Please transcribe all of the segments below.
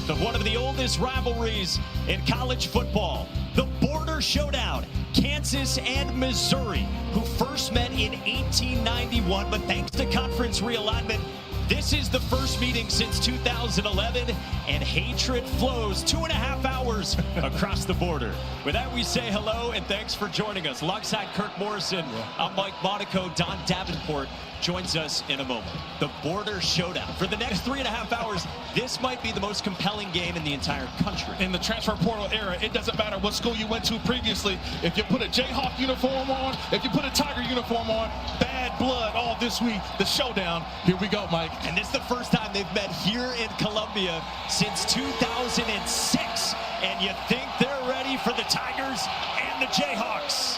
5th of one of the oldest rivalries in college football, the border showdown. Kansas and Missouri, who first met in 1891, but thanks to conference realignment, this is the first meeting since 2011, and hatred flows 2.5 hours across the border. With that, we say hello and thanks for joining us. Alongside Kirk Morrison, I'm Mike Monaco. Don Davenport joins us in a moment. The border showdown. For the next 3.5 hours, this might be the most compelling game in the entire country. In the transfer portal era, it doesn't matter what school you went to previously. If you put a Jayhawk uniform on, if you put a Tiger uniform on, bad blood all this week. The showdown. Here we go, Mike. And this is the first time they've met here in Columbia since 2006. And you think they're ready for the Tigers and the Jayhawks.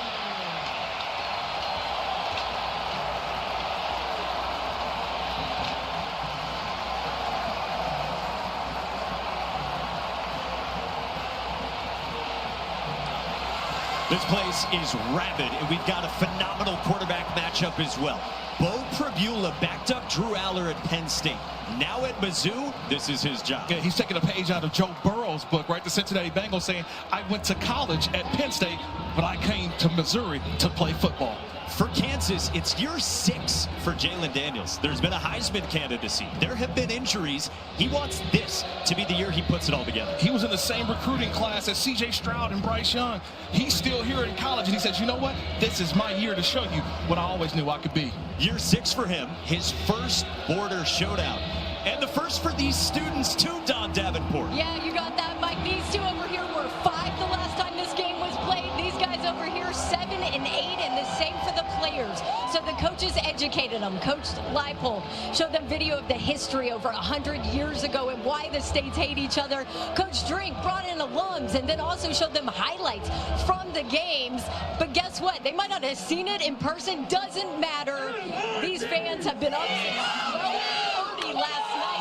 This place is rabid, and we've got a phenomenal quarterback matchup as well. Bo Pribula backed up Drew Aller at Penn State. Now at Mizzou, this is his job. Yeah, he's taking a page out of Joe Burrow's book, right? The Cincinnati Bengals saying, I went to college at Penn State, but I came to Missouri to play football. For Kansas, it's year 6 for Jaylen Daniels. There's been a Heisman candidacy. There have been injuries. He wants this to be the year he puts it all together. He was in the same recruiting class as C.J. Stroud and Bryce Young. He's still here in college, and he says, you know what? This is my year to show you what I always knew I could be. Year 6 for him, his first border showdown. And the first for these students, too, Don Davenport. Yeah, you got that, Mike. These two over here were 5 the last time this game was played. These guys over here, 7 and 8, and the same for the players. So the coaches educated them. Coach Leipold showed them video of the history over 100 years ago and why the states hate each other. Coach Drink brought in alums and then also showed them highlights from the games. But guess what? They might not have seen it in person. Doesn't matter. These fans have been up since 12:30 last night.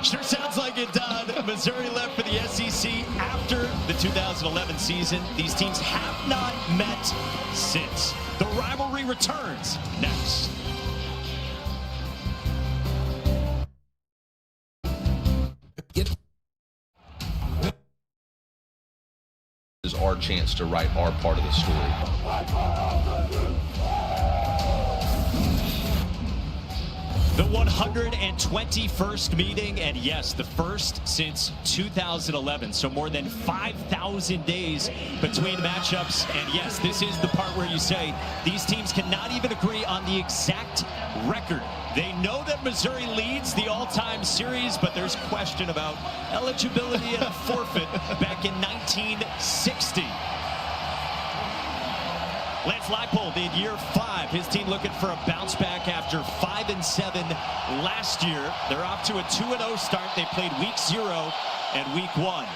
Sure sounds like it, Don. Missouri left for the SEC after the 2011 season. These teams have not met since. The rivalry returns next. Is our chance to write our part of the story. The 121st meeting, and yes, the first since 2011. So more than 5,000 days between matchups. And yes, this is the part where you say these teams cannot even agree on the exact record. They know that Missouri leads the all-time series, but there's question about eligibility and a forfeit back in 1960. Lance Leipold in year 5. His team looking for a bounce back after 5-7 last year. They're off to a 2-0 start. They played week 0 and week 1.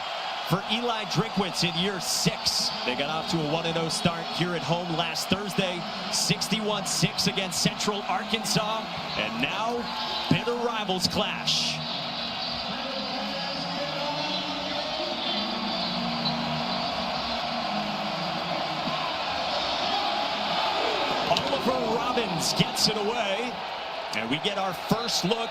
For Eli Drinkwitz in year 6, they got off to a 1-0 start here at home last Thursday. 61-6 against Central Arkansas. And now, bitter rivals clash. Robbins gets it away, and we get our first look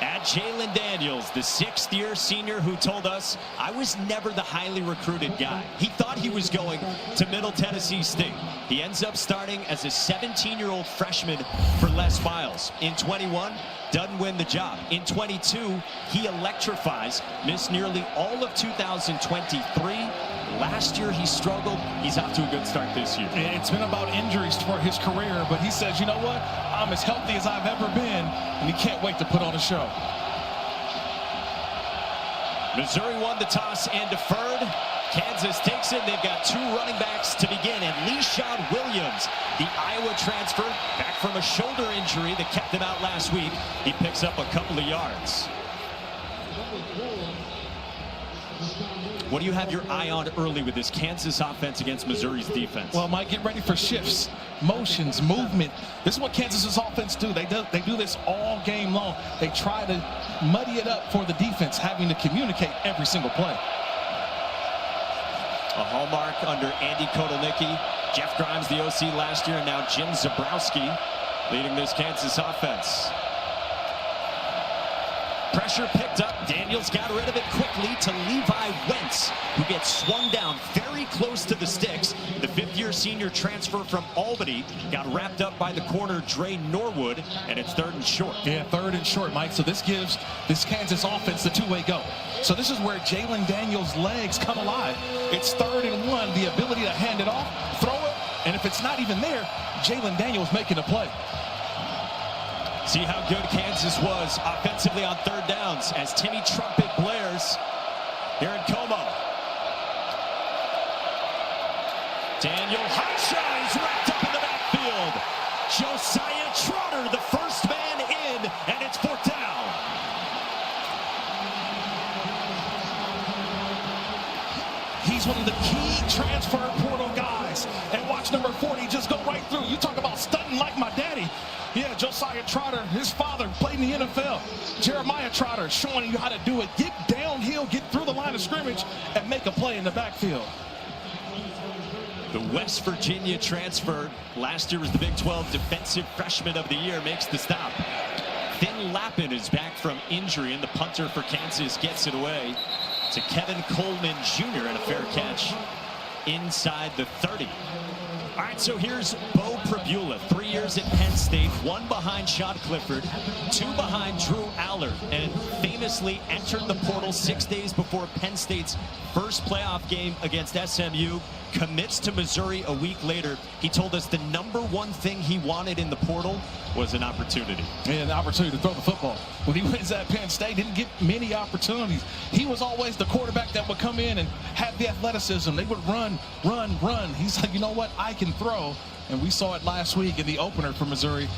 at Jaylen Daniels, the 6th-year senior who told us, I was never the highly recruited guy. He thought he was going to Middle Tennessee State. He ends up starting as a 17-year-old freshman for Les Miles. In 21, doesn't win the job. In 22, he electrifies, missed nearly all of 2023. Last year he struggled. He's off to a good start this year. It's been about injuries for his career, but he says, you know what? I'm as healthy as I've ever been, and he can't wait to put on a show. Missouri won the toss and deferred. Kansas takes it. They've got 2 running backs to begin, and Leshon Williams, the Iowa transfer, back from a shoulder injury that kept him out last week. He picks up a couple of yards. What do you have your eye on early with this Kansas offense against Missouri's defense? Well, Mike, get ready for shifts, motions, movement. This is what Kansas's offense do. They do this all game long. They try to muddy it up for the defense, having to communicate every single play. A hallmark under Andy Kotelnicki, Jeff Grimes, the OC last year, and now Jim Zabrowski leading this Kansas offense. Pressure picked up. Daniels got rid of it quickly to Levi Wentz, who gets swung down very close to the sticks. The fifth-year senior transfer from Albany got wrapped up by the corner, Dre Norwood, and it's 3rd and short. Yeah, 3rd and short, Mike. So this gives this Kansas offense the two-way go. So this is where Jalen Daniels' legs come alive. It's 3rd and 1, the ability to hand it off, throw it, and if it's not even there, Jalen Daniels making a play. See how good Kansas was offensively on 3rd downs as Timmy Trumpet blares here in Como. Daniel Highshot is wrapped up in the backfield. Josiah Trotter, the first man in, and it's 4th down. He's one of the key transfer portal guys. And watch number 40 just go right through. You talk about stunting like my daddy. Yeah, Josiah Trotter, his father played in the NFL. Jeremiah Trotter showing you how to do it. Get downhill, get through the line of scrimmage, and make a play in the backfield. The West Virginia transfer, last year was the Big 12 Defensive Freshman of the Year, makes the stop. Finn Lappin is back from injury, and the punter for Kansas gets it away to Kevin Coleman Jr. and a fair catch inside the 30. All right, so here's Bo Pribula, 3 years at Penn State, 1 behind Sean Clifford, 2 behind Drew Allard, and famously entered the portal 6 days before Penn State's first playoff game against SMU, commits to Missouri a week later. He told us the #1 thing he wanted in the portal was an opportunity. Yeah, an opportunity to throw the football. When he wins at Penn State, didn't get many opportunities. He was always the quarterback that would come in and have the athleticism. They would run, run, run. He's like, you know what? I can throw. And we saw it last week in the opener for Missouri.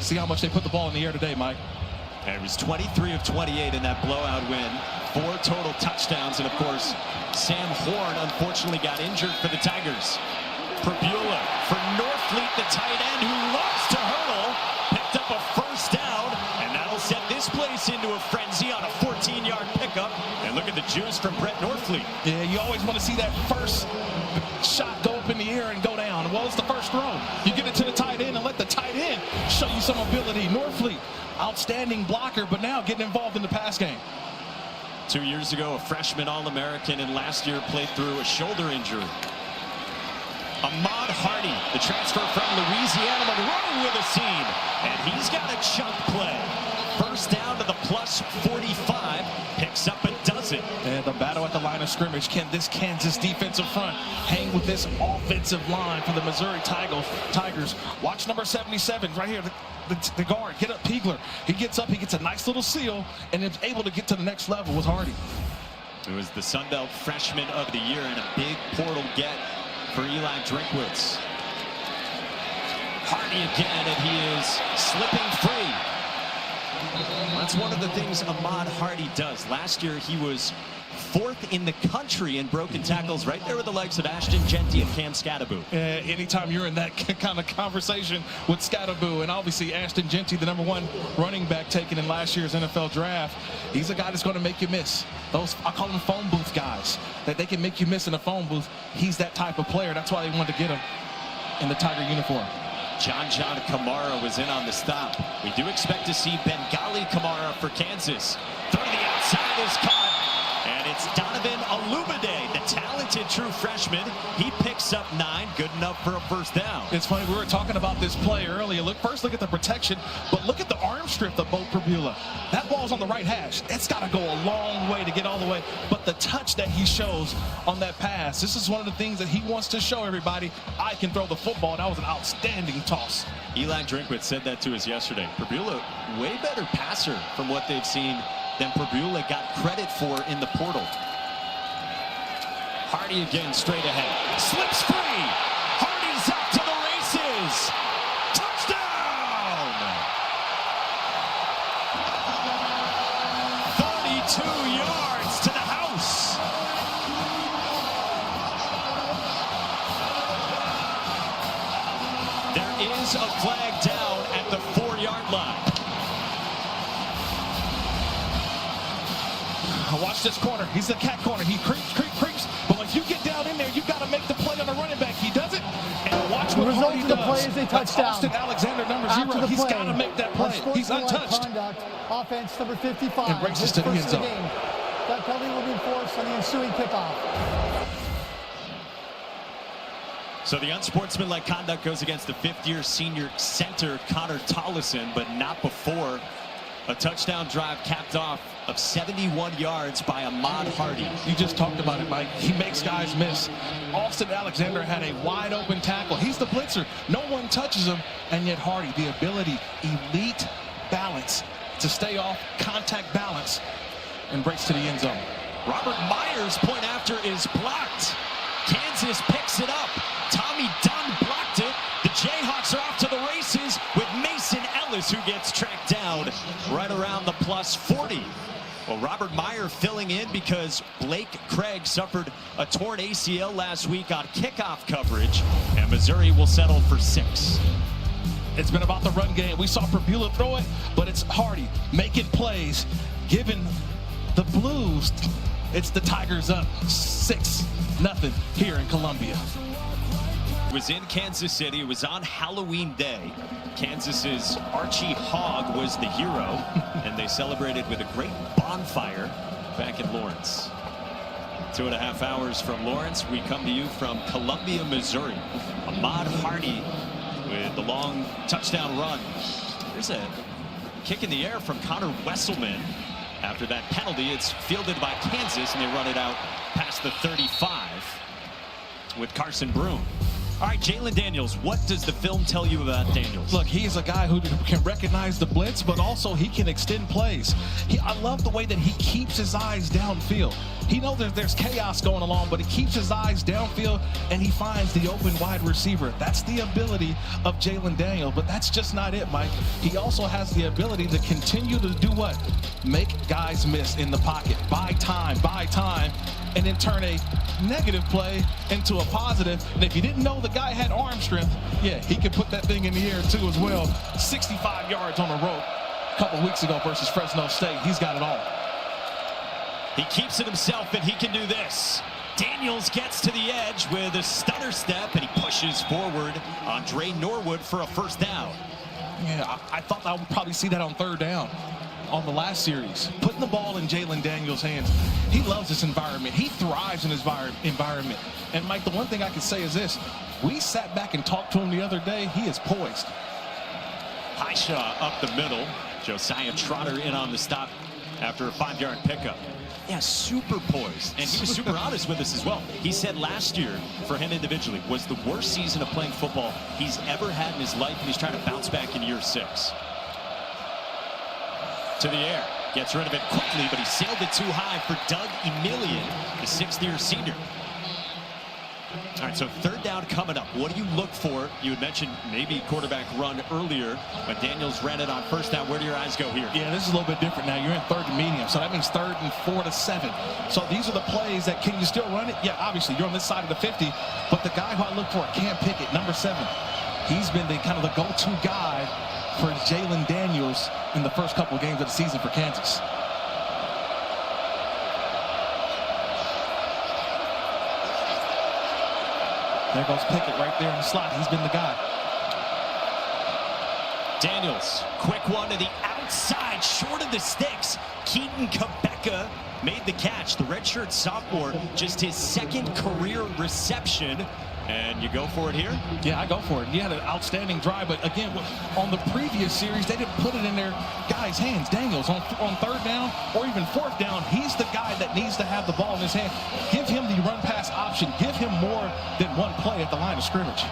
See how much they put the ball in the air today, Mike. And it was 23 of 28 in that blowout win. 4 total touchdowns. And, of course, Sam Horn unfortunately got injured for the Tigers. Pribula for Norfleet, the tight end who loves to hurdle, picked up a first down, and that'll set this place into a frenzy on a 14-yard pickup. And look at the juice from Brett Norfleet. Yeah, you always want to see that first shot go up in the air and go down. Well, it's the first throw. You get it to the tight end and let the tight end show you some ability. Norfleet, outstanding blocker, but now getting involved in the pass game. 2 years ago, a freshman All-American, and last year played through a shoulder injury. Ahmad Hardy, the transfer from Louisiana, but running with a seam, and he's got a chunk play. First down to the plus 45, picks up a dozen. And the battle at the line of scrimmage. Can this Kansas defensive front hang with this offensive line for the Missouri Tigers? Watch number 77 right here, the guard. Get up, Peagler. He gets up, he gets a nice little seal, and is able to get to the next level with Hardy. It was the Sun Belt Freshman of the Year and a big portal get for Eli Drinkwitz. Hardy again, and he is slipping free. That's one of the things Ahmad Hardy does. Last year, he was 4th in the country in broken tackles, right there with the likes of Ashton Genty and Cam Scattaboo. Anytime you're in that kind of conversation with Scattaboo, and obviously Ashton Genty, the #1 running back taken in last year's NFL draft, he's a guy that's going to make you miss. Those, I call them phone booth guys, that they can make you miss in a phone booth. He's that type of player. That's why they wanted to get him in the Tiger uniform. John Kamara was in on the stop. We do expect to see Bengali Kamara for Kansas. Throw to the outside is caught. And it's Donovan Alumide, the talented true freshman. He picks up 9, good enough for a first down. It's funny, we were talking about this play earlier. First look at the protection, but look at the arm strength of Bo Pribula. That ball's on the right hash. It's got to go a long way to get all the way. But the touch that he shows on that pass, this is one of the things that he wants to show everybody. I can throw the football. That was an outstanding toss. Eli Drinkwitz said that to us yesterday. Pribula, way better passer from what they've seen than Pribula got credit for in the portal. Hardy again straight ahead. Slips free. Hardy's up to the races. Touchdown! 32 yards to the house. There is a flag down at the 4-yard line. Watch this corner. He's the cat corner. He creeps. But if you get down in there, you got to make the play on the running back. He does it. And watch what what he After the play does. is a That's touchdown. Austin Alexander, number 0. He's got to make that play. He's untouched. Conduct, offense number 55. And races his to the first end of zone. game. That penalty will be enforced on the ensuing kickoff. So the unsportsmanlike conduct goes against the fifth-year senior center Connor Tollison, but not before a touchdown drive capped off of 71 yards by Ahmad Hardy. You just talked about it, Mike. He makes guys miss. Austin Alexander had a wide open tackle. He's the blitzer. No one touches him, and yet Hardy, the ability, elite balance to stay off contact balance and breaks to the end zone. Robert Myers' point after is blocked. Kansas picks it up. Tommy Dunn blocked it. The Jayhawks are off to the races with Mason Ellis, who gets tracked down right around the plus 40. Well, Robert Meyer filling in because Blake Craig suffered a torn ACL last week on kickoff coverage, and Missouri will settle for 6. It's been about the run game. We saw Perbula throw it, but it's Hardy making plays, giving the Blues. It's the Tigers up 6-0 here in Columbia. It was in Kansas City. It was on Halloween Day. Kansas's Archie Hogg was the hero, and they celebrated with a great bonfire back in Lawrence. 2.5 hours from Lawrence, we come to you from Columbia, Missouri. Ahmad Hardy with the long touchdown run. There's a kick in the air from Connor Wesselman. After that penalty, it's fielded by Kansas, and they run it out past the 35 with Carson Broom. All right, Jalen Daniels, what does the film tell you about Daniels? Look, he is a guy who can recognize the blitz, but also he can extend plays. I love the way that he keeps his eyes downfield. He knows there's chaos going along, but he keeps his eyes downfield, and he finds the open wide receiver. That's the ability of Jalen Daniels, but that's just not it, Mike. He also has the ability to continue to do what? Make guys miss in the pocket. Buy time, and then turn a negative play into a positive. And if you didn't know the guy had arm strength, yeah, he could put that thing in the air too as well. 65 yards on the rope a couple weeks ago versus Fresno State. He's got it all. He keeps it himself, and he can do this. Daniels gets to the edge with a stunner step, and he pushes forward on Dre Norwood for a first down. Yeah, I thought I would probably see that on third down on the last series. Putting the ball in Jalen Daniels' hands. He loves this environment. He thrives in his environment. And, Mike, the one thing I can say is this. We sat back and talked to him the other day. He is poised. Highshaw up the middle. Josiah Trotter in on the stop after a 5-yard pickup. Yeah, super poised. And he was super honest with us as well. He said last year, for him individually, was the worst season of playing football he's ever had in his life, and he's trying to bounce back in year 6. To the air. Gets rid of it quickly, but he sailed it too high for Doug Emilian, the 6th-year senior. All right, so third down coming up. What do you look for? You had mentioned maybe quarterback run earlier, but Daniels ran it on first down. Where do your eyes go here? Yeah, this is a little bit different now. You're in third and medium, so that means 3rd and 4 to 7. So these are the plays that, can you still run it? Yeah, obviously, you're on this side of the 50, but the guy who I look for, Cam Pickett, number 7, he's been the kind of the go-to guy for Jalen Daniels in the first couple of games of the season for Kansas. There goes Pickett right there in the slot. He's been the guy. Daniels, quick one to the outside, short of the sticks. Keaton Kabeka made the catch. The redshirt sophomore, just his 2nd career reception. And you go for it here? Yeah, I go for it. He had an outstanding drive, but again, on the previous series, they didn't put it in their guys' hands. Daniels, on 3rd down or even 4th down, he's the guy that needs to have the ball in his hand. Give him the run-pass option. Give him more than one play at the line of scrimmage.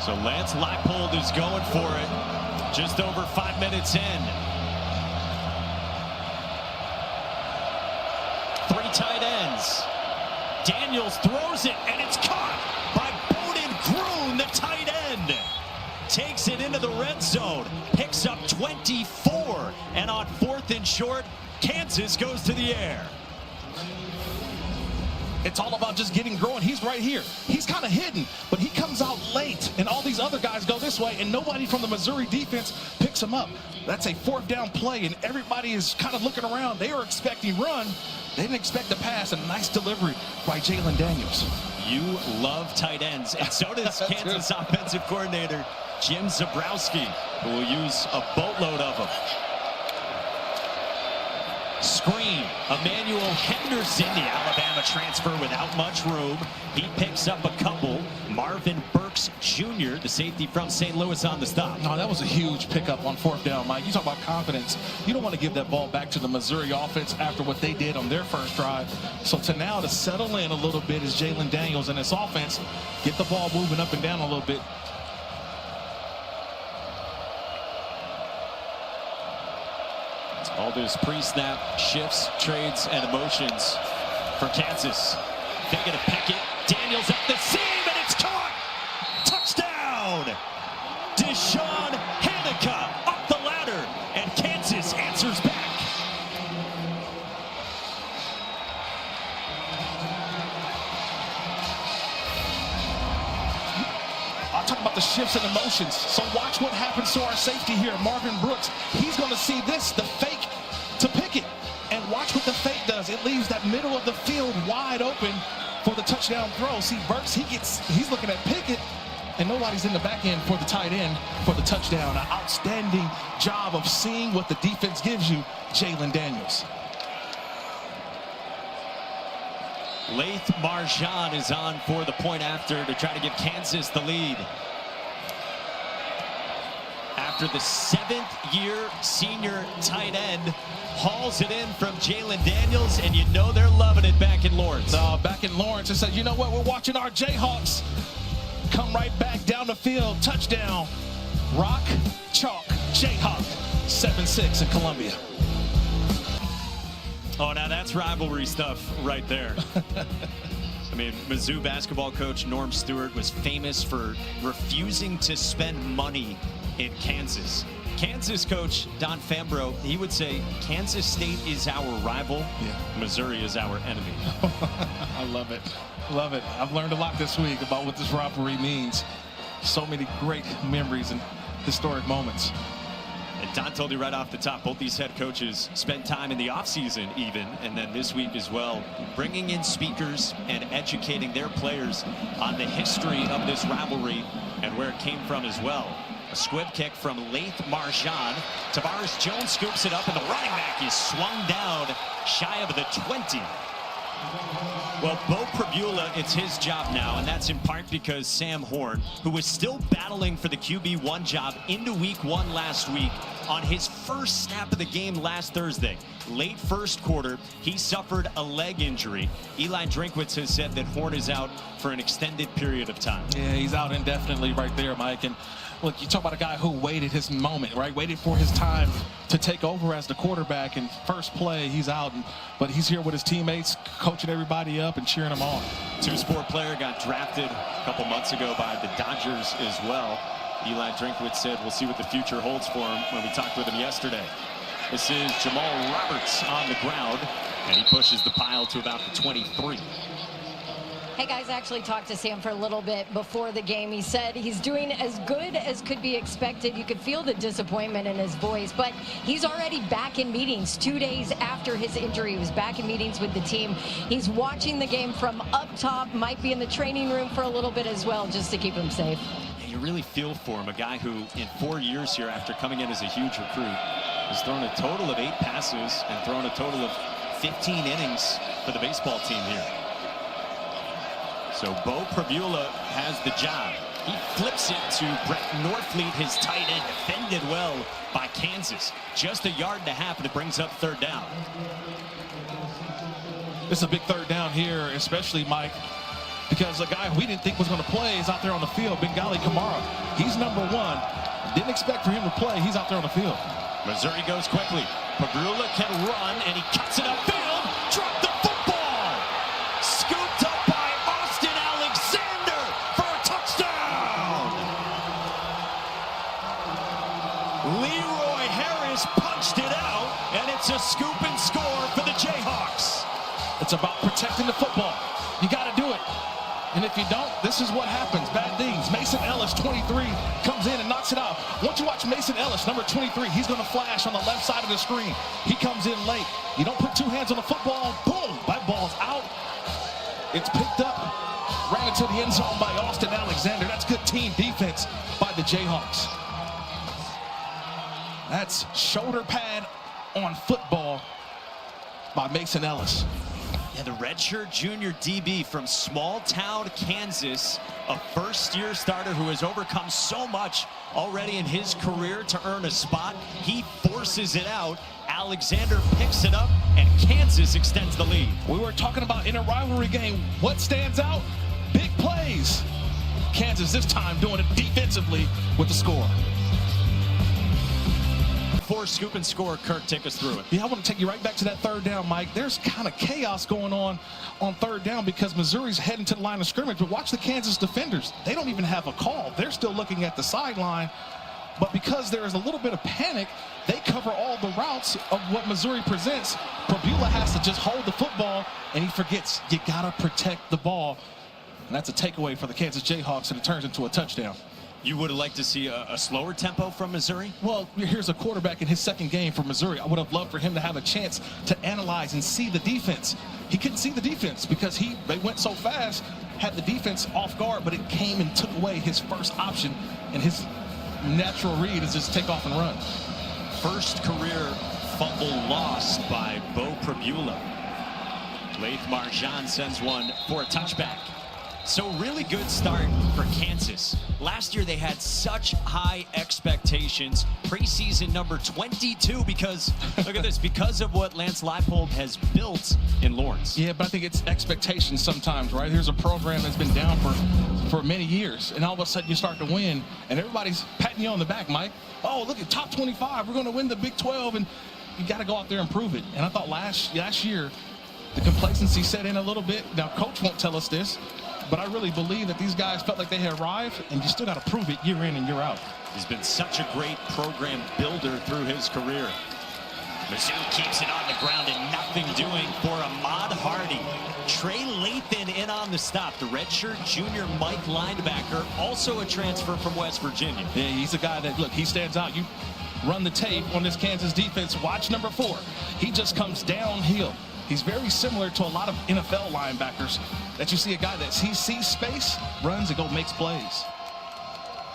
So Lance Leipold is going for it. Just over 5 minutes in. 3 tight ends. Daniels throws it, and it's caught by Bowden Groon, the tight end. Takes it into the red zone, picks up 24, and on 4th and short, Kansas goes to the air. It's all about just getting going. He's right here. He's kind of hidden, but he comes out late, and all these other guys go this way, and nobody from the Missouri defense picks him up. That's a 4th down play, and everybody is kind of looking around. They are expecting run. They didn't expect the pass, and a nice delivery by Jalen Daniels. You love tight ends, and so does Kansas offensive coordinator Jim Zabrowski, who will use a boatload of them. Screen, Emmanuel Henderson, the Alabama transfer without much room. He picks up a couple. Marvin Burks Jr., the safety from St. Louis, on the stop. No, that was a huge pickup on 4th down, Mike. You talk about confidence. You don't want to give that ball back to the Missouri offense after what they did on their first drive. So to settle in a little bit is Jalen Daniels and this offense. Get the ball moving up and down a little bit. All those pre-snap shifts, trades, and emotions for Kansas. They get a Pickett. Daniels up the seam, and it's caught. Touchdown! Deshaun Hanukkah up the ladder, and Kansas answers back. I'll talk about the shifts and emotions. So watch what happens to our safety here, Marvin Brooks. He's going to see this, the fake to Pickett. And watch what the fake does. It leaves that middle of the field wide open for the touchdown throw. See, Burks, he's looking at Pickett, and nobody's in the back end for the tight end for the touchdown. An outstanding job of seeing what the defense gives you, Jalen Daniels. Laith Marjan is on for the point after to try to give Kansas the lead. After the 7th-year senior tight end hauls it in from Jalen Daniels, and you know they're loving it back in Lawrence. Back in Lawrence, it said, you know what, we're watching our Jayhawks come right back down the field. Touchdown, Rock, Chalk, Jayhawk, 7-6 in Columbia. Oh, now that's rivalry stuff right there. I mean, Mizzou basketball coach Norm Stewart was famous for refusing to spend money in Kansas. Kansas coach Don Fambro, he would say, Kansas State is our rival, Missouri is our enemy. I love it. Love it. I've learned a lot this week about what this rivalry means. So many great memories and historic moments. And Don told you right off the top, both these head coaches spent time in the offseason even, and then this week as well, bringing in speakers and educating their players on the history of this rivalry and where it came from as well. A squib kick from Laith Marjan. Tavares Jones scoops it up, and the running back is swung down shy of the 20. Well, Bo Pribula, it's his job now, and that's in part because Sam Horn, who was still battling for the QB1 job into week 1 last week, on his first snap of the game last Thursday, late first quarter, he suffered a leg injury. Eli Drinkwitz has said that Horn is out for an extended period of time. Yeah, he's out indefinitely right there, Mike. And look, you talk about a guy who waited his moment, right? Waited for his time to take over as the quarterback. And first play, he's out. But he's here with his teammates, coaching everybody up and cheering them on. Two-sport player got drafted a couple months ago by the Dodgers as well. Eli Drinkwitz said we'll see what the future holds for him when we talked with him yesterday. This is Jamal Roberts on the ground, and he pushes the pile to about the 23. Hey guys, I actually talked to Sam for a little bit before the game. He said he's doing as good as could be expected. You could feel the disappointment in his voice, but he's already back in meetings 2 days after his injury. He was back in meetings with the team. He's watching the game from up top, might be in the training room for a little bit as well, just to keep him safe. You really feel for him, a guy who in 4 years here after coming in as a huge recruit has thrown a total of 8 passes and thrown a total of 15 innings for the baseball team here. So Bo Pribula has the job. He flips it to Brett Norfleet, his tight end, defended well by Kansas. Just 1.5 yards, and it brings up 3rd down. It's a big 3rd down here, especially, Mike, because a guy we didn't think was going to play is out there on the field, Bengali Kamara. He's number 1. Didn't expect for him to play. He's out there on the field. Missouri goes quickly. Pribula can run, and he cuts it upfield. Drop the football. Scooped up by Austin Alexander for a touchdown. Leroy Harris punched it out, and it's a scoop and score for the Jayhawks. It's about protecting the football. You got to do it. And if you don't, this is what happens. Bad things. Mason Ellis, 23, comes in and knocks it out. Once you watch Mason Ellis, number 23, he's going to flash on the left side of the screen. He comes in late. You don't put 2 hands on the football. Boom. That ball's out. It's picked up. Ran into the end zone by Austin Alexander. That's good team defense by the Jayhawks. That's shoulder pad on football by Mason Ellis. Yeah, the redshirt junior DB from small town Kansas, a first-year starter who has overcome so much already in his career to earn a spot. He forces it out. Alexander picks it up, and Kansas extends the lead. We were talking about in a rivalry game, what stands out? Big plays. Kansas this time doing it defensively with the score. Before scoop and score, Kirk, take us through it. Yeah, I want to take you right back to that third down, Mike. There's kind of chaos going on third down because Missouri's heading to the line of scrimmage. But watch the Kansas defenders. They don't even have a call. They're still looking at the sideline. But because there is a little bit of panic, they cover all the routes of what Missouri presents. Prabula has to just hold the football, and he forgets, you got to protect the ball. And that's a takeaway for the Kansas Jayhawks, and it turns into a touchdown. You would have liked to see a slower tempo from Missouri? Well, here's a quarterback in his second game for Missouri. I would have loved for him to have a chance to analyze and see the defense. He couldn't see the defense because they went so fast, had the defense off guard, but it came and took away his first option, and his natural read is just take off and run. First career fumble lost by Bo Prabula. Laith Marjan sends one for a touchback. So really good start for Kansas. Last year they had such high expectations. Preseason number 22 because, look at this, because of what Lance Leipold has built in Lawrence. Yeah, but I think it's expectations sometimes, right? Here's a program that's been down for many years, and all of a sudden you start to win, and everybody's patting you on the back, Mike. Oh, look at top 25. We're going to win the Big 12, and you got to go out there and prove it. And I thought last year the complacency set in a little bit. Now, Coach won't tell us this, but I really believe that these guys felt like they had arrived, and you still got to prove it year in and year out. He's been such a great program builder through his career. Mizzou keeps it on the ground and nothing doing for Ahmad Hardy. Trey Lathan in on the stop. The redshirt junior Mike linebacker, also a transfer from West Virginia. Yeah, he's a guy that, look, he stands out. You run the tape on this Kansas defense. Watch number 4. He just comes downhill. He's very similar to a lot of NFL linebackers that you see a guy that he sees space, runs, and makes plays.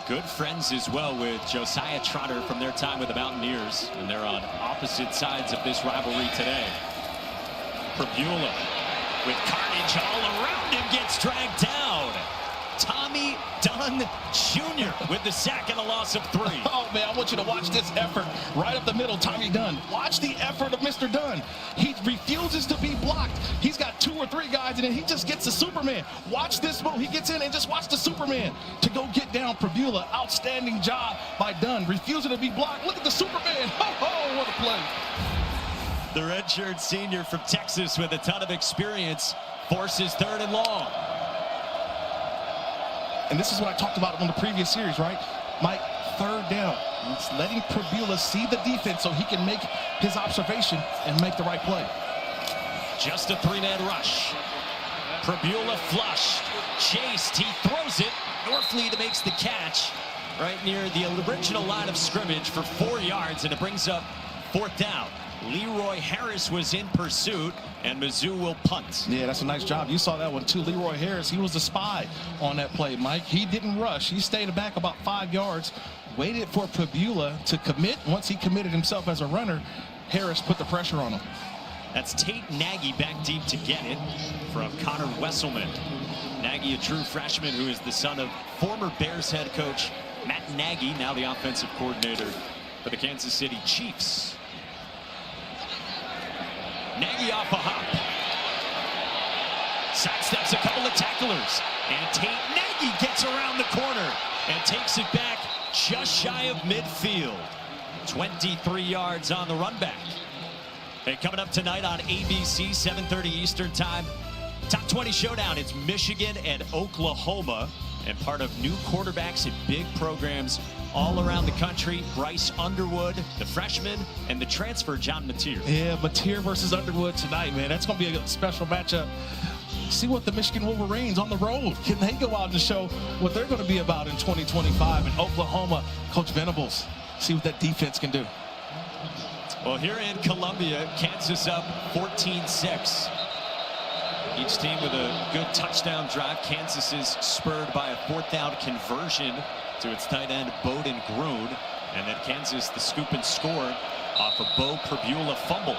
Good friends as well with Josiah Trotter from their time with the Mountaineers, and they're on opposite sides of this rivalry today. Prabula with carnage all around him gets dragged down. Tommy Dunn Jr. with the sack and a loss of 3. Oh, man, I want you to watch this effort right up the middle, Tommy Dunn. Watch the effort of Mr. Dunn. He refuses to be blocked. He's got 2 or 3 guys, and then he just gets the Superman. Watch this move. He gets in and just watch the Superman to go get down Prabula. Outstanding job by Dunn. Refusing to be blocked. Look at the Superman. Oh, what a play. The redshirt senior from Texas with a ton of experience forces 3rd and long. And this is what I talked about on the previous series, right? Mike, 3rd down. It's letting Prabula see the defense so he can make his observation and make the right play. Just a 3-man rush. Prabula flushed, chased, he throws it. Norfleet makes the catch right near the original line of scrimmage for 4 yards, and it brings up 4th down. Leroy Harris was in pursuit, and Mizzou will punt. Yeah, that's a nice job. You saw that one too. Leroy Harris, he was the spy on that play, Mike. He didn't rush. He stayed back about 5 yards, waited for Prabula to commit. Once he committed himself as a runner, Harris put the pressure on him. That's Tate Nagy back deep to get it from Connor Wesselman. Nagy, a true freshman who is the son of former Bears head coach Matt Nagy, now the offensive coordinator for the Kansas City Chiefs. Nagy off a hop. Sidesteps a couple of tacklers. And Tate Nagy gets around the corner and takes it back just shy of midfield. 23 yards on the run back. Hey, coming up tonight on ABC, 7:30 Eastern time. Top 20 showdown. It's Michigan and Oklahoma. And part of new quarterbacks at big programs all around the country. Bryce Underwood, the freshman, and the transfer, John Mateer. Yeah, Mateer versus Underwood tonight, man. That's going to be a special matchup. See what the Michigan Wolverines on the road, can they go out and show what they're going to be about in 2025? And Oklahoma, Coach Venables, see what that defense can do. Well, here in Columbia, Kansas up 14-6. Each team with a good touchdown drive. Kansas is spurred by a 4th down conversion to its tight end, Bowden Gruen. And then Kansas, the scoop and score off a Bo Perbula fumble.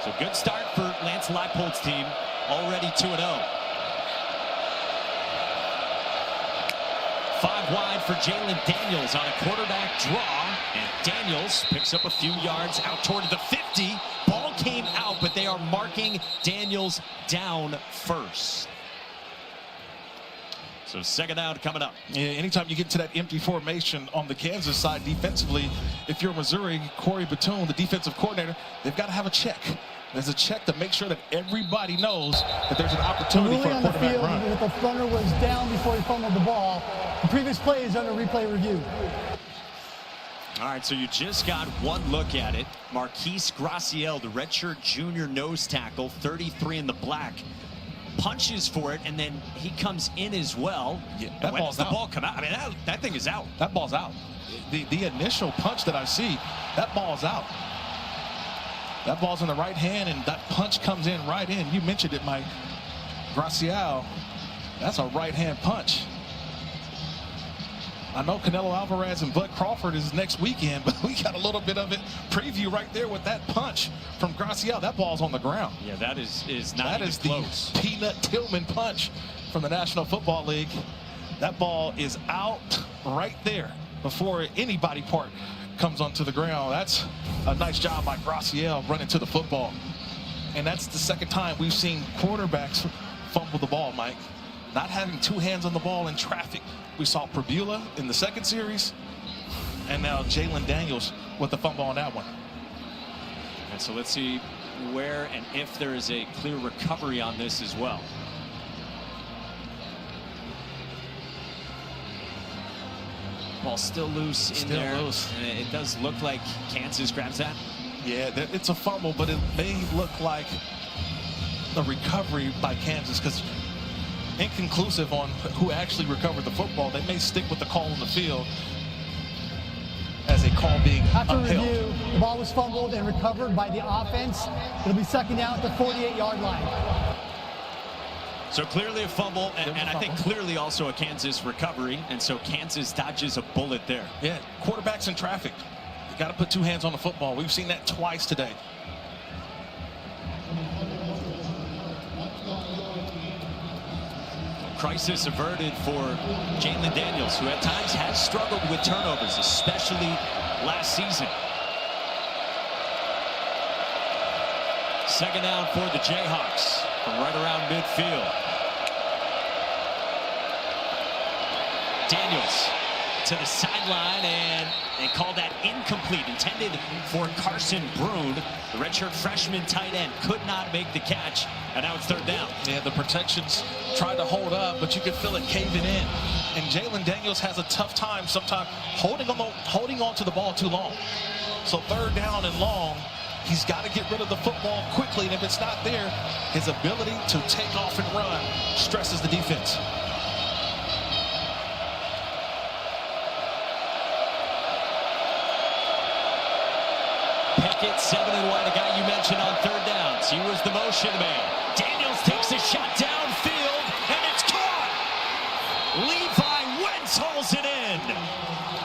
So good start for Lance Leipold's team, already 2-0. 5 wide for Jalen Daniels on a quarterback draw. And Daniels picks up a few yards out toward the 50. Ball came out, but they are marking Daniels down first. So 2nd down coming up. Yeah, anytime you get to that empty formation on the Kansas side defensively, if you're Missouri, Corey Batoon, the defensive coordinator, they've got to have a check. There's a check to make sure that everybody knows that there's an opportunity for a quarterback on the field run. that the runner was down before he fumbled the ball. The previous play is under replay review. All right, so you just got one look at it. Marquise Graciel, the redshirt junior nose tackle, 33 in the black, punches for it, and then he comes in as well. Yeah, that when ball's does the out. ball come out? I mean, that thing is out. That ball's out. The initial punch that I see, that ball's out. That ball's in the right hand, and that punch comes in right in. You mentioned it, Mike. Graciel, that's a right-hand punch. I know Canelo Alvarez and Bud Crawford is next weekend, but we got a little bit of it preview right there with that punch from Graciel. That ball's on the ground. Yeah, that is not That even is close. the Peanut Tillman punch from the National Football League. That ball is out right there before anybody part comes onto the ground. That's a nice job by Graciel running to the football. And that's the 2nd time we've seen quarterbacks fumble the ball, Mike. Not having 2 hands on the ball in traffic. We saw Perbula in the 2nd series, and now Jalen Daniels with the fumble on that one. And so let's see where and if there is a clear recovery on this as well. Ball still loose in there. Loose. And it does look like Kansas grabs that. Yeah, it's a fumble, but it may look like a recovery by Kansas because inconclusive on who actually recovered the football. They may stick with the call on the field as a call being After upheld. review, the ball was fumbled and recovered by the offense. It'll be 2nd down at the 48-yard line. So clearly a fumble, and I think clearly also a Kansas recovery, and so Kansas dodges a bullet there. Yeah, quarterbacks in traffic. You got to put 2 hands on the football. We've seen that twice today. Crisis averted for Jalen Daniels, who at times has struggled with turnovers, especially last season. 2nd down for the Jayhawks from right around midfield. Daniels to the sideline, and they call that incomplete, intended for Carson Brune. The redshirt freshman tight end could not make the catch, and now it's 3rd down. Yeah, the protections tried to hold up, but you could feel it caving in. And Jalen Daniels has a tough time sometimes holding on to the ball too long. So 3rd down and long, he's got to get rid of the football quickly, and if it's not there, his ability to take off and run stresses the defense. Pickett, 7 and wide, a guy you mentioned on 3rd downs. He was the motion man. Daniels takes a shot downfield, and it's caught. Levi Wentz hauls it in.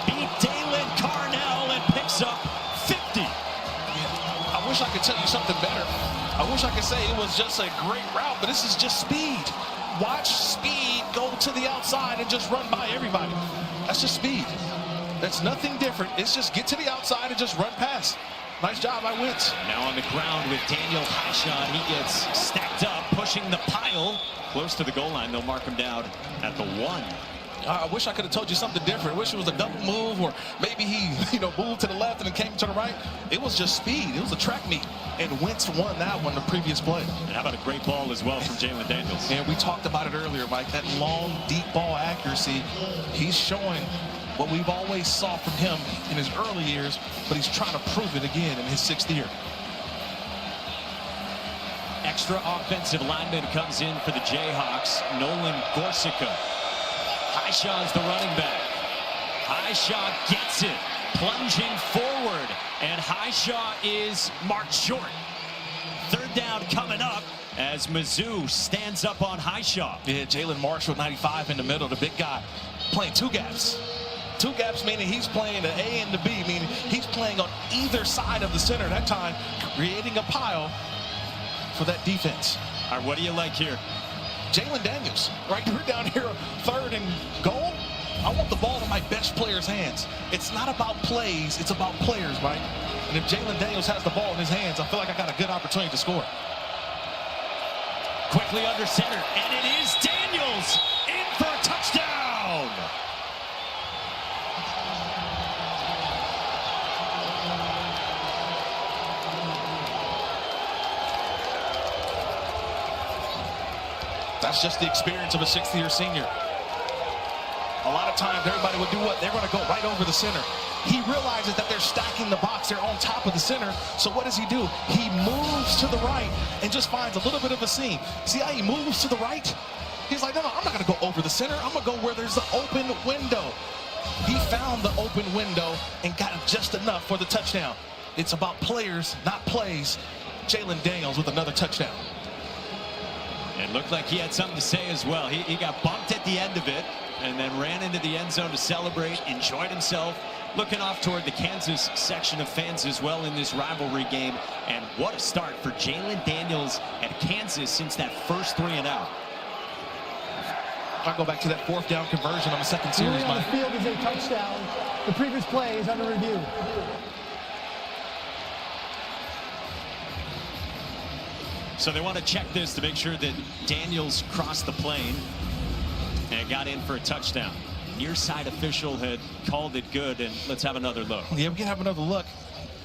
Beat Dalen Carnell and picks up 50. Yeah, I wish I could tell you something better. I wish I could say it was just a great route, but this is just speed. Watch speed go to the outside and just run by everybody. That's just speed. That's nothing different. It's just get to the outside and just run past. Nice job by Wentz. Now on the ground with Daniel Highshot. He gets stacked up, pushing the pile close to the goal line. They'll mark him down at the 1. I wish I could have told you something different. I wish it was a double move, or maybe he, moved to the left and then came to the right. It was just speed. It was a track meet, and Wentz won that one the previous play. And how about a great ball as well from Jalen Daniels? And we talked about it earlier, Mike. That long, deep ball accuracy. He's showing what we've always saw from him in his early years, but he's trying to prove it again in his 6th year. Extra offensive lineman comes in for the Jayhawks, Nolan Gorsica. Highshaw's the running back. Highshaw gets it, plunging forward, and Highshaw is marked short. 3rd down coming up, as Mizzou stands up on Highshaw. Yeah, Jalen Marshall, 95 in the middle, the big guy, playing two gaps. Two gaps meaning he's playing the A and the B, meaning he's playing on either side of the center that time, creating a pile for that defense. All right, what do you like here? Jalen Daniels, right? We're down here, third and goal. I want the ball in my best player's hands. It's not about plays, it's about players, right? And if Jalen Daniels has the ball in his hands, I feel like I got a good opportunity to score. Quickly under center, and it is Daniels in for a touchdown. That's just the experience of a sixth-year senior. A lot of times, everybody would do what? They're going to go right over the center. He realizes that they're stacking the box. They're on top of the center. So what does he do? He moves to the right and just finds a little bit of a seam. See how he moves to the right? He's like, no, I'm not going to go over the center. I'm going to go where there's the open window. He found the open window and got just enough for the touchdown. It's about players, not plays. Jalen Daniels with another touchdown. It looked like he had something to say as well. He got bumped at the end of it and then ran into the end zone to celebrate, enjoyed himself, looking off toward the Kansas section of fans as well in this rivalry game. And what a start for Jalen Daniels at Kansas since that first 3 and out. I'll go back to that fourth down conversion on the second series. On the field is a touchdown. The previous play is under review. So they want to check this to make sure that Daniels crossed the plane and got in for a touchdown. Near side official had called it good, and let's have another look. Yeah, we can have another look.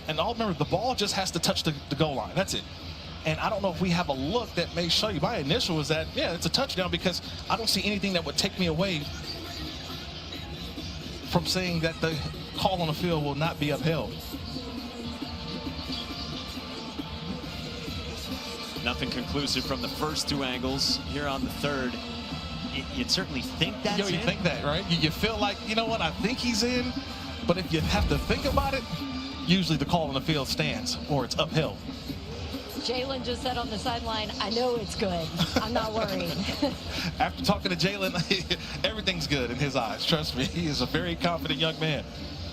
And all remember, the ball just has to touch the goal line. That's it. And I don't know if we have a look that may show you. My initial was that, yeah, it's a touchdown because I don't see anything that would take me away from saying that the call on the field will not be upheld. Nothing conclusive from the first 2 angles. Here on the third, you'd certainly think that's you in. think that, right? You feel like, you know what, I think he's in. But if you have to think about it, usually the call on the field stands or it's upheld. Jalen just said on the sideline, I know it's good. I'm not worried. After talking to Jalen, everything's good in his eyes. Trust me, he is a very confident young man.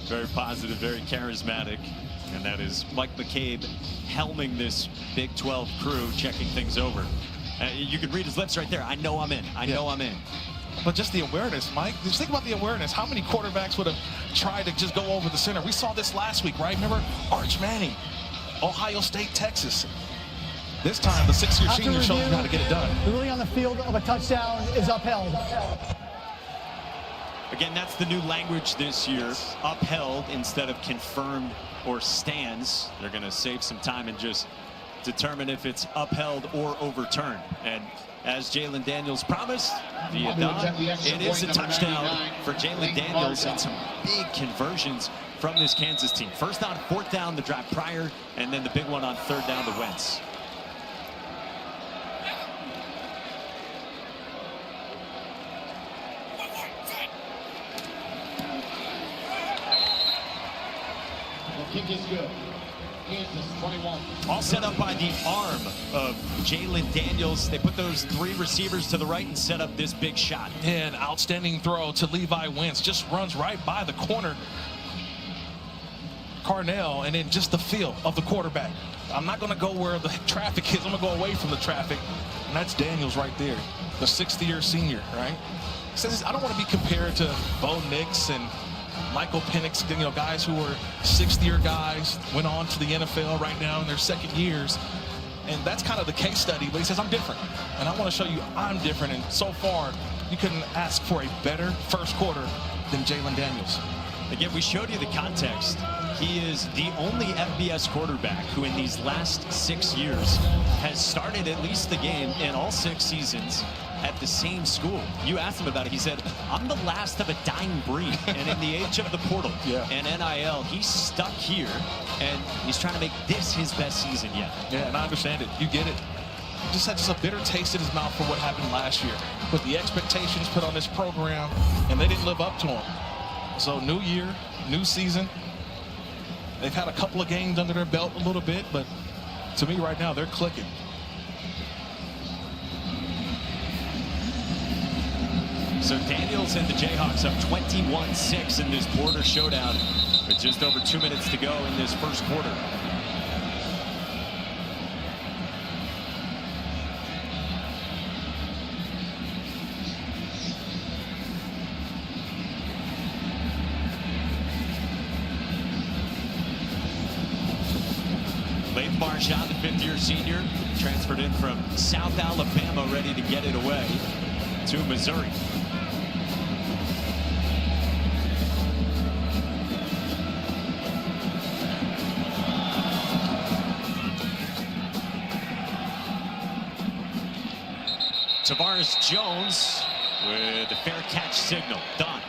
Very positive, very charismatic. And that is Mike McCabe helming this Big 12 crew, checking things over. You can read his lips right there. I know I'm in. I know I'm in. But just the awareness, Mike. Just think about the awareness. How many quarterbacks would have tried to just go over the center? We saw this last week, right? Remember Arch Manning, Ohio State, Texas. This time, the six-year senior shows you how to get it done. The ruling on the field of a touchdown is upheld. Again, that's the new language this year. Upheld instead of confirmed or stands. They're going to save some time and just determine if it's upheld or overturned. And as Jalen Daniels promised, via Don, it is a touchdown for Jalen Daniels and some big conversions from this Kansas team. First on 4th down, the drive prior, and then the big one on 3rd down to Wentz. Kick is good. Kansas 21. All set up by the arm of Jalen Daniels. They put those 3 receivers to the right and set up this big shot. And outstanding throw to Levi Wentz. Just runs right by the corner. Carnell, and then just the feel of the quarterback. I'm not going to go where the traffic is. I'm going to go away from the traffic. And that's Daniels right there, the 6th-year senior, right? Says I don't want to be compared to Bo Nix and Michael Penix, you know, guys who were 6th-year guys, went on to the NFL right now in their 2nd years. And that's kind of the case study. But he says, I'm different. And I want to show you I'm different. And so far, you couldn't ask for a better first quarter than Jalen Daniels. Again, we showed you the context. He is the only FBS quarterback who in these last 6 years has started at least the game in all 6 seasons at the same school. You asked him about it. He said, I'm the last of a dying breed. And in the age of the portal and NIL, he's stuck here, and he's trying to make this his best season yet. Yeah, and I understand it. You get it. Just had a bitter taste in his mouth for what happened last year. With the expectations put on this program, and they didn't live up to them. So new year, new season. They've had a couple of games under their belt a little bit, but to me right now, they're clicking. So Daniels and the Jayhawks up 21-6 in this border showdown with just over 2 minutes to go in this first quarter. Marshall, the fifth-year senior, transferred in from South Alabama, ready to get it away to Missouri. Tavares Jones with a fair catch signal. Done.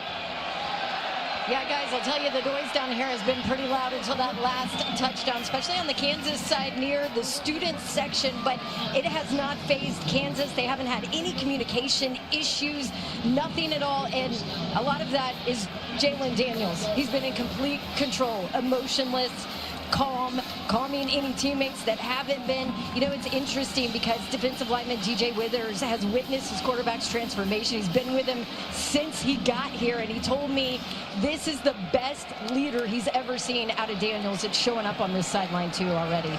Yeah, guys, I'll tell you, the noise down here has been pretty loud until that last touchdown, especially on the Kansas side near the student section, but it has not fazed Kansas. They haven't had any communication issues, nothing at all, and a lot of that is Jalen Daniels. He's been in complete control, emotionless, calming any teammates that haven't been. You know, it's interesting because defensive lineman DJ Withers has witnessed his quarterback's transformation. He's been with him since he got here, and he told me this is the best leader he's ever seen out of Daniels. It's showing up on this sideline too already.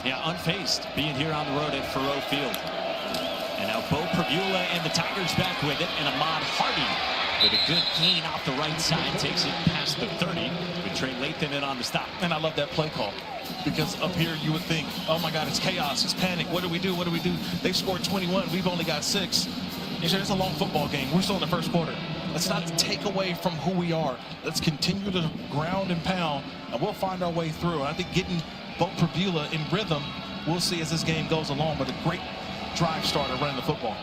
Yeah, unfazed, being here on the road at Faurot Field. And now Bo Prabula and the Tigers back with it, and Ahmad Hardy with a good gain off the right side, takes it past the 30 with Trey Lathan in on the stop. And I love that play call, because up here you would think, oh my God, it's chaos, it's panic. What do we do? What do we do? They scored 21. We've only got 6. You said it's a long football game. We're still in the first quarter. Let's not take away from who we are. Let's continue to ground and pound, and we'll find our way through. And I think getting Bo Prabula in rhythm, we'll see as this game goes along, but a great drive starter running the football.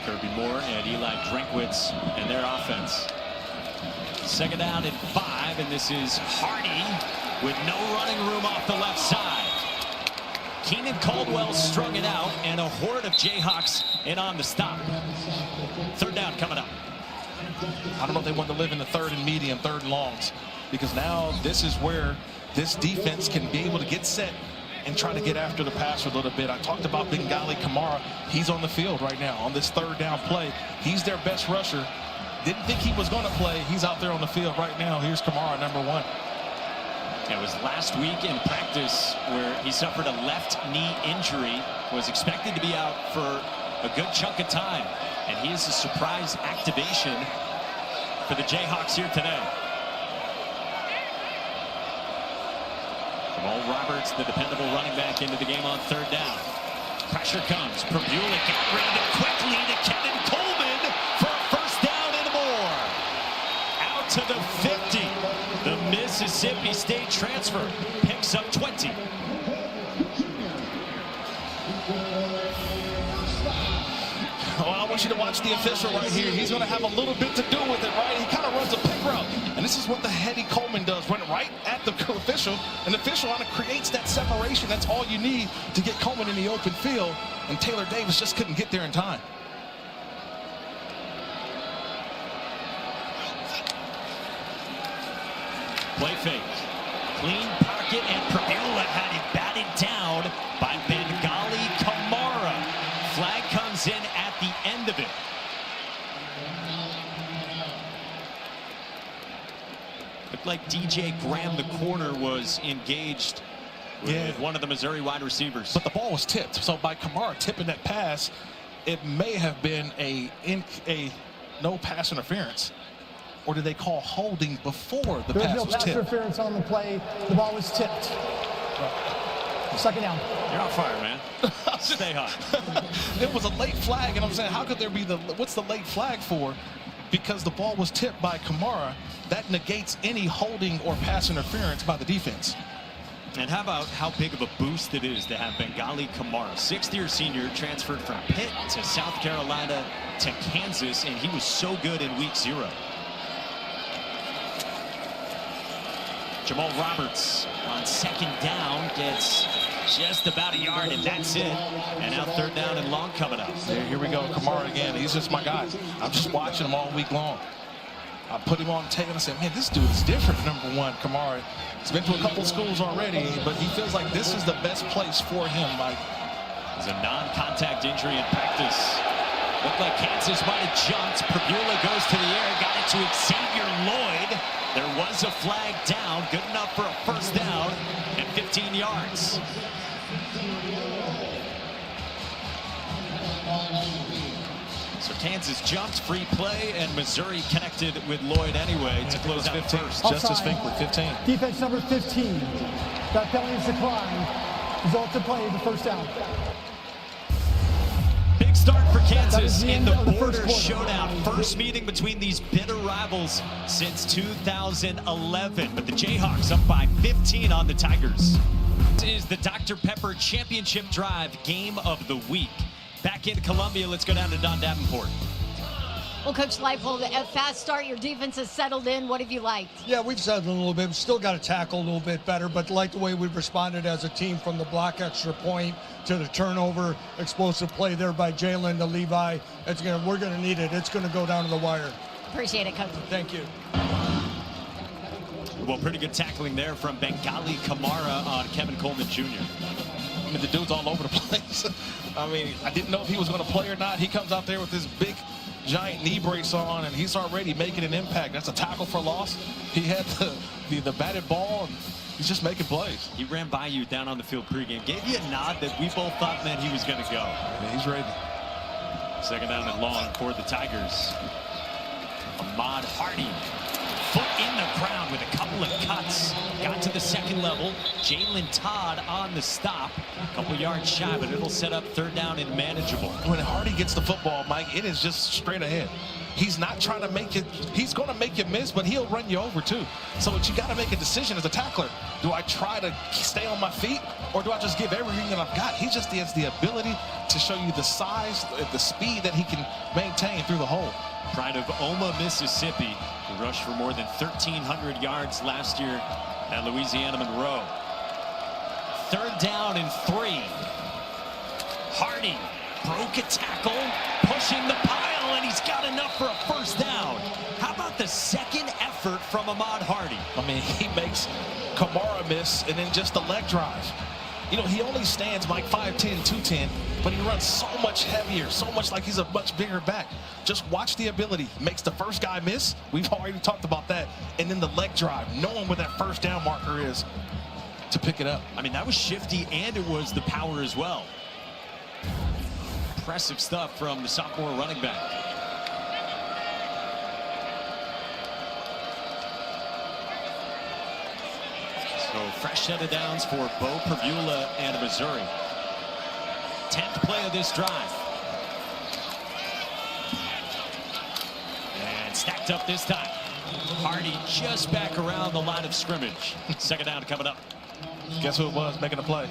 Kirby Moore and Eli Drinkwitz and their offense. Second down and 5, and this is Hardy with no running room off the left side. Keenan Caldwell strung it out, and a horde of Jayhawks in on the stop. Third down coming up. I don't know if they want to live in the third and medium, third and longs, because now this is where this defense can be able to get set and try to get after the passer a little bit. I talked about Bengali Kamara. He's on the field right now on this third down play. He's their best rusher. Didn't think he was going to play. He's out there on the field right now. Here's Kamara, number 1. It was last week in practice where he suffered a left knee injury, was expected to be out for a good chunk of time, and he is a surprise activation for the Jayhawks here today. Jamal Roberts, the dependable running back, into the game on third down. Pressure comes. Prabula got rid of it quickly to Kevin Coleman for a first down and more. Out to the 50. The Mississippi State transfer picks up 20. Oh, I want you to watch the official right here. He's going to have a little bit to do with it, right? He kind of runs a pick route. And this is what the heady Coleman does. Run right at the official. And the official kind of creates that separation. That's all you need to get Coleman in the open field. And Taylor Davis just couldn't get there in time. Play fake. Clean pocket, and Prabula had it batted down by Bengali Kamara. Flag comes in at the end of it. Looked like DJ Graham, the corner, was engaged with one of the Missouri wide receivers. But the ball was tipped. So by Kamara tipping that pass, it may have been a no pass interference. Or did they call holding before the pass was tipped? There's no pass interference on the play. The ball was tipped. Second down. You're on fire, man. Stay hot. It was a late flag, and I'm saying, how could there be what's the late flag for? Because the ball was tipped by Kamara. That negates any holding or pass interference by the defense. And how about how big of a boost it is to have Bengali Kamara, sixth-year senior, transferred from Pitt to South Carolina to Kansas, and he was so good in week 0. Jamal Roberts on second down gets just about a yard, and that's it. And now third down and long coming up. Here we go, Kamara again. He's just my guy. I'm just watching him all week long. I put him on tape and I said, man, this dude is different, number 1, Kamara. He's been to a couple schools already, but he feels like this is the best place for him. It's a non-contact injury in practice Looked like Kansas might have jumped. Prbula goes to the air, got it to Xavier Lloyd. There was a flag down, good enough for a first down and 15 yards. So Kansas jumped, free play, and Missouri connected with Lloyd anyway to close out 15. first. Justice Finkley, 15. Defense number 15. That penalty is declined. Result of play, the first down. Big start for Kansas in the end of the border first quarter. showdown. First meeting between these bitter rivals since 2011. But the Jayhawks up by 15 on the Tigers. This is the Dr. Pepper Championship Drive Game of the Week. Back in Columbia, let's go down to Don Davenport. Well, Coach Leipold, a fast start. Your defense has settled in. What have you liked? Yeah, we've settled a little bit. We've still got to tackle a little bit better, but like the way we've responded as a team from the block extra point to the turnover, explosive play there by Jalen to Levi. We're going to need it. It's going to go down to the wire. Appreciate it, Coach. Thank you. Well, pretty good tackling there from Bengali Kamara on Kevin Coleman Jr. I mean, the dude's all over the place. I mean, I didn't know if he was going to play or not. He comes out there with this big, giant knee brace on, and he's already making an impact. That's a tackle for loss. He had the batted ball, and he's just making plays. He ran by you down on the field pregame. Gave you a nod that we both thought meant he was going to go. Yeah, he's ready. Second down and long for the Tigers. Ahmad Hardy. Foot in the ground with a couple of cuts. Got to the second level. Jalen Todd on the stop. A couple yards shy, but it'll set up third down and manageable. When Hardy gets the football, Mike, it is just straight ahead. He's not trying to make it. He's going to make you miss, but he'll run you over too. So you got to make a decision as a tackler. Do I try to stay on my feet, or do I just give everything that I've got? He just has the ability to show you the size, the speed that he can maintain through the hole. Pride of Oma, Mississippi, who rushed for more than 1,300 yards last year at Louisiana Monroe. Third down and 3. Hardy broke a tackle, pushing the pile, and he's got enough for a first down. How about the second effort from Ahmad Hardy? I mean, he makes Kamara miss, and then just the leg drive. You know, he only stands like 5'10", 210, but he runs so much heavier, so much like he's a much bigger back. Just watch the ability. Makes the first guy miss. We've already talked about that. And then the leg drive, knowing where that first down marker is to pick it up. I mean, that was shifty, and it was the power as well. Impressive stuff from the sophomore running back. So fresh set of downs for Bo Prbula and Missouri. 10th play of this drive. And stacked up this time. Hardy just back around the line of scrimmage. Second down coming up. Guess who it was making a play?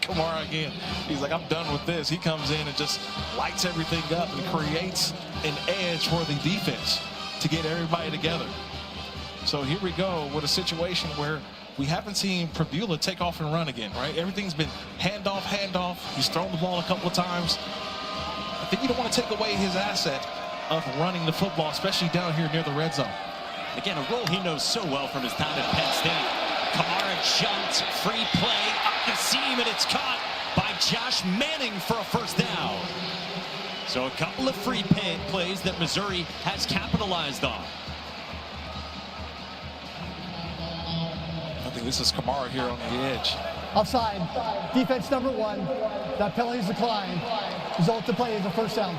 Kamara again. He's like, I'm done with this. He comes in and just lights everything up and creates an edge for the defense to get everybody together. So here we go with a situation where we haven't seen Prbula take off and run again, right? Everything's been handoff, handoff. He's thrown the ball a couple of times. I think you don't want to take away his asset of running the football, especially down here near the red zone. Again, a role he knows so well from his time at Penn State. Kamara jumped, free play, up the seam, and it's caught by Josh Manning for a first down. So a couple of free plays that Missouri has capitalized on. I think this is Kamara here on the edge. Offside. Defense number 1. That penalty is declined. Result of the play is a first down.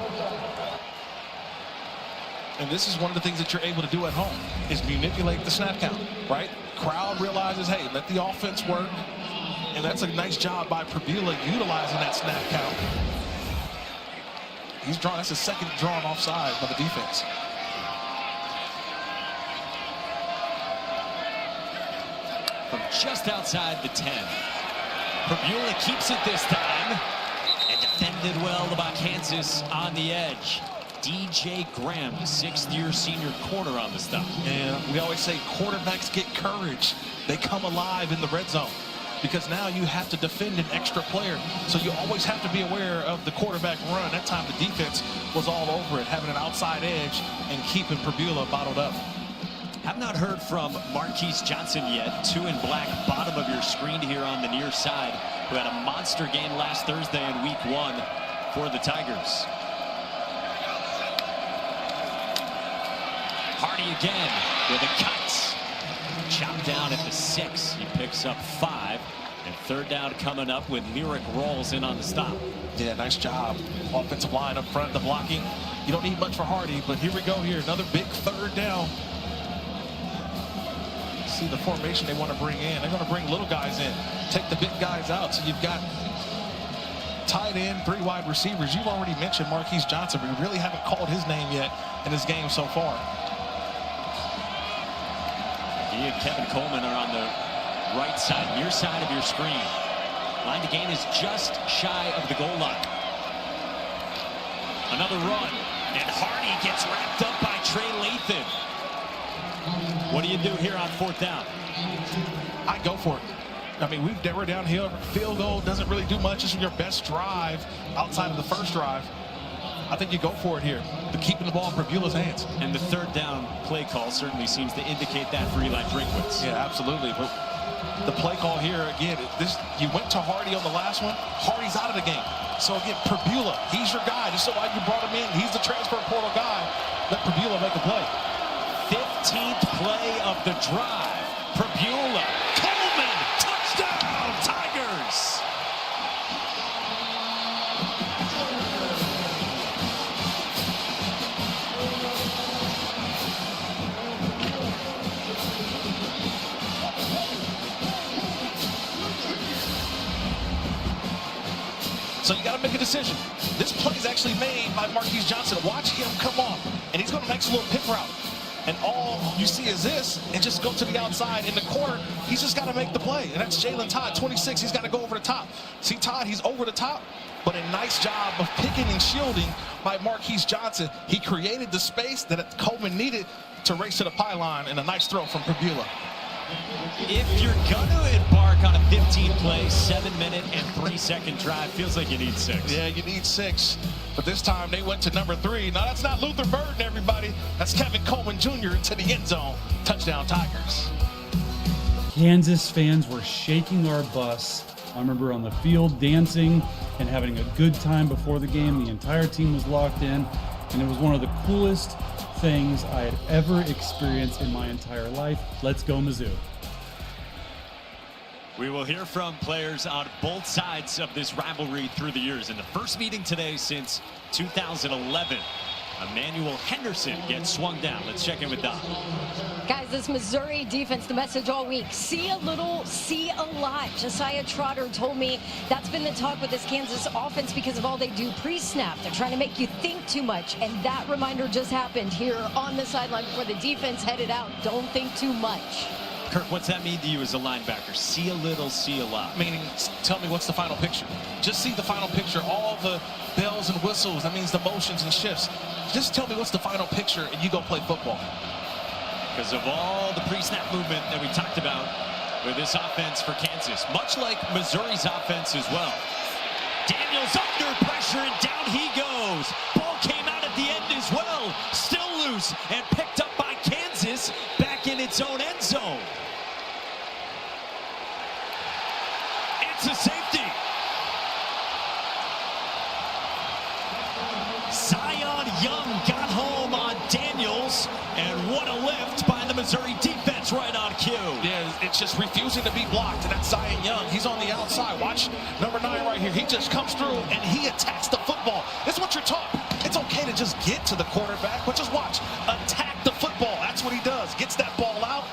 And this is one of the things that you're able to do at home, is manipulate the snap count, right? Crowd realizes, hey, let the offense work. And that's a nice job by Prbula utilizing that snap count. He's drawn, that's his second drawn offside by the defense. From just outside the 10. Prbula keeps it this time. And defended well by Kansas on the edge. DJ Graham, the 6th-year senior corner on the stop. And we always say quarterbacks get courage. They come alive in the red zone because now you have to defend an extra player. So you always have to be aware of the quarterback run. That time the defense was all over it, having an outside edge and keeping Prbula bottled up. Have not heard from Marquise Johnson yet. 2 in black, bottom of your screen here on the near side, who had a monster game last Thursday in week 1 for the Tigers. Hardy again with a cut. Chopped down at the 6. He picks up 5. And third down coming up with Lyric Rolls in on the stop. Yeah, nice job. Offensive line up front, the blocking. You don't need much for Hardy, but here we go here. Another big third down. See the formation they want to bring in. They're going to bring little guys in, take the big guys out. So you've got tight end, 3 wide receivers. You've already mentioned Marquise Johnson, but we really haven't called his name yet in this game so far. He and Kevin Coleman are on the right side, near side of your screen. Line to gain is just shy of the goal line. Another run, and Hardy gets wrapped up by Trey Lathan. What do you do here on 4th down? I go for it. I mean, we're downhill. Field goal doesn't really do much. This is your best drive outside of the first drive. I think you go for it here. The keeping the ball in Prebula's hands. And the third down play call certainly seems to indicate that for Eli Drinkwitz. Yeah, absolutely. But the play call here, again, you went to Hardy on the last one. Hardy's out of the game. So, again, Prebula, he's your guy. Just so why you brought him in. He's the transfer portal guy. Let Prebula make a play. 15th play of the drive. Prebula, Coleman, touchdown, Tigers! So you got to make a decision. This play is actually made by Marquise Johnson. Watch him come off, and he's going to make a little pick route. And all you see is this, and just go to the outside in the corner. He's just got to make the play, and that's Jalen Todd, 26. He's got to go over the top. See Todd, he's over the top, but a nice job of picking and shielding by Marquise Johnson. He created the space that Coleman needed to race to the pylon, and a nice throw from Prebula. If you're going to embark on a 15-play, 7-minute, and 3-second drive, feels like you need 6. Yeah, you need 6. But this time they went to number 3. Now, that's not Luther Burden, everybody. That's Kevin Coleman Jr. into the end zone. Touchdown, Tigers. Kansas fans were shaking our bus. I remember on the field dancing and having a good time before the game. The entire team was locked in, and it was one of the coolest things I had ever experienced in my entire life. Let's go, Mizzou. We will hear from players on both sides of this rivalry through the years. In the first meeting today since 2011, Emmanuel Henderson gets swung down. Let's check in with Don. Guys, this Missouri defense, the message all week, see a little, see a lot. Josiah Trotter told me that's been the talk with this Kansas offense because of all they do pre-snap. They're trying to make you think too much, and that reminder just happened here on the sideline before the defense headed out. Don't think too much. Kirk, what's that mean to you as a linebacker? See a little, see a lot. Meaning, tell me what's the final picture. Just see the final picture. All the bells and whistles, that means the motions and shifts. Just tell me what's the final picture, and you go play football. Because of all the pre-snap movement that we talked about with this offense for Kansas, much like Missouri's offense as well. Daniels under pressure, and down he goes. Ball came out at the end as well. Still loose and picked up by Kansas back in its own end zone. It's a safety. Zion Young got home on Daniels, and what a lift by the Missouri defense right on cue. Yeah, it's just refusing to be blocked, and that's Zion Young. He's on the outside. Watch number 9 right here. He just comes through, and he attacks the football. That's what you're taught. It's okay to just get to the quarterback, but just watch. Attack the football. That's what he does. Gets that ball out.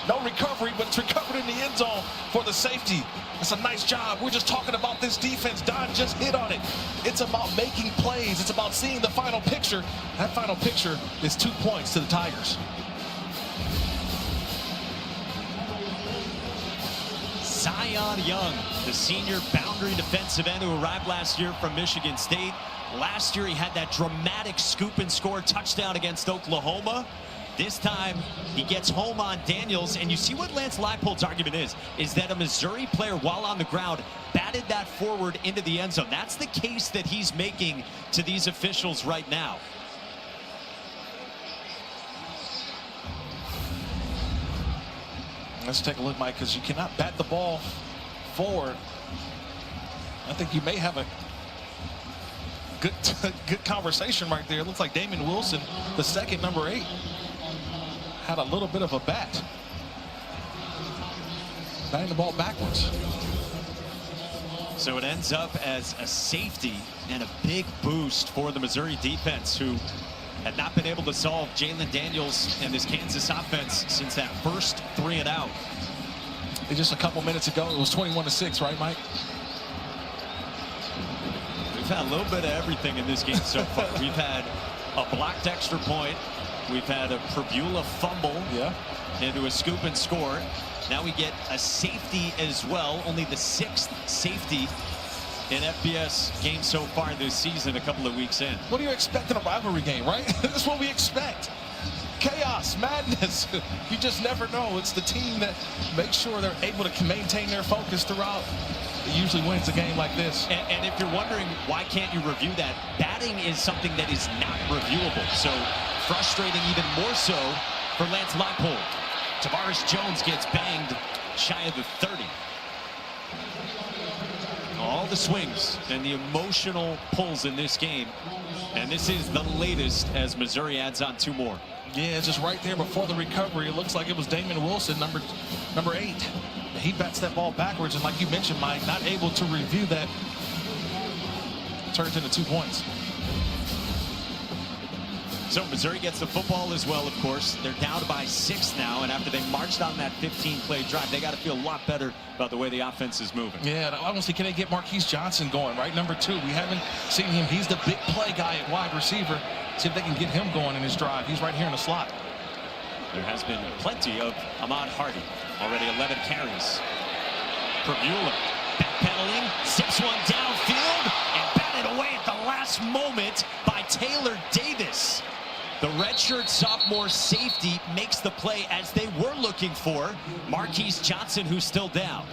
No recovery, but it's recovered in the end zone for the safety. It's a nice job. We're just talking about this defense. Don just hit on it. It's about making plays. It's about seeing the final picture. That final picture is 2 points to the Tigers. Zion Young, the senior boundary defensive end who arrived last year from Michigan State. Last year he had that dramatic scoop and score touchdown against Oklahoma. This time he gets home on Daniels, and you see what Lance Leipold's argument is that a Missouri player, while on the ground, batted that forward into the end zone. That's the case that he's making to these officials right now. Let's take a look, Mike, because you cannot bat the ball forward. I think you may have a good conversation right there. It looks like Damian Wilson, the second, number 8. had a little bit of a bat. Batting the ball backwards. So it ends up as a safety and a big boost for the Missouri defense, who had not been able to solve Jalen Daniels and this Kansas offense since that first 3 and out. And just a couple minutes ago, it was 21-6, right, Mike? We've had a little bit of everything in this game so far. We've had a blocked extra point. We've had a Prabula fumble into a scoop and score. Now we get a safety as well, only the 6th safety in FBS games so far this season, a couple of weeks in. What do you expect in a rivalry game, right? That's what we expect. Chaos, madness. You just never know. It's the team that makes sure they're able to maintain their focus throughout. It usually wins a game like this. And if you're wondering why can't you review that, batting is something that is not reviewable. So frustrating even more so for Lance Leipold. Tavares Jones gets banged shy of the 30. All the swings and the emotional pulls in this game. And this is the latest as Missouri adds on 2 more. Yeah, just right there before the recovery, it looks like it was Damon Wilson, number 8. He bats that ball backwards, and like you mentioned, Mike, not able to review that. Turns into 2 points. So Missouri gets the football as well, of course. They're down by 6 now, and after they marched on that 15-play drive, they got to feel a lot better about the way the offense is moving. Yeah, honestly, can they get Marquise Johnson going, right? Number 2, we haven't seen him. He's the big play guy at wide receiver. See if they can get him going in his drive. He's right here in the slot. There has been plenty of Ahmad Hardy. Already 11 carries. Prabula backpedaling, sips one downfield, and batted away at the last moment by Taylor Davis. The redshirt sophomore safety makes the play as they were looking for. Marquise Johnson, who's still down.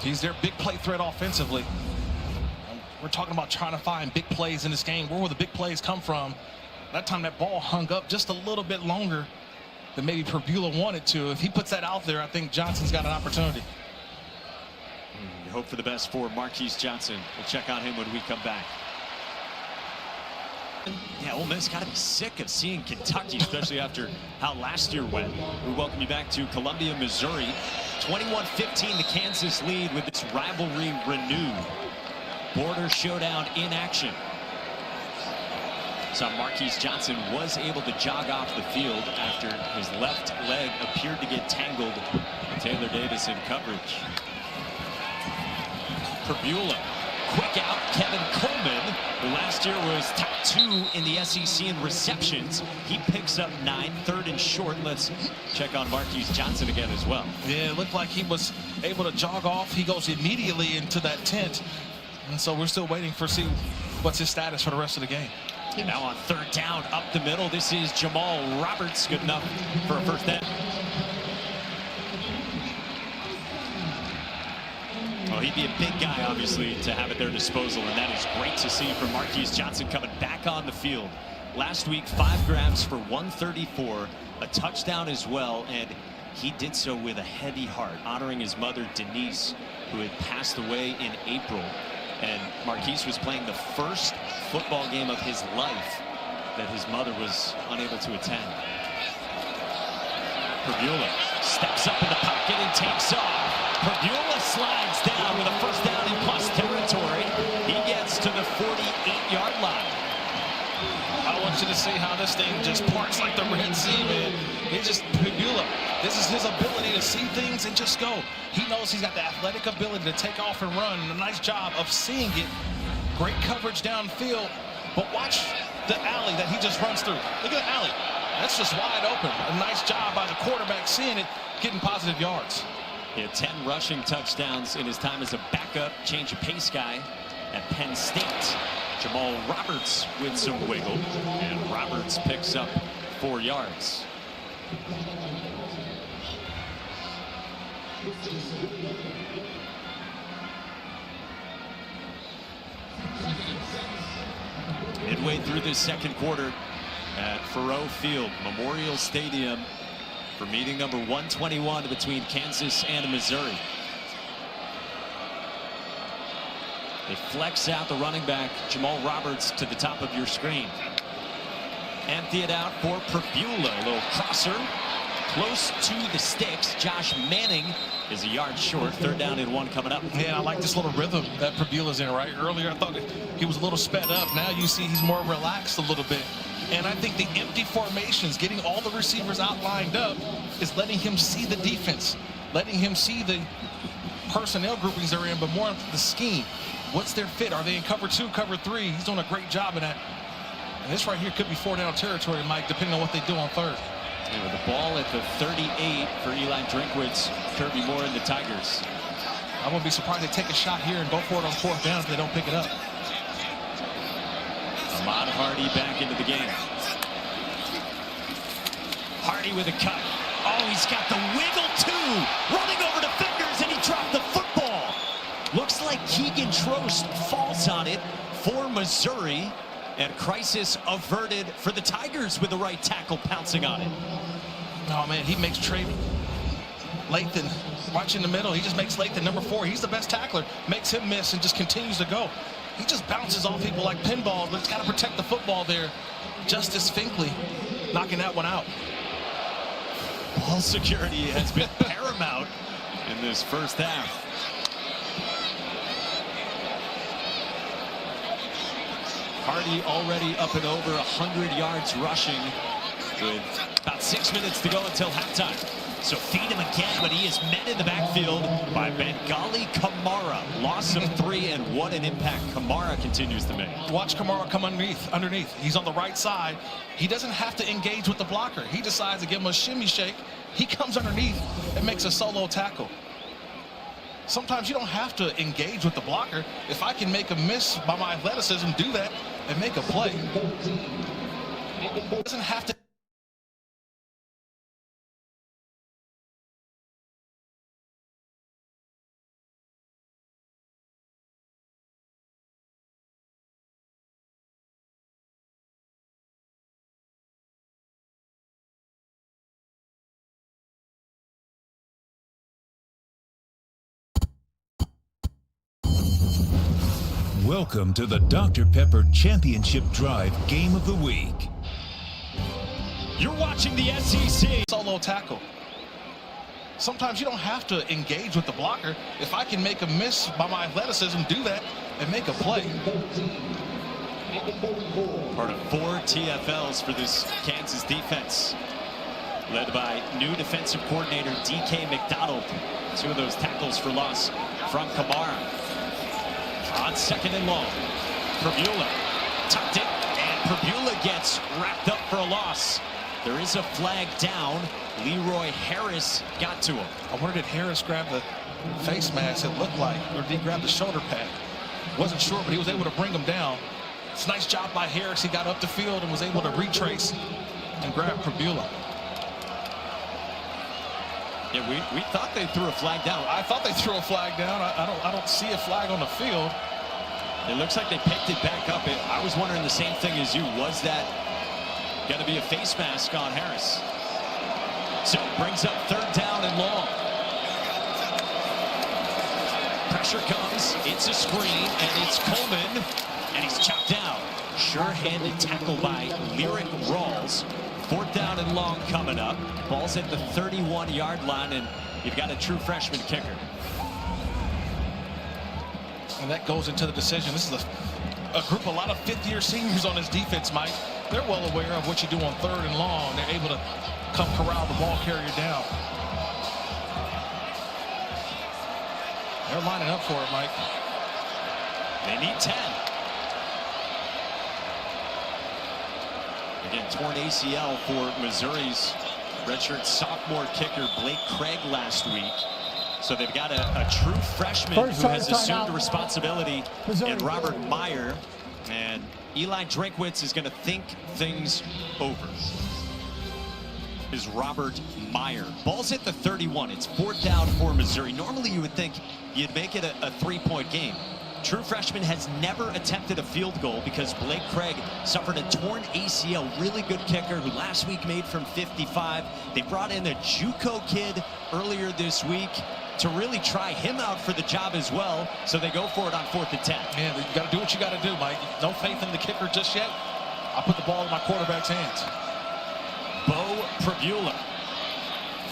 He's their big play threat offensively. We're talking about trying to find big plays in this game. Where will the big plays come from? That time that ball hung up just a little bit longer than maybe Prabula wanted to. If he puts that out there, I think Johnson's got an opportunity. We hope for the best for Marquise Johnson. We'll check on him when we come back. Yeah, Ole Miss got to be sick of seeing Kentucky, especially after how last year went. We welcome you back to Columbia, Missouri. 21-15, the Kansas lead with its rivalry renewed. Border showdown in action. So Marquise Johnson was able to jog off the field after his left leg appeared to get tangled with Taylor Davis in coverage. Prabula, quick out. Kevin Coleman, who last year was top 2 in the SEC in receptions. He picks up 9, 3rd and short. Let's check on Marquise Johnson again as well. Yeah, it looked like he was able to jog off. He goes immediately into that tent. And so we're still waiting for see what's his status for the rest of the game. And now on 3rd down, up the middle. This is Jamal Roberts, good enough for a first down. Well, he'd be a big guy, obviously, to have at their disposal, and that is great to see from Marquise Johnson coming back on the field. Last week, 5 grabs for 134, a touchdown as well, and he did so with a heavy heart, honoring his mother, Denise, who had passed away in April. And Marquise was playing the first football game of his life that his mother was unable to attend. Prabula steps up in the pocket and takes off. Prabula slides down with a first down in plus territory. He gets to the 48-yard line. I want you to see how this thing just parts like the Red Sea, man. He just, Prabula, this is his ability to see things and just go. He knows he's got the athletic ability to take off and run. And a nice job of seeing it. Great coverage downfield. But watch the alley that he just runs through. Look at the alley. That's just wide open. A nice job by the quarterback seeing it, getting positive yards. He had 10 rushing touchdowns in his time as a backup change of pace guy at Penn State. Jamal Roberts with some wiggle, and Roberts picks up 4 yards. Midway through this second quarter at Faurot Field, Memorial Stadium, for meeting number 121 between Kansas and Missouri. They flex out the running back, Jamal Roberts, to the top of your screen. Empty it out for Prabula. A little crosser. Close to the sticks. Josh Manning is a yard short. 3rd down and 1 coming up. Yeah, I like this little rhythm that Prabula's in, right? Earlier, I thought he was a little sped up. Now you see he's more relaxed a little bit. And I think the empty formations, getting all the receivers out lined up, is letting him see the defense, letting him see the personnel groupings they're in, but more the scheme. What's their fit? Are they in cover 2, cover 3? He's doing a great job in that. And this right here could be 4-down territory, Mike, depending on what they do on 3rd. And with the ball at the 38 for Eli Drinkwitz, Kirby Moore and the Tigers. I wouldn't be surprised they take a shot here and go for it on 4th down if they don't pick it up. Ahmad Hardy back into the game. Hardy with a cut. Oh, he's got the wiggle too. Running over defenders, and he dropped the football. Looks like Keegan Trost falls on it for Missouri. And crisis averted for the Tigers with the right tackle pouncing on it. Oh, man, he makes Trey Lathan watch in the middle. He just makes Lathan number 4. He's the best tackler. Makes him miss and just continues to go. He just bounces off people like pinballs, but he's got to protect the football there. Justice Finkley knocking that one out. Ball security has been paramount in this first half. Hardy already up and over 100 yards rushing with about 6 minutes to go until halftime. So feed him again, but he is met in the backfield by Bengali Kamara. Loss of 3, and what an impact Kamara continues to make. Watch Kamara come underneath. He's on the right side. He doesn't have to engage with the blocker. He decides to give him a shimmy shake. He comes underneath and makes a solo tackle. Sometimes you don't have to engage with the blocker. If I can make a miss by my athleticism, do that and make a play. It doesn't have to. Welcome to the Dr. Pepper Championship Drive Game of the Week. You're watching the SEC. Solo tackle. Sometimes you don't have to engage with the blocker. If I can make a miss by my athleticism, do that and make a play. Part of 4 TFLs for this Kansas defense, led by new defensive coordinator DK McDonald. 2 of those tackles for loss from Kamara. On 2nd and long, Prabula tucked it, and Prabula gets wrapped up for a loss. There is a flag down. Leroy Harris got to him. I wonder, did Harris grab the face mask, it looked like, or did he grab the shoulder pad? Wasn't sure, but he was able to bring him down. It's a nice job by Harris. He got up the field and was able to retrace and grab Prabula. Yeah, we thought they threw a flag down. I thought they threw a flag down. I don't see a flag on the field. It looks like they picked it back up. I was wondering the same thing as you. Was that going to be a face mask on Harris? So it brings up 3rd down and long. Pressure comes. It's a screen, and it's Coleman, and he's chopped down. Sure-handed tackle by Lyric Rawls. 4th down and long coming up. Ball's at the 31-yard line, and you've got a true freshman kicker. And that goes into the decision. This is a group, a lot of 5th-year seniors on this defense, Mike. They're well aware of what you do on 3rd and long. They're able to come corral the ball carrier down. They're lining up for it, Mike. They need 10. Again, torn ACL for Missouri's redshirt sophomore kicker Blake Craig last week. So they've got a true freshman who has assumed responsibility in Robert Meyer. And Eli Drinkwitz is going to think things over. Is Robert Meyer. Ball's at the 31. It's 4th down for Missouri. Normally you would think you'd make it a 3-point game. True freshman has never attempted a field goal because Blake Craig suffered a torn ACL. Really good kicker who last week made from 55. They brought in a JUCO kid earlier this week. to really try him out for the job as well. So they go for it on 4th and 10. Man, you got to do what you got to do, Mike. No faith in the kicker just yet. I'll put the ball in my quarterback's hands. Bo Prabula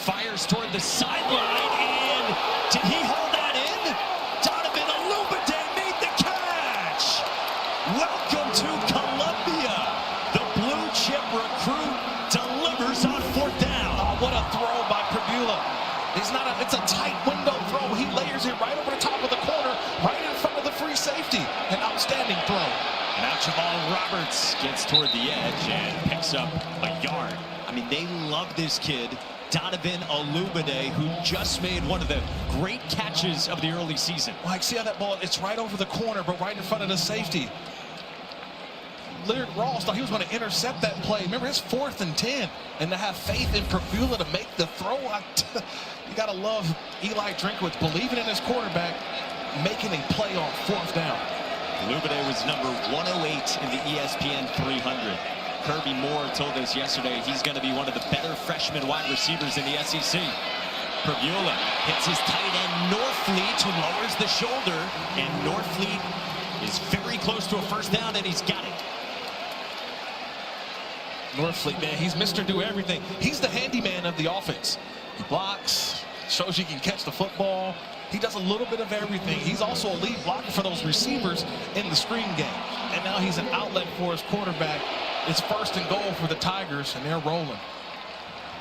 fires toward the sideline, and did he hold that in? Donovan Olumide made the catch. Welcome to Columbia. The blue chip recruit delivers on 4th down. Oh, what a throw by Prabula. It's a tight window throw. He layers it right over the top of the corner, right in front of the free safety. An outstanding throw. Now Jamal Roberts gets toward the edge and picks up a yard. I mean, they love this kid, Donovan Olumide, who just made one of the great catches of the early season. Mike, see how that ball, it's right over the corner, but right in front of the safety. Lyric Ross thought he was going to intercept that play. Remember, it's 4th and 10, and to have faith in Prabula to make the throw, you got to love Eli Drinkwitz believing in his quarterback, making a play on 4th down. Olumide was number 108 in the ESPN 300. Kirby Moore told us yesterday he's going to be one of the better freshman wide receivers in the SEC. Prabula hits his tight end Norfleet, who lowers the shoulder, and Norfleet is very close to a 1st down, and he's got it. Norfleet, man, he's Mr. Do Everything. He's the handyman of the offense. He blocks, shows you can catch the football. He does a little bit of everything. He's also a lead blocker for those receivers in the screen game. And now he's an outlet for his quarterback. It's 1st and goal for the Tigers, and they're rolling.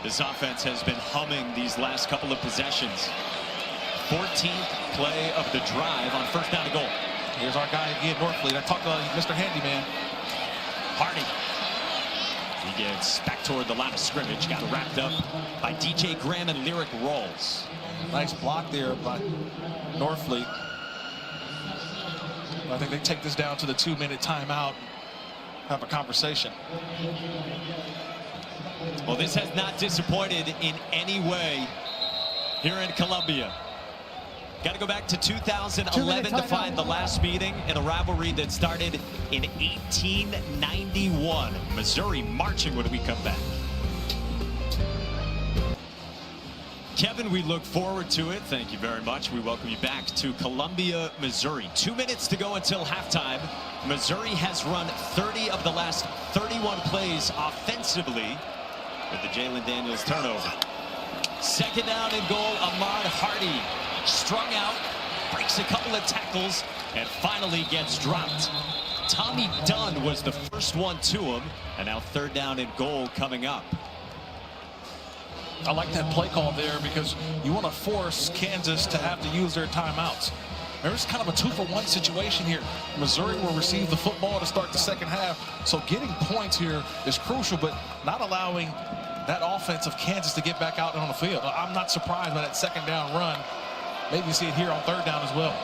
This offense has been humming these last couple of possessions. 14th play of the drive on 1st down and goal. Here's our guy again, Norfleet. I talked about Mr. Handyman. Hardy. He gets back toward the line of scrimmage. Got wrapped up by DJ Graham and Lyric Rawls. Nice block there by Norfleet. I think they take this down to the 2-minute timeout. Have a conversation. Well, this has not disappointed in any way here in Columbia. Got to go back to 2011 to find the last meeting in a rivalry that started in 1891. Missouri marching when we come back. Kevin, we look forward to it. Thank you very much. We welcome you back to Columbia, Missouri. 2 minutes to go until halftime. Missouri has run 30 of the last 31 plays offensively with the Jalen Daniels turnover. 2nd down and goal, Ahmad Hardy. Strung out, breaks a couple of tackles, and finally gets dropped. Tommy Dunn was the first one to him, and now 3rd down and goal coming up. I like that play call there because you want to force Kansas to have to use their timeouts. There's kind of a 2-for-1 situation here. Missouri will receive the football to start the 2nd half, so getting points here is crucial, but not allowing that offense of Kansas to get back out on the field. I'm not surprised by that 2nd down run. Maybe see it here on 3rd down as well.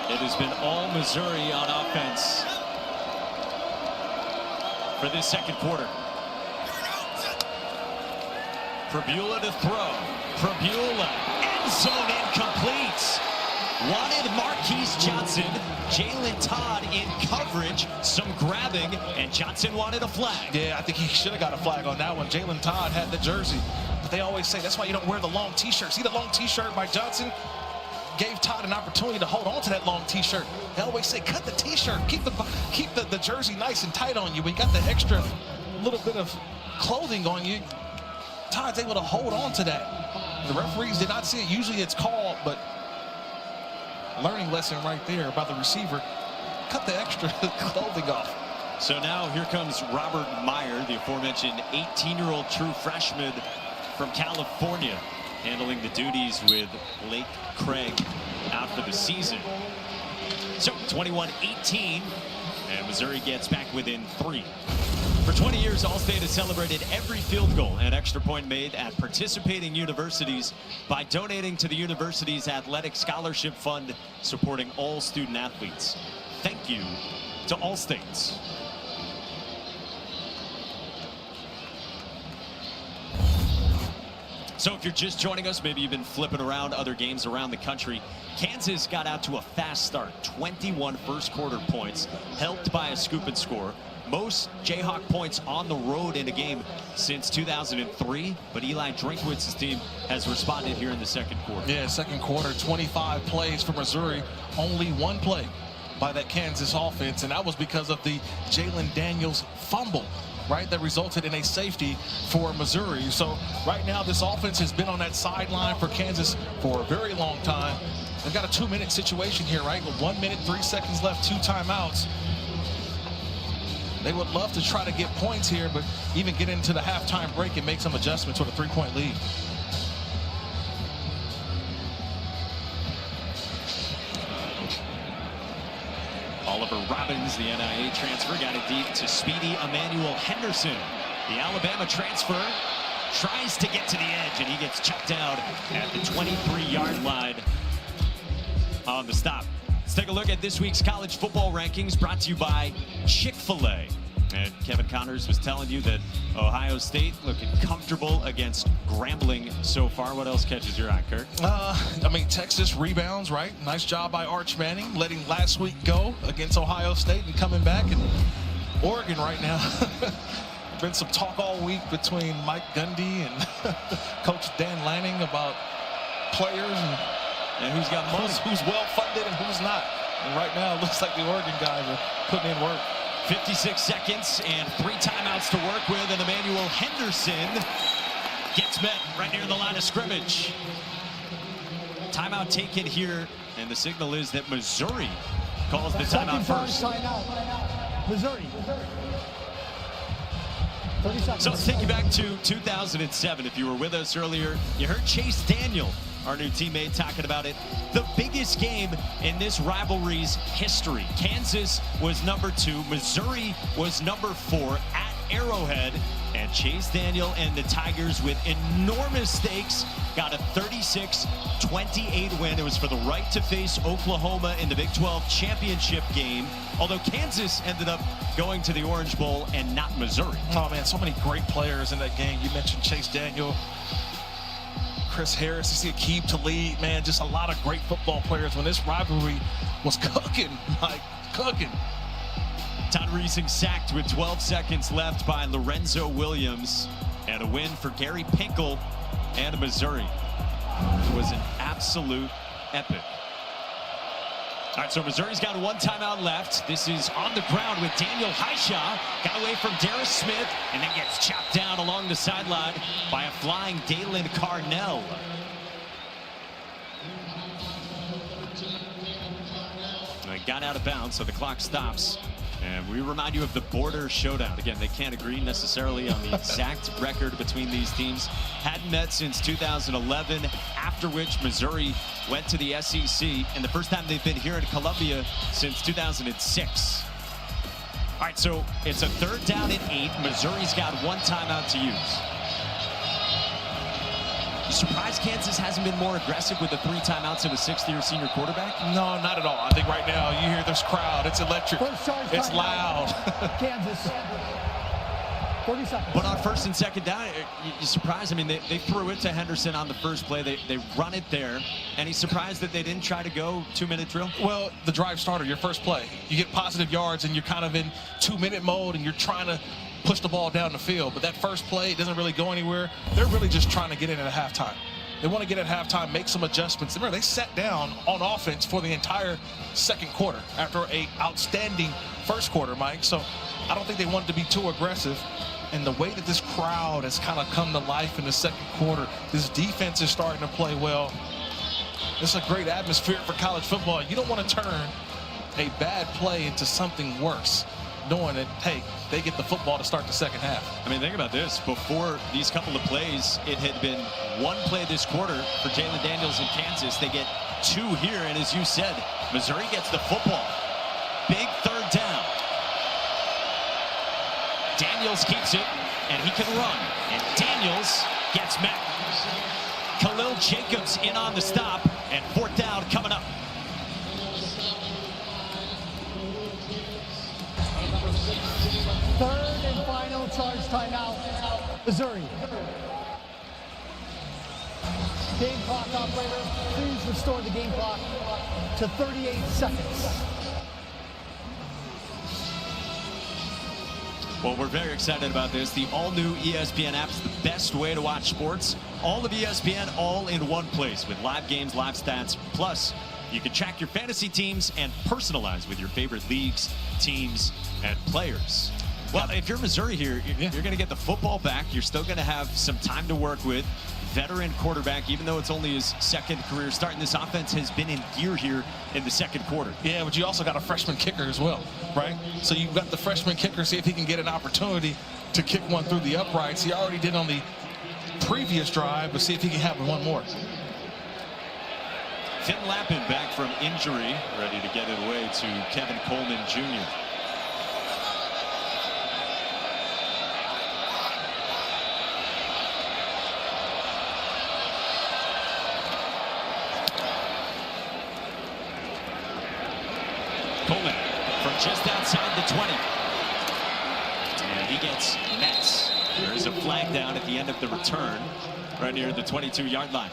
It has been all Missouri on offense for this 2nd quarter. Prabula to throw. Prabula, end zone incomplete. Wanted Marquise Johnson. Jalen Todd in coverage. Some grabbing, and Johnson wanted a flag. Yeah, I think he should have got a flag on that one. Jalen Todd had the jersey. But they always say that's why you don't wear the long T-shirt. See the long T-shirt by Johnson? Gave Todd an opportunity to hold on to that long T-shirt. They always say, cut the T-shirt. Keep the jersey nice and tight on you. When you got the extra little bit of clothing on you, Todd's able to hold on to that. The referees did not see it. Usually it's called, but learning lesson right there by the receiver. Cut the extra clothing off. So now here comes Robert Meyer, the aforementioned 18-year-old true freshman from California, handling the duties with Blake Craig out for the season. So 21-18, and Missouri gets back within 3. For 20 years, Allstate has celebrated every field goal and extra point made at participating universities by donating to the university's athletic scholarship fund, supporting all student athletes. Thank you to Allstate. So if you're just joining us, maybe you've been flipping around other games around the country. Kansas got out to a fast start, 21 first quarter points, helped by a scoop and score. most Jayhawk points on the road in a game since 2003. But Eli Drinkwitz's team has responded here in the second quarter. Yeah, second quarter, 25 plays for Missouri, only one play by that Kansas offense, and that was because of the Jalen Daniels fumble, right, that resulted in a safety for Missouri. So right now this offense has been on that sideline for Kansas for a very long time. They've got a 2-minute situation here, right, with 1 minute, 3 seconds left, 2 timeouts. They would love to try to get points here, but even get into the halftime break and make some adjustments with a 3-point lead. Oliver Robbins, the NIA transfer, got it deep to speedy Emmanuel Henderson. The Alabama transfer tries to get to the edge, and he gets checked out at the 23-yard line on the stop. Let's take a look at this week's college football rankings, brought to you by Chick-fil-A. And Kevin Connors was telling you that Ohio State looking comfortable against Grambling so far. What else catches your eye, Kirk? I mean, Texas rebounds, right? Nice job by Arch Manning, letting last week go against Ohio State and coming back. And Oregon right now, been some talk all week between Mike Gundy and Coach Dan Lanning about players and who's got most, who's well-funded and who's not. And right now, it looks like the Oregon guys are putting in work. 56 seconds and 3 timeouts to work with, and Emmanuel Henderson gets met right near the line of scrimmage. Timeout taken here, and the signal is that Missouri calls the timeout first. Timeout. Missouri. 30 seconds. So let's take you back to 2007. If you were with us earlier, you heard Chase Daniel, our new teammate, talking about it. The biggest game in this rivalry's history. Kansas was number 2. Missouri was number 4 at Arrowhead. And Chase Daniel and the Tigers, with enormous stakes, got a 36-28 win. It was for the right to face Oklahoma in the Big 12 championship game. Although Kansas ended up going to the Orange Bowl and not Missouri. Oh, man, so many great players in that game. You mentioned Chase Daniel, Chris Harris, you see Aqib Talib, man, just a lot of great football players when this rivalry was cooking, like cooking. Todd Reesing sacked with 12 seconds left by Lorenzo Williams, and a win for Gary Pinkel and Missouri. It was an absolute epic. All right, so Missouri's got 1 timeout left. This is on the ground with Daniel Hishaw. Got away from Darius Smith and then gets chopped down along the sideline by a flying Dalen Carnell. And got out of bounds, so the clock stops. And we remind you of the border showdown. Again, they can't agree necessarily on the exact record between these teams. Hadn't met since 2011, after which Missouri went to the SEC, and the first time they've been here in Columbia since 2006. All right, so it's a 3rd down and 8. Missouri's got 1 timeout to use. You surprised Kansas hasn't been more aggressive with the 3 timeouts of a 6th-year senior quarterback? No, not at all. I think right now you hear this crowd. It's electric. It's loud. Kansas. 30 seconds. But on 1st and 2nd down, you're surprised. I mean, they threw it to Henderson on the first play. They run it there. And he's surprised that they didn't try to go 2-minute drill? Well, the drive starter, your first play. You get positive yards, and you're kind of in 2-minute mode, and you're trying to push the ball down the field. But that first play, it doesn't really go anywhere. They're really just trying to get in at halftime. They want to get at halftime, make some adjustments. Remember, they sat down on offense for the entire second quarter after a outstanding first quarter, Mike. So I don't think they wanted to be too aggressive. And the way that this crowd has kind of come to life in the second quarter, this defense is starting to play well. It's a great atmosphere for college football. You don't want to turn a bad play into something worse, knowing that, hey, they get the football to start the second half. I mean, think about this. Before these couple of plays, it had been 1 play this quarter for Jalen Daniels in Kansas. They get 2 here, and as you said, Missouri gets the football. Big 3rd down. Daniels keeps it, and he can run. And Daniels gets met. Khalil Jacobs in on the stop, and 4th down coming up. Third and final charge timeout. Missouri. Game clock operator, please restore the game clock to 38 seconds. Well, we're very excited about this. The all-new ESPN app is the best way to watch sports. All of ESPN, all in one place with live games, live stats. Plus, you can track your fantasy teams and personalize with your favorite leagues, teams, and players. Well, if you're Missouri here, you're going to get the football back. You're still going to have some time to work with. Veteran quarterback, even though it's only his second career start, and this offense has been in gear here in the second quarter. Yeah, but you also got a freshman kicker as well, right? So you've got the freshman kicker, see if he can get an opportunity to kick one through the uprights. He already did on the previous drive, but see if he can have one more. Finn Lappin back from injury, ready to get it away to Kevin Coleman Jr. Coleman from just outside the 20. And he gets met. There is a flag down at the end of the return, right near the 22-yard line.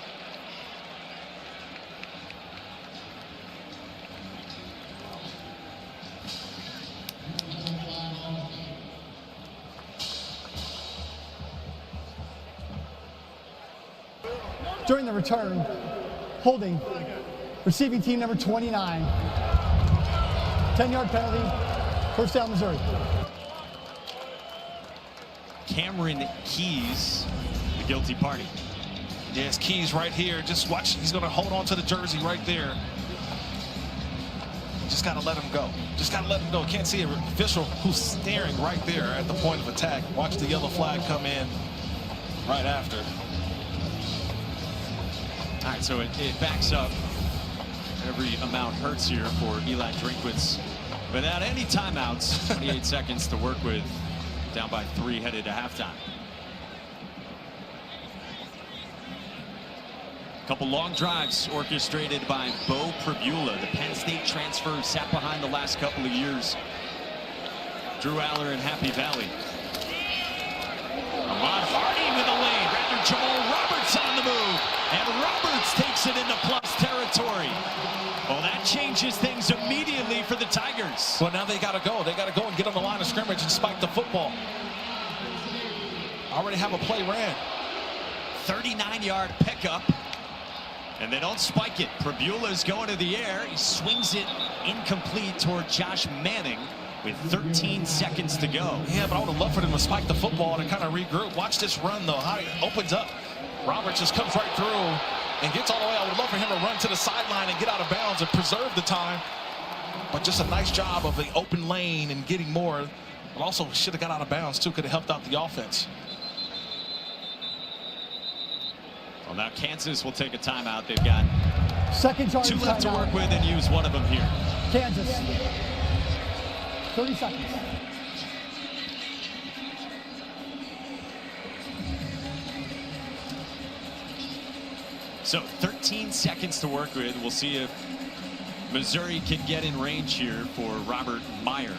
During the return, holding, receiving team number 29. 10-yard penalty, first down Missouri. Cameron Keys, the guilty party. Yes, Keys right here. Just watch. He's going to hold on to the jersey right there. Just got to let him go. Just got to let him go. Can't see an official who's staring right there at the point of attack. Watch the yellow flag come in right after. All right, so it backs up. Every amount hurts here for Eli Drinkwitz. Without any timeouts, 28 seconds to work with. Down by 3 headed to halftime. A couple long drives orchestrated by Bo Pribula, the Penn State transfer, sat behind the last couple of years. Drew Aller in Happy Valley. Ahmad Hardy with a lane. Rather Jamal Roberts on the move. And Roberts takes it into plus territory. Well, that changes things immediately for the Tigers. Well, now they got to go. They got to go and get on the line of scrimmage and spike the football. Already have a play ran. 39-yard pickup. And they don't spike it. Pribula's going to the air. He swings it incomplete toward Josh Manning with 13 seconds to go. Yeah, but I would have loved for them to spike the football and kind of regroup. Watch this run, though, how he opens up. Roberts just comes right through and gets all the way. I would love for him to run to the sideline and get out of bounds and preserve the time. But just a nice job of the open lane and getting more. But also should have got out of bounds, too. Could have helped out the offense. Well, now Kansas will take a timeout. They've got second charge 2 left to work with and use one of them here. Kansas. 30 seconds. So 13 seconds to work with. We'll see if Missouri can get in range here for Robert Meyer.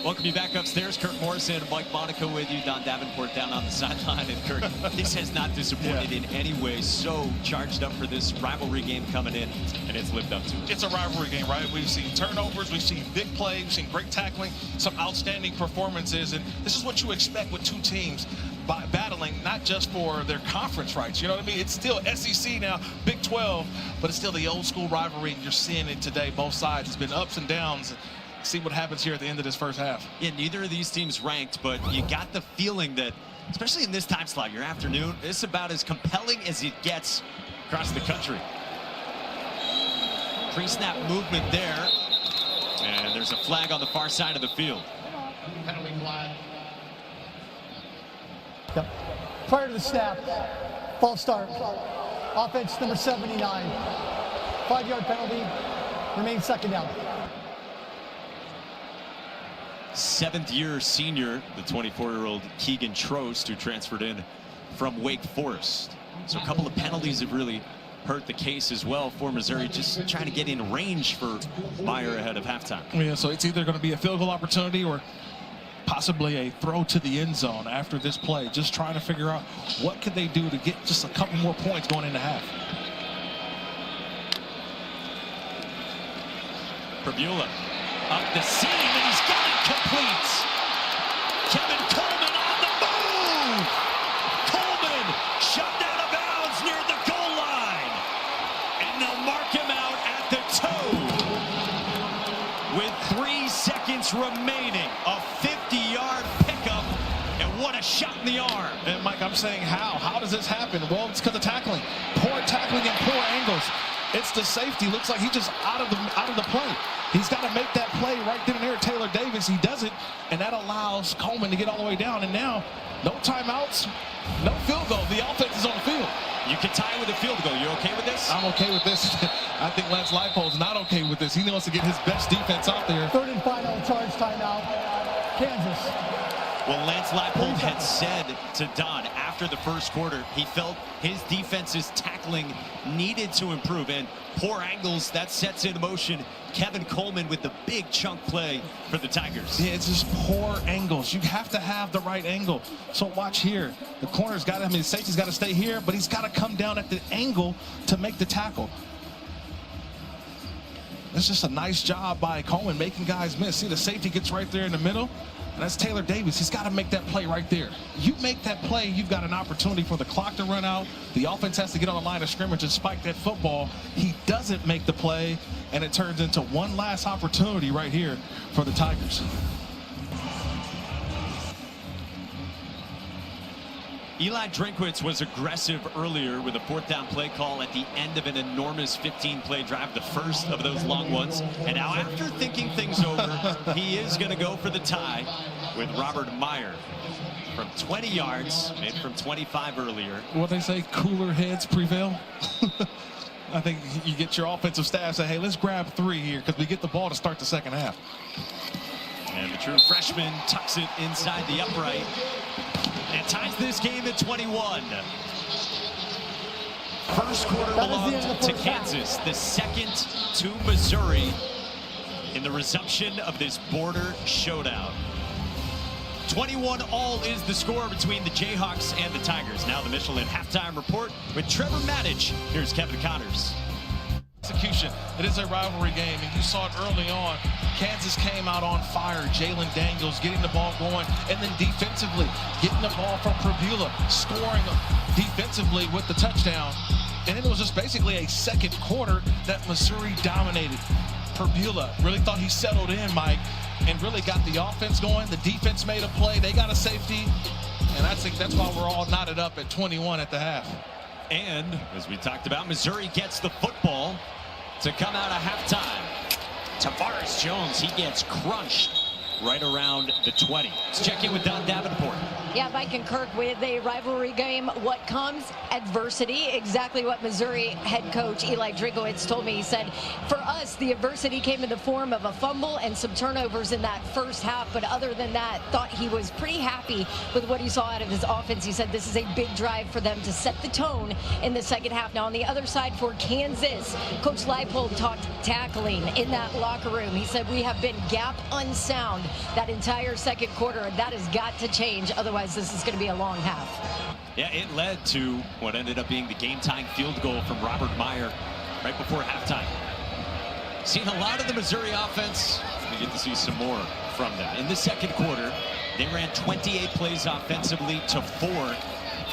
Welcome you back upstairs. Kirk Morrison and Mike Monaco with you. Don Davenport down on the sideline. And Kirk, this has not disappointed in any way. So charged up for this rivalry game coming in, and it's lived up to it. It's a rivalry game, right? We've seen turnovers, we've seen big plays, we've seen great tackling, some outstanding performances, and this is what you expect with two teams battling not just for their conference rights. You know what I mean? It's still SEC now, Big 12, but it's still the old school rivalry. You're seeing it today, both sides. It's been ups and downs. See what happens here at the end of this first half. Yeah, neither of these teams ranked, but you got the feeling that, especially in this time slot, your afternoon, it's about as compelling as it gets across the country. Pre-snap movement there, and there's a flag on the far side of the field. Penalty flag. Yep. Prior to the snap, false start. Offense number 79. 5-yard penalty. Remains second down. 7th-year senior, the 24-year-old Keegan Trost, who transferred in from Wake Forest. So a couple of penalties have really hurt the case as well for Missouri, just trying to get in range for Meyer ahead of halftime. Yeah, so it's either going to be a field goal opportunity or possibly a throw to the end zone after this play. Just trying to figure out what could they do to get just a couple more points going into half. Pribula up the seam, and he's got it complete. Kevin Coleman on the move. Coleman shoved out of bounds near the goal line. And they'll mark him out at the toe. With 3 seconds remaining, a 50-yard pickup. And what a shot in the arm. And Mike, I'm saying how? How does this happen? Well, it's because of tackling. Poor tackling and poor angles. It's the safety. Looks like he's just out of the play. He's got to make that play right then and there. Taylor Davis, he does it, and that allows Coleman to get all the way down. And now, no timeouts, no field goal. The offense is on the field. You can tie with a field goal. You okay with this? I'm okay with this. I think Lance Leipold's not okay with this. He wants to get his best defense out there. Third and final charge timeout, Kansas. Well, Lance Leipold had said to Don after the first quarter, he felt his defense's tackling needed to improve, and poor angles, that sets in motion Kevin Coleman with the big chunk play for the Tigers. Yeah, it's just poor angles. You have to have the right angle. So watch here. The corner's got to, the safety's got to stay here, but he's got to come down at the angle to make the tackle. It's just a nice job by Coleman making guys miss. See, the safety gets right there in the middle. And that's Taylor Davis. He's got to make that play right there. You make that play, you've got an opportunity for the clock to run out. The offense has to get on the line of scrimmage and spike that football. He doesn't make the play, and it turns into one last opportunity right here for the Tigers. Eli Drinkwitz was aggressive earlier with a 4th down play call at the end of an enormous 15-play drive, the first of those long ones. And now after thinking things over, he is going to go for the tie with Robert Meyer from 20 yards, made from 25 earlier. What they say, cooler heads prevail. I think you get your offensive staff say, hey, let's grab 3 here because we get the ball to start the second half. And the true freshman tucks it inside the upright and ties this game at 21. First quarter belonged to Kansas, the second to Missouri in the resumption of this border showdown. 21-all is the score between the Jayhawks and the Tigers. Now the Michelin halftime report with Trevor Maddich. Here's Kevin Connors. Execution. It is a rivalry game, and you saw it early on. Kansas came out on fire. Jalen Daniels getting the ball going, and then defensively getting the ball from Prabula, scoring defensively with the touchdown. And it was just basically a second quarter that Missouri dominated. Prabula really thought he settled in, Mike, and really got the offense going. The defense made a play. They got a safety, and I think that's why we're all knotted up at 21 at the half. And as we talked about, Missouri gets the football to come out of halftime. Tavares Jones, he gets crunched right around the 20. Let's check in with Don Davenport. Yeah, Mike and Kirk, with a rivalry game, what comes? Adversity. Exactly what Missouri head coach Eli Drinkwitz told me. He said, for us, the adversity came in the form of a fumble and some turnovers in that first half. But other than that, thought he was pretty happy with what he saw out of his offense. He said this is a big drive for them to set the tone in the second half. Now, on the other side for Kansas, Coach Leipold talked tackling in that locker room. He said, we have been gap unsound that entire second quarter, and that has got to change. Otherwise, this is going to be a long half. Yeah, it led to what ended up being the game-tying field goal from Robert Meyer right before halftime. Seen a lot of the Missouri offense. We get to see some more from them. In the second quarter, they ran 28 plays offensively to 4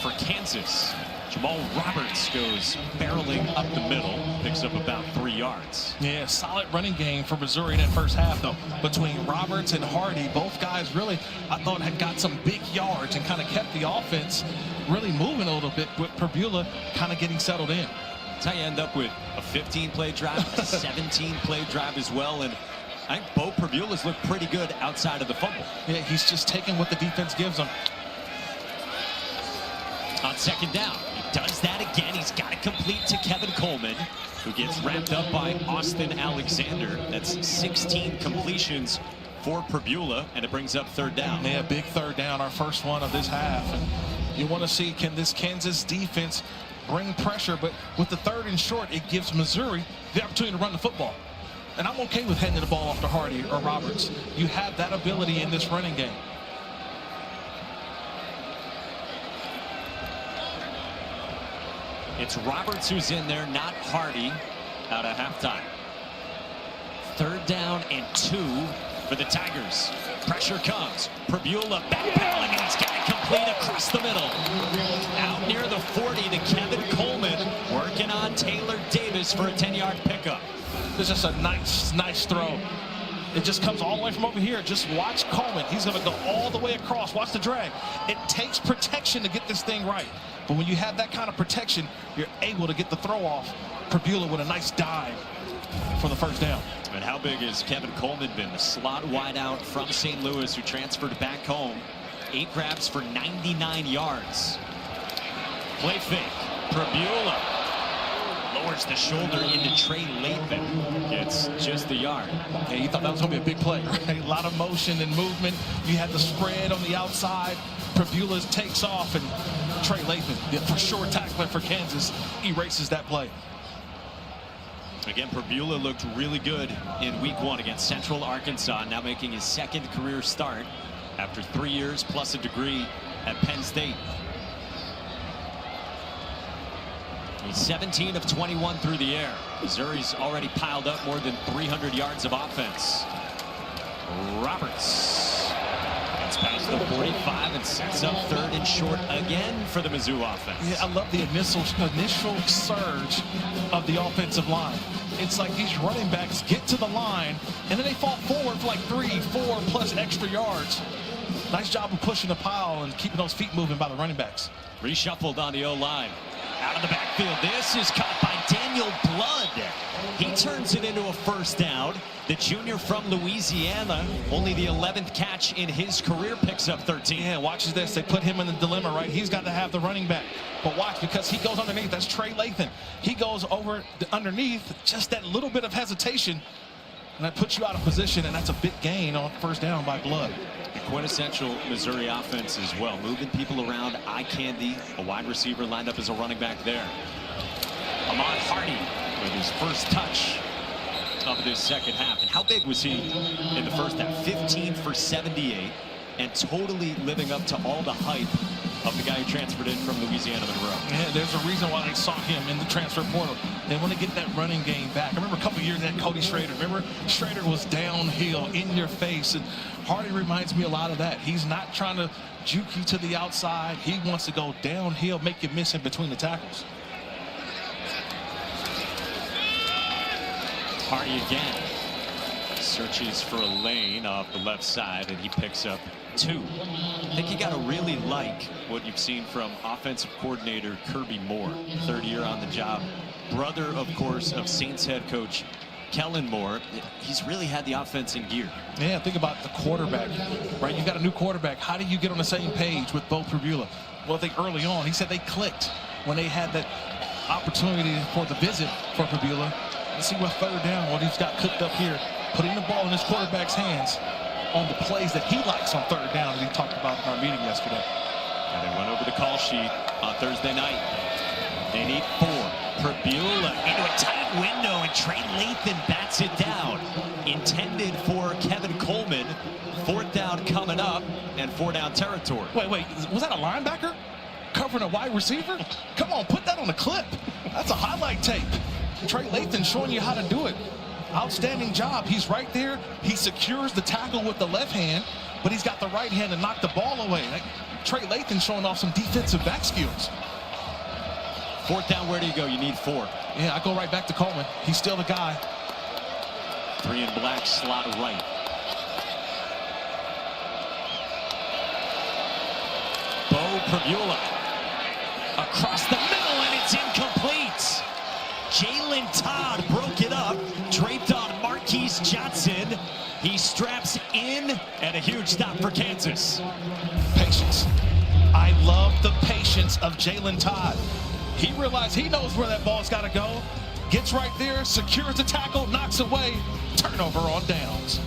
for Kansas. Jamal Roberts goes barreling up the middle, picks up about 3 yards. Yeah, solid running game for Missouri in that first half, though. Between Roberts and Hardy, both guys really, I thought, had got some big yards and kind of kept the offense really moving a little bit, with Prabula kind of getting settled in. That's how you end up with a 15-play drive, a 17-play drive as well, and I think Bo Prabula's looked pretty good outside of the fumble. Yeah, he's just taking what the defense gives him. On second down, he does that again. He's got it complete to Kevin Coleman, who gets wrapped up by Austin Alexander. That's 16 completions for Prabula, and it brings up third down. Yeah, big third down, our first one of this half. And you want to see, can this Kansas defense bring pressure? But with the third and short, it gives Missouri the opportunity to run the football. And I'm okay with handing the ball off to Hardy or Roberts. You have that ability in this running game. It's Roberts who's in there, not Hardy, out of halftime. Third down and 2 for the Tigers. Pressure comes. Prabula backpedaling, and he's got it complete across the middle. Out near the 40 to Kevin Coleman, working on Taylor Davis for a 10-yard pickup. This is just a nice throw. It just comes all the way from over here. Just watch Coleman. He's going to go all the way across. Watch the drag. It takes protection to get this thing right. But when you have that kind of protection, you're able to get the throw off. Prabula with a nice dive for the first down. And how big has Kevin Coleman been? The slot wideout from St. Louis who transferred back home. 8 grabs for 99 yards. Play fake. Prabula lowers the shoulder into Trey Lathan. Gets just the yard. Yeah, you thought that was going to be a big play, right? A lot of motion and movement. You had the spread on the outside. Prabula takes off, and Trey Lathan, the for sure tackler for Kansas, erases that play. Again, Prabula looked really good in week 1 against Central Arkansas, now making his 2nd career start after 3 years plus a degree at Penn State. He's 17 of 21 through the air. Missouri's already piled up more than 300 yards of offense. Roberts gets past the 45 and sets up 3rd and short again for the Mizzou offense. Yeah, I love the initial surge of the offensive line. It's like these running backs get to the line and then they fall forward for like 3, 4 plus extra yards. Nice job of pushing the pile and keeping those feet moving by the running backs. Reshuffled on the O-line. Out of the backfield. This is caught by Daniel Blood. He turns it into a first down. The junior from Louisiana, only the 11th catch in his career, picks up 13. Yeah, watch this. They put him in the dilemma, right? He's got to have the running back. But watch, because he goes underneath. That's Trey Lathan. He goes over underneath, just that little bit of hesitation, and that puts you out of position, and that's a big gain on first down by Blood. The quintessential Missouri offense as well, moving people around. Eye candy, a wide receiver lined up as a running back there. Ahmad Hardy with his first touch of this second half. And how big was he in the first half? 15 for 78, and totally living up to all the hype of the guy who transferred in from Louisiana Monroe. Yeah, there's a reason why they saw him in the transfer portal. They want to get that running game back. I remember a couple of years that Cody Schrader. Remember, Schrader was downhill, in your face, and Hardy reminds me a lot of that. He's not trying to juke you to the outside. He wants to go downhill, make you miss in between the tackles. Hardy again searches for a lane off the left side, and he picks up 2. I think you got to really like what you've seen from offensive coordinator Kirby Moore, 3rd year on the job. Brother, of course, of Saints head coach Kellen Moore. He's really had the offense in gear. Yeah, think about the quarterback, right? You've got a new quarterback. How do you get on the same page with Bo Prabula? Well, I think early on, he said they clicked when they had that opportunity for the visit for Prabula. Let's see what 3rd down, what he's got cooked up here, putting the ball in his quarterback's hands on the plays that he likes on 3rd down that he talked about in our meeting yesterday. And they went over the call sheet on Thursday night. They need 4. Prabula into a tight window, and Trey Lathan bats it down. Intended for Kevin Coleman. 4th down coming up, and 4-down territory. Wait, was that a linebacker covering a wide receiver? Come on, put that on the clip. That's a highlight tape. Trey Lathan showing you how to do it. Outstanding job. He's right there. He secures the tackle with the left hand, but he's got the right hand to knock the ball away. Trey Lathan showing off some defensive back skills. 4th down, where do you go? You need 4. Yeah, I go right back to Coleman. He's still the guy. 3 in black, slot right. Bo Prabula across the middle, and it's incomplete. Jalen Todd broke it up, draped on Marquise Johnson. He straps in, and a huge stop for Kansas. Patience. I love the patience of Jalen Todd. He realized he knows where that ball's got to go. Gets right there, secures the tackle, knocks away. Turnover on downs.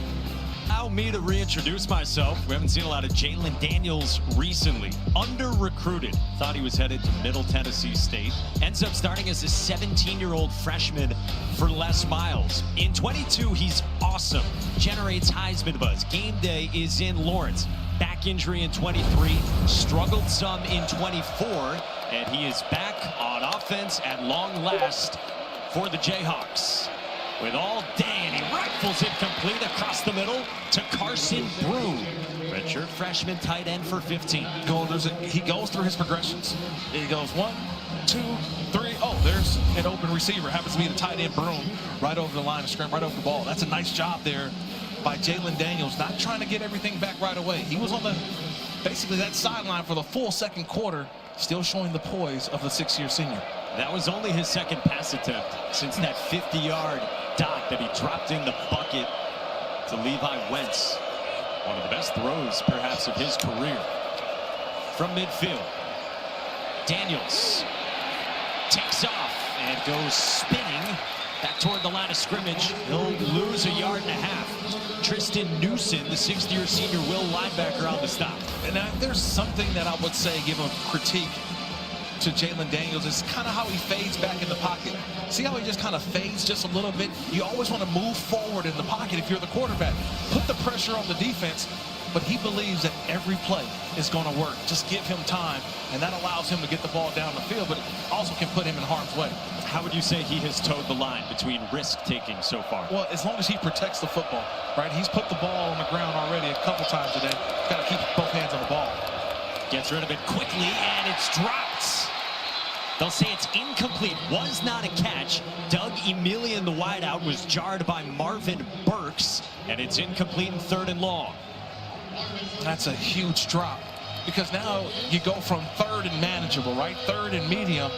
Allow me to reintroduce myself. We haven't seen a lot of Jalen Daniels recently. Under-recruited. Thought he was headed to Middle Tennessee State. Ends up starting as a 17-year-old freshman for Les Miles. In 22, he's awesome. Generates Heisman buzz. Game day is in Lawrence. Back injury in 23. Struggled some in 24. And he is back on offense at long last for the Jayhawks. with all day, and he rifles it complete across the middle to Carson Broom. Redshirt freshman tight end for 15. He goes through his progressions. He goes 1, 2, 3. Oh, there's an open receiver. Happens to be the tight end Broom right over the line of scrimmage, right over the ball. That's a nice job there by Jaylen Daniels, not trying to get everything back right away. He was on basically that sideline for the full second quarter, still showing the poise of the 6-year senior. That was only his second pass attempt since that 50-yard dot that he dropped in the bucket to Levi Wentz. One of the best throws, perhaps, of his career. From midfield, Daniels takes off and goes spinning back toward the line of scrimmage. He'll lose a yard and a half. Tristan Newson, the 6th-year senior will linebacker, on the stop. And there's something that I would say, give a critique to Jaylen Daniels. It's kind of how he fades back in the pocket. See how he just kind of fades just a little bit? You always want to move forward in the pocket if you're the quarterback. Put the pressure on the defense, but he believes that every play is going to work. Just give him time, and that allows him to get the ball down the field, but also can put him in harm's way. How would you say he has towed the line between risk-taking so far? Well, as long as he protects the football, right? He's put the ball on the ground already a couple times today. Got to keep both hands on the ball. Gets rid of it quickly, and it's dropped. They'll say it's incomplete. Was not a catch. Doug Emilian, the wideout, was jarred by Marvin Burks, and it's incomplete in 3rd and long. That's a huge drop, because now you go from 3rd and manageable, right? 3rd and medium,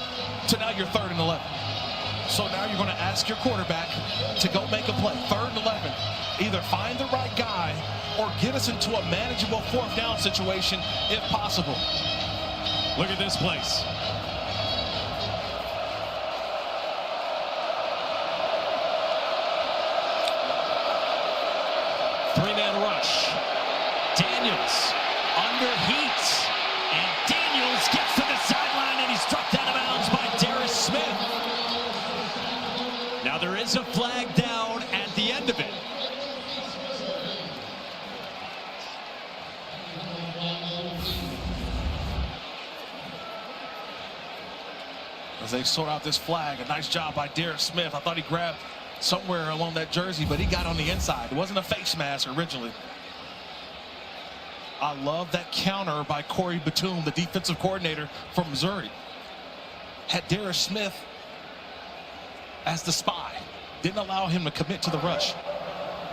to now you're 3rd and 11. So now you're going to ask your quarterback to go make a play. 3rd and 11. Either find the right guy or get us into a manageable 4th down situation if possible. Look at this place. Three-man rush. Daniels under heat, and Daniels gets to the sideline, and he's struck out of bounds by Darris Smith. Now there is a flag down at the end of it. As they sort out this flag, a nice job by Darris Smith. I thought he grabbed somewhere along that jersey, but he got on the inside. It wasn't a face mask originally. I love that counter by Corey Batum, the defensive coordinator from Missouri. Had Darris Smith as the spy. Didn't allow him to commit to the rush.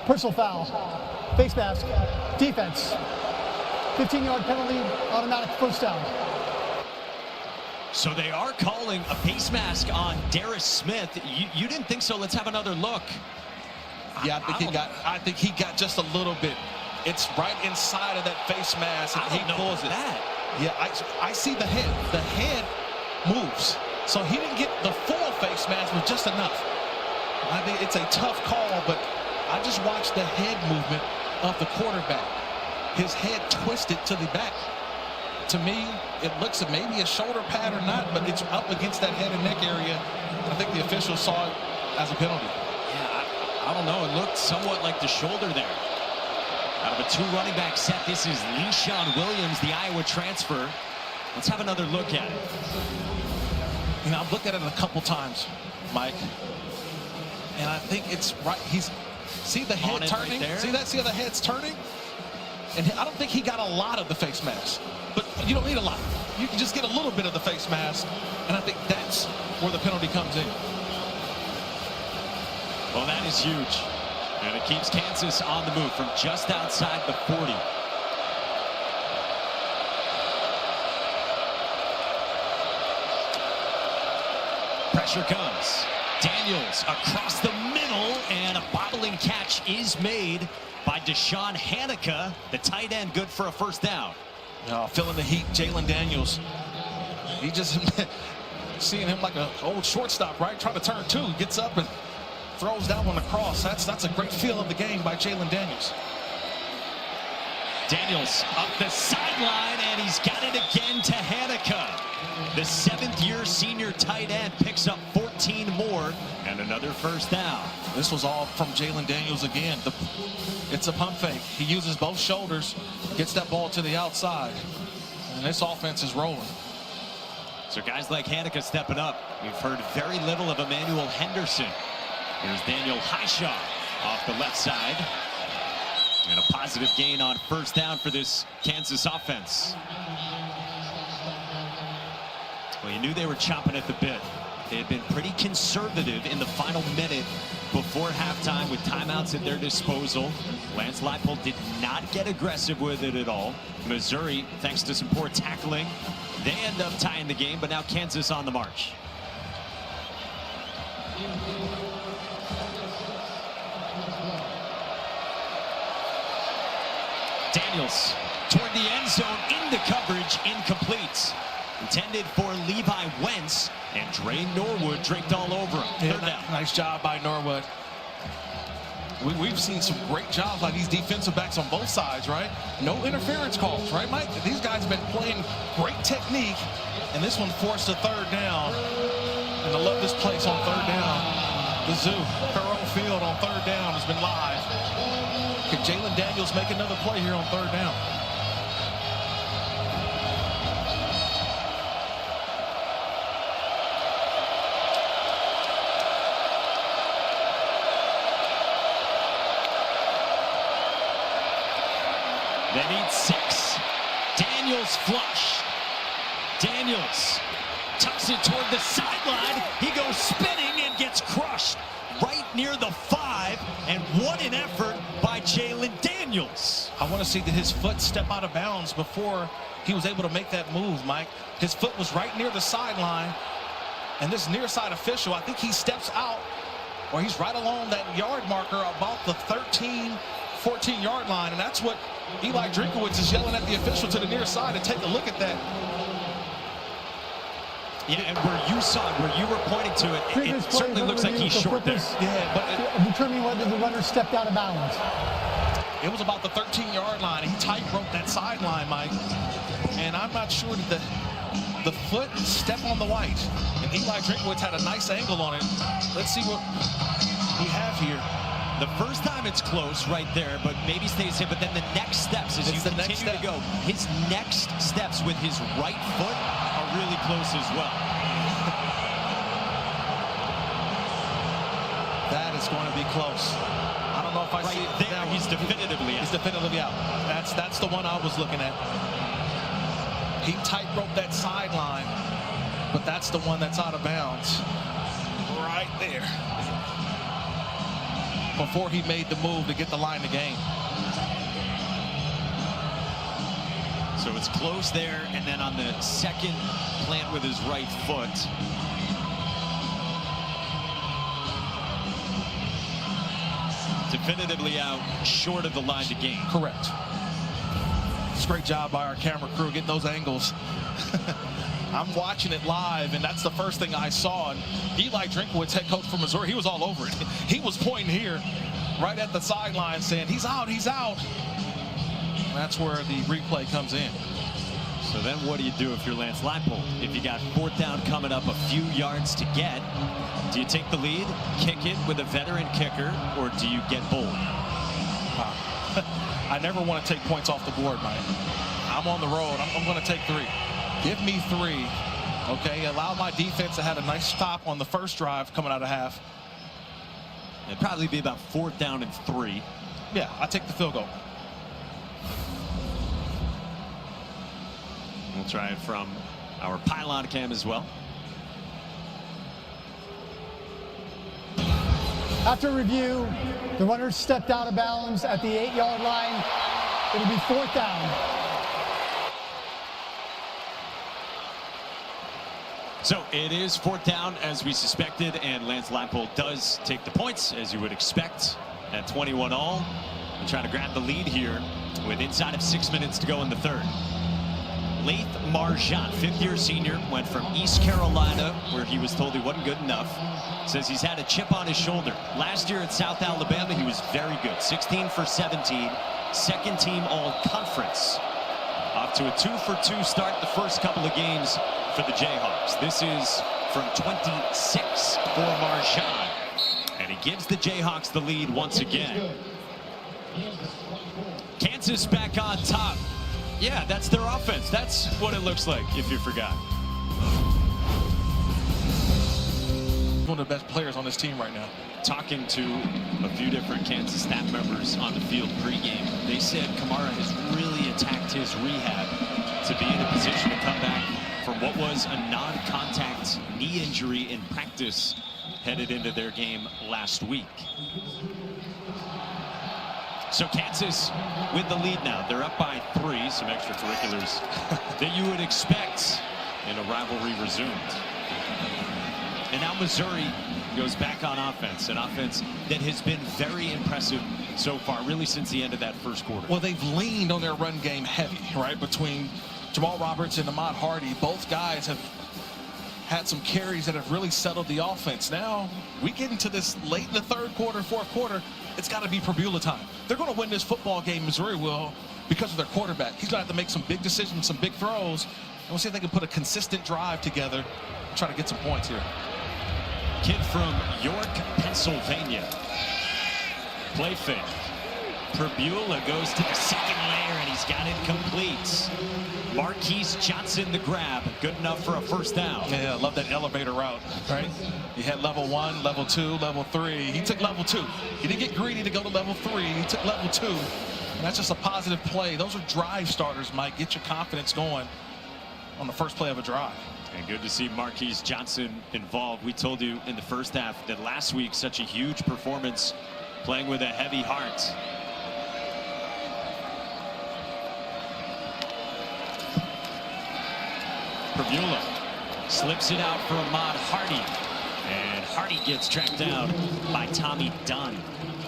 Personal foul, face mask, defense, 15-yard penalty, automatic 1st down. So they are calling a face mask on Darris Smith. You didn't think so? Let's have another look. Yeah, I think he got just a little bit. It's right inside of that face mask, and he pulls it. Yeah, I see the head. The head moves. So he didn't get the full face mask, but just enough. I think it's a tough call, but I just watched the head movement of the quarterback. His head twisted to the back. To me, it looks maybe a shoulder pad or not, but it's up against that head and neck area. I think the officials saw it as a penalty. Yeah, I don't know. It looked somewhat like the shoulder there. Out of a 2 running back set, this is Le'Shawn Williams, the Iowa transfer. Let's have another look at it. You know, I've looked at it a couple times, Mike, and I think it's right. See the head turning? Right, see that? See how the head's turning? And I don't think he got a lot of the face mask, but you don't need a lot. You can just get a little bit of the face mask, and I think that's where the penalty comes in. Well, that is huge. And it keeps Kansas on the move from just outside the 40. Pressure comes. Daniels across the middle, and a bobbling catch is made by Deshaun Hanika, the tight end, good for a 1st down. Feeling the heat, Jaylen Daniels. He just seeing him like an old shortstop, right? Trying to turn 2, gets up and throws that one across. That's a great feel of the game by Jaylen Daniels. Daniels up the sideline, and he's got it again to Hanika. The 7th-year senior tight end picks up 14 more and another 1st down. This was all from Jaylen Daniels again. It's a pump fake. He uses both shoulders, gets that ball to the outside, and this offense is rolling. So guys like Hanika stepping up. We've heard very little of Emmanuel Henderson. Here's Daniel Highshaw off the left side. And a positive gain on first down for this Kansas offense. Well, you knew they were chomping at the bit. They had been pretty conservative in the final minute before halftime with timeouts at their disposal. Lance Leipold did not get aggressive with it at all. Missouri, thanks to some poor tackling, they end up tying the game, but now Kansas on the march. Daniels toward the end zone, into coverage, incomplete. Intended for Levi Wentz, and Dre Norwood draped all over him. Third down. Nice job by Norwood. We've seen some great jobs by these defensive backs on both sides, right? No interference calls, right, Mike? These guys have been playing great technique, and this one forced a third down. And I love this place on third down. The Zoo, her own field on third down has been live. Could Jalen Daniels make another play here on third down? They need 6. Daniels flush. Daniels tucks it toward the sideline. He goes spinning and gets crushed right near the 5. And what an effort by Jalen Daniels. I want to see his foot step out of bounds before he was able to make that move, Mike. His foot was right near the sideline. And this near side official, I think he steps out, or he's right along that yard marker about the 13, 14-yard line. And that's what Eli Drinkowitz is yelling at the official to the near side. And take a look at that. Yeah, and where you saw it, where you were pointing to it, it certainly looks like he's short there. Yeah, but determining whether the runner stepped out of bounds. It was about the 13-yard line. He tight-roped that sideline, Mike. And I'm not sure that the foot step on the white. And Eli Drinkowitz had a nice angle on it. Let's see what we have here. The first time it's close right there, but maybe stays in. But then the next steps, as you continue to go, his next steps with his right foot are really close as well. That is going to be close. I don't know if I see it there. Now he's definitively out. He's definitively out. That's the one I was looking at. He tight-roped that sideline, but that's the one that's out of bounds. Right there. Before he made the move to get the line to gain. So it's close there, and then on the second plant with his right foot. Definitively out short of the line to gain. Correct. It's a great job by our camera crew getting those angles. I'm watching it live, and that's the first thing I saw. And Eli Drinkowitz, head coach for Missouri, he was all over it. He was pointing here right at the sideline saying, he's out, he's out. And that's where the replay comes in. So then what do you do if you're Lance Leipold? If you got fourth down coming up a few yards to get, do you take the lead, kick it with a veteran kicker, or do you get bold? I never want to take points off the board, Mike. I'm on the road. I'm going to take 3. Give me 3, okay? Allow my defense to have a nice stop on the first drive coming out of half. It'd probably be about 4th down and 3. Yeah, I take the field goal. We'll try it from our pylon cam as well. After review, the runner stepped out of bounds at the 8-yard line. It'll be 4th down. So it is 4th down as we suspected, and Lance Leipold does take the points as you would expect at 21-all and trying to grab the lead here with inside of 6 minutes to go in the third. Laith Marjan, 5th-year senior, went from East Carolina, where he was told he wasn't good enough. Says he's had a chip on his shoulder. Last year at South Alabama, he was very good. 16 for 17, second team all-conference. Off to a 2-for-2 start the first couple of games for the Jayhawks. This is from 26 for Marjan. And he gives the Jayhawks the lead once again. Kansas back on top. Yeah, that's their offense. That's what it looks like, if you forgot. One of the best players on this team right now. talking to a few different Kansas staff members on the field pregame, they said Kamara has really attacked his rehab to be in a position to come back from what was a non-contact knee injury in practice headed into their game last week. So Kansas with the lead now. They're up by 3, some extracurriculars that you would expect in a rivalry resumed. And now Missouri goes back on offense, an offense that has been very impressive so far, really since the end of that first quarter. Well, they've leaned on their run game heavy, right? Between Jamal Roberts and Ahmad Hardy, both guys have had some carries that have really settled the offense. Now, we get into this late in the third quarter, fourth quarter, it's got to be Prabula time. They're going to win this football game, Missouri will, because of their quarterback. He's going to have to make some big decisions, some big throws, and we'll see if they can put a consistent drive together and try to get some points here. Kid from York, Pennsylvania. Play fake. Prabula goes to the second layer, and he's got it complete. Marquise Johnson the grab. Good enough for a first down. Yeah, I love that elevator route, right? He had level 1, level 2, level 3. He took level 2. He didn't get greedy to go to level 3. He took level 2. And that's just a positive play. Those are drive starters, Mike. Get your confidence going on the first play of a drive. And good to see Marquise Johnson involved. We told you in the first half that last week, such a huge performance, playing with a heavy heart. Prabula slips it out for Ahmad Hardy. And Hardy gets tracked down by Tommy Dunn.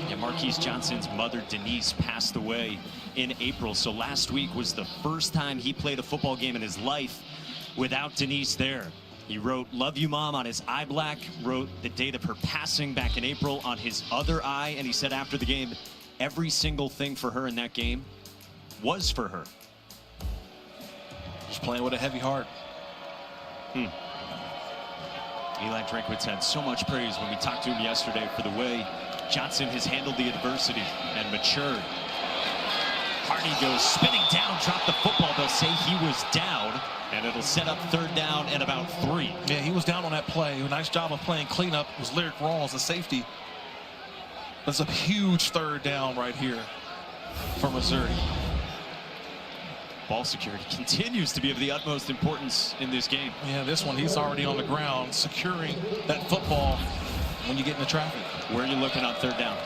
And Marquise Johnson's mother, Denise, passed away in April. So last week was the first time he played a football game in his life without Denise there. He wrote "Love You Mom" on his eye black, wrote the date of her passing back in April on his other eye, and he said after the game, every single thing for her in that game was for her. Just playing with a heavy heart. Eli Drinkwitz had so much praise when we talked to him yesterday for the way Johnson has handled the adversity and matured. Hardy goes spinning down, dropped the football. They'll say he was down, and it'll set up third down and about 3. Yeah, he was down on that play. A nice job of playing cleanup. It was Lyric Rawls, the safety. That's a huge third down right here for Missouri. Ball security continues to be of the utmost importance in this game. Yeah, this one, he's already on the ground, securing that football when you get into traffic. Where are you looking on third down?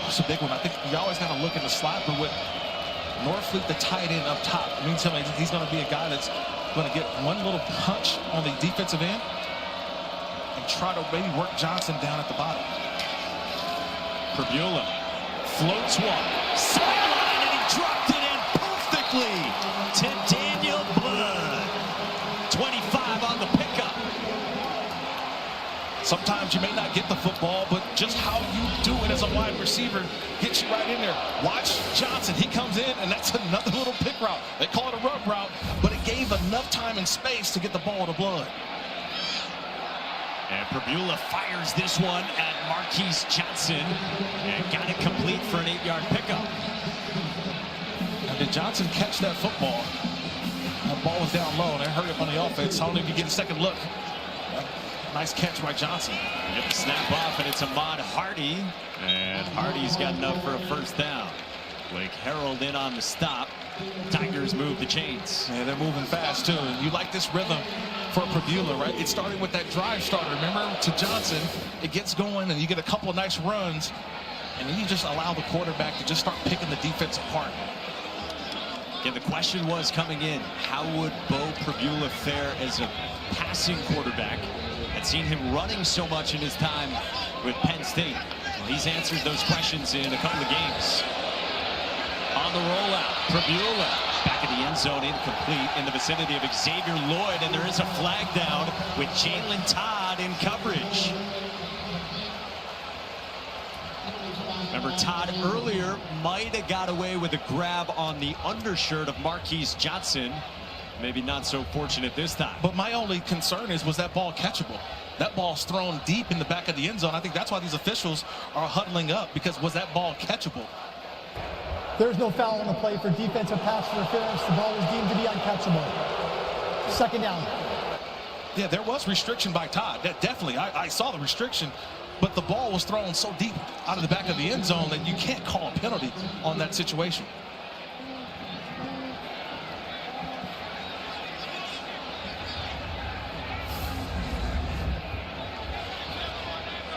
It's a big one. I think you always got to look in the slot, but with Norfleet, the tight end up top, it means he's going to be a guy that's going to get one little punch on the defensive end and try to maybe work Johnson down at the bottom. Prabula floats one, sideline, and he dropped it in perfectly to Daniel Blood. 25 on the pickup. Sometimes you may not get the football, but just how you do it as a wide receiver gets you right in there. Watch Johnson. He comes in, and that's another little pick route. They call it a rug route, but it gave enough time and space to get the ball to Blood. And Prabula fires this one at Marquise Johnson and got it complete for an 8-yard pickup. Now, did Johnson catch that football? That ball was down low, and it hurt him on the offense. I don't know if you get a second look. Nice catch by Johnson. Get the snap off, and it's Ahmad Hardy. And Hardy's got enough for a first down. Blake Harold in on the stop. Tigers move the chains. Yeah, they're moving fast, too. And you like this rhythm for Prabula, right? It started with that drive starter, remember, to Johnson. It gets going, and you get a couple of nice runs. And then you just allow the quarterback to just start picking the defense apart. Again, the question was coming in, how would Bo Prabula fare as a passing quarterback? I'd seen him running so much in his time with Penn State. Well, he's answered those questions in a couple of games. On the rollout, Prabula back in the end zone, incomplete, in the vicinity of Xavier Lloyd, and there is a flag down with Jalen Todd in coverage. Remember, Todd earlier might have got away with a grab on the undershirt of Marquise Johnson. Maybe not so fortunate this time. But my only concern was that ball catchable? That ball's thrown deep in the back of the end zone. I think that's why these officials are huddling up, because was that ball catchable? There's no foul on the play for defensive pass interference. The ball was deemed to be uncatchable. Second down. Yeah, there was restriction by Todd. That definitely, I saw the restriction. but the ball was thrown so deep out of the back of the end zone that you can't call a penalty on that situation.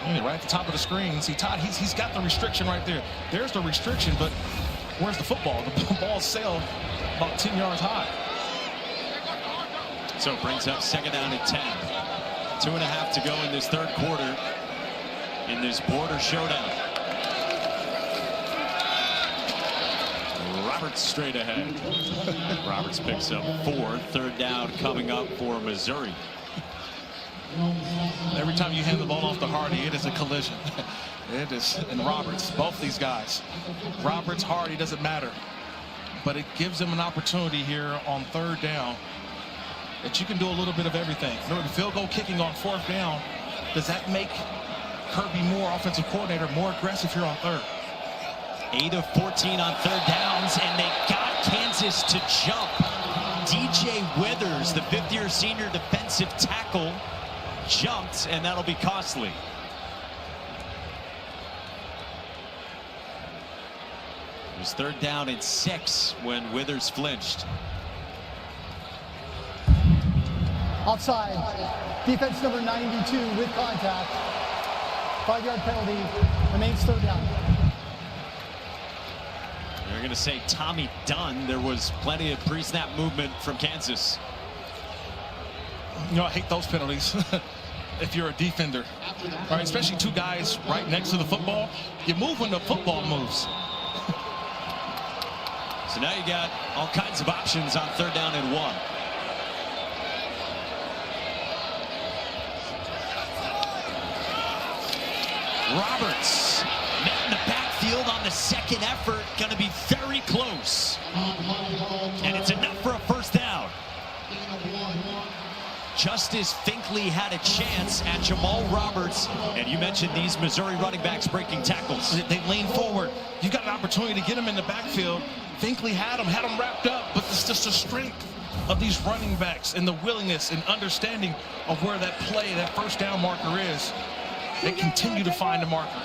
Right at the top of the screen. See, Todd, he's got the restriction right there. There's the restriction, but where's the football? The ball sailed about 10 yards high. So it brings up 2nd down and 10. 2.5 to go in this third quarter in this border showdown. Roberts straight ahead. Roberts picks up 4. 3rd down coming up for Missouri. Every time you hand the ball off to Hardy, it is a collision. It is, and Roberts, both these guys. Roberts, Hardy, doesn't matter. But it gives them an opportunity here on 3rd down that you can do a little bit of everything. Remember, the field goal kicking on 4th down, does that make Kirby Moore, offensive coordinator, more aggressive here on 3rd? 8 of 14 on 3rd downs, and they got Kansas to jump. DJ Withers, the 5th-year senior defensive tackle, jumped, and that'll be costly. It was 3rd down and 6 when Withers flinched. Offside. Defense number 92 with contact. 5-yard penalty. Remains 3rd down. They're going to say Tommy Dunn. There was plenty of pre-snap movement from Kansas. You know, I hate those penalties. If you're a defender, right? Especially 2 guys right next to the football, you move when the football moves. So now you got all kinds of options on 3rd down and 1. Roberts met in the backfield on the 2nd effort, going to be very close, and it's enough for a 1st down. Justice Finkley had a chance at Jamal Roberts, and you mentioned these Missouri running backs breaking tackles. They lean forward. You've got an opportunity to get them in the backfield. Finkley had them wrapped up, but it's just the strength of these running backs and the willingness and understanding of where that play, that 1st down marker is. They continue to find a marker.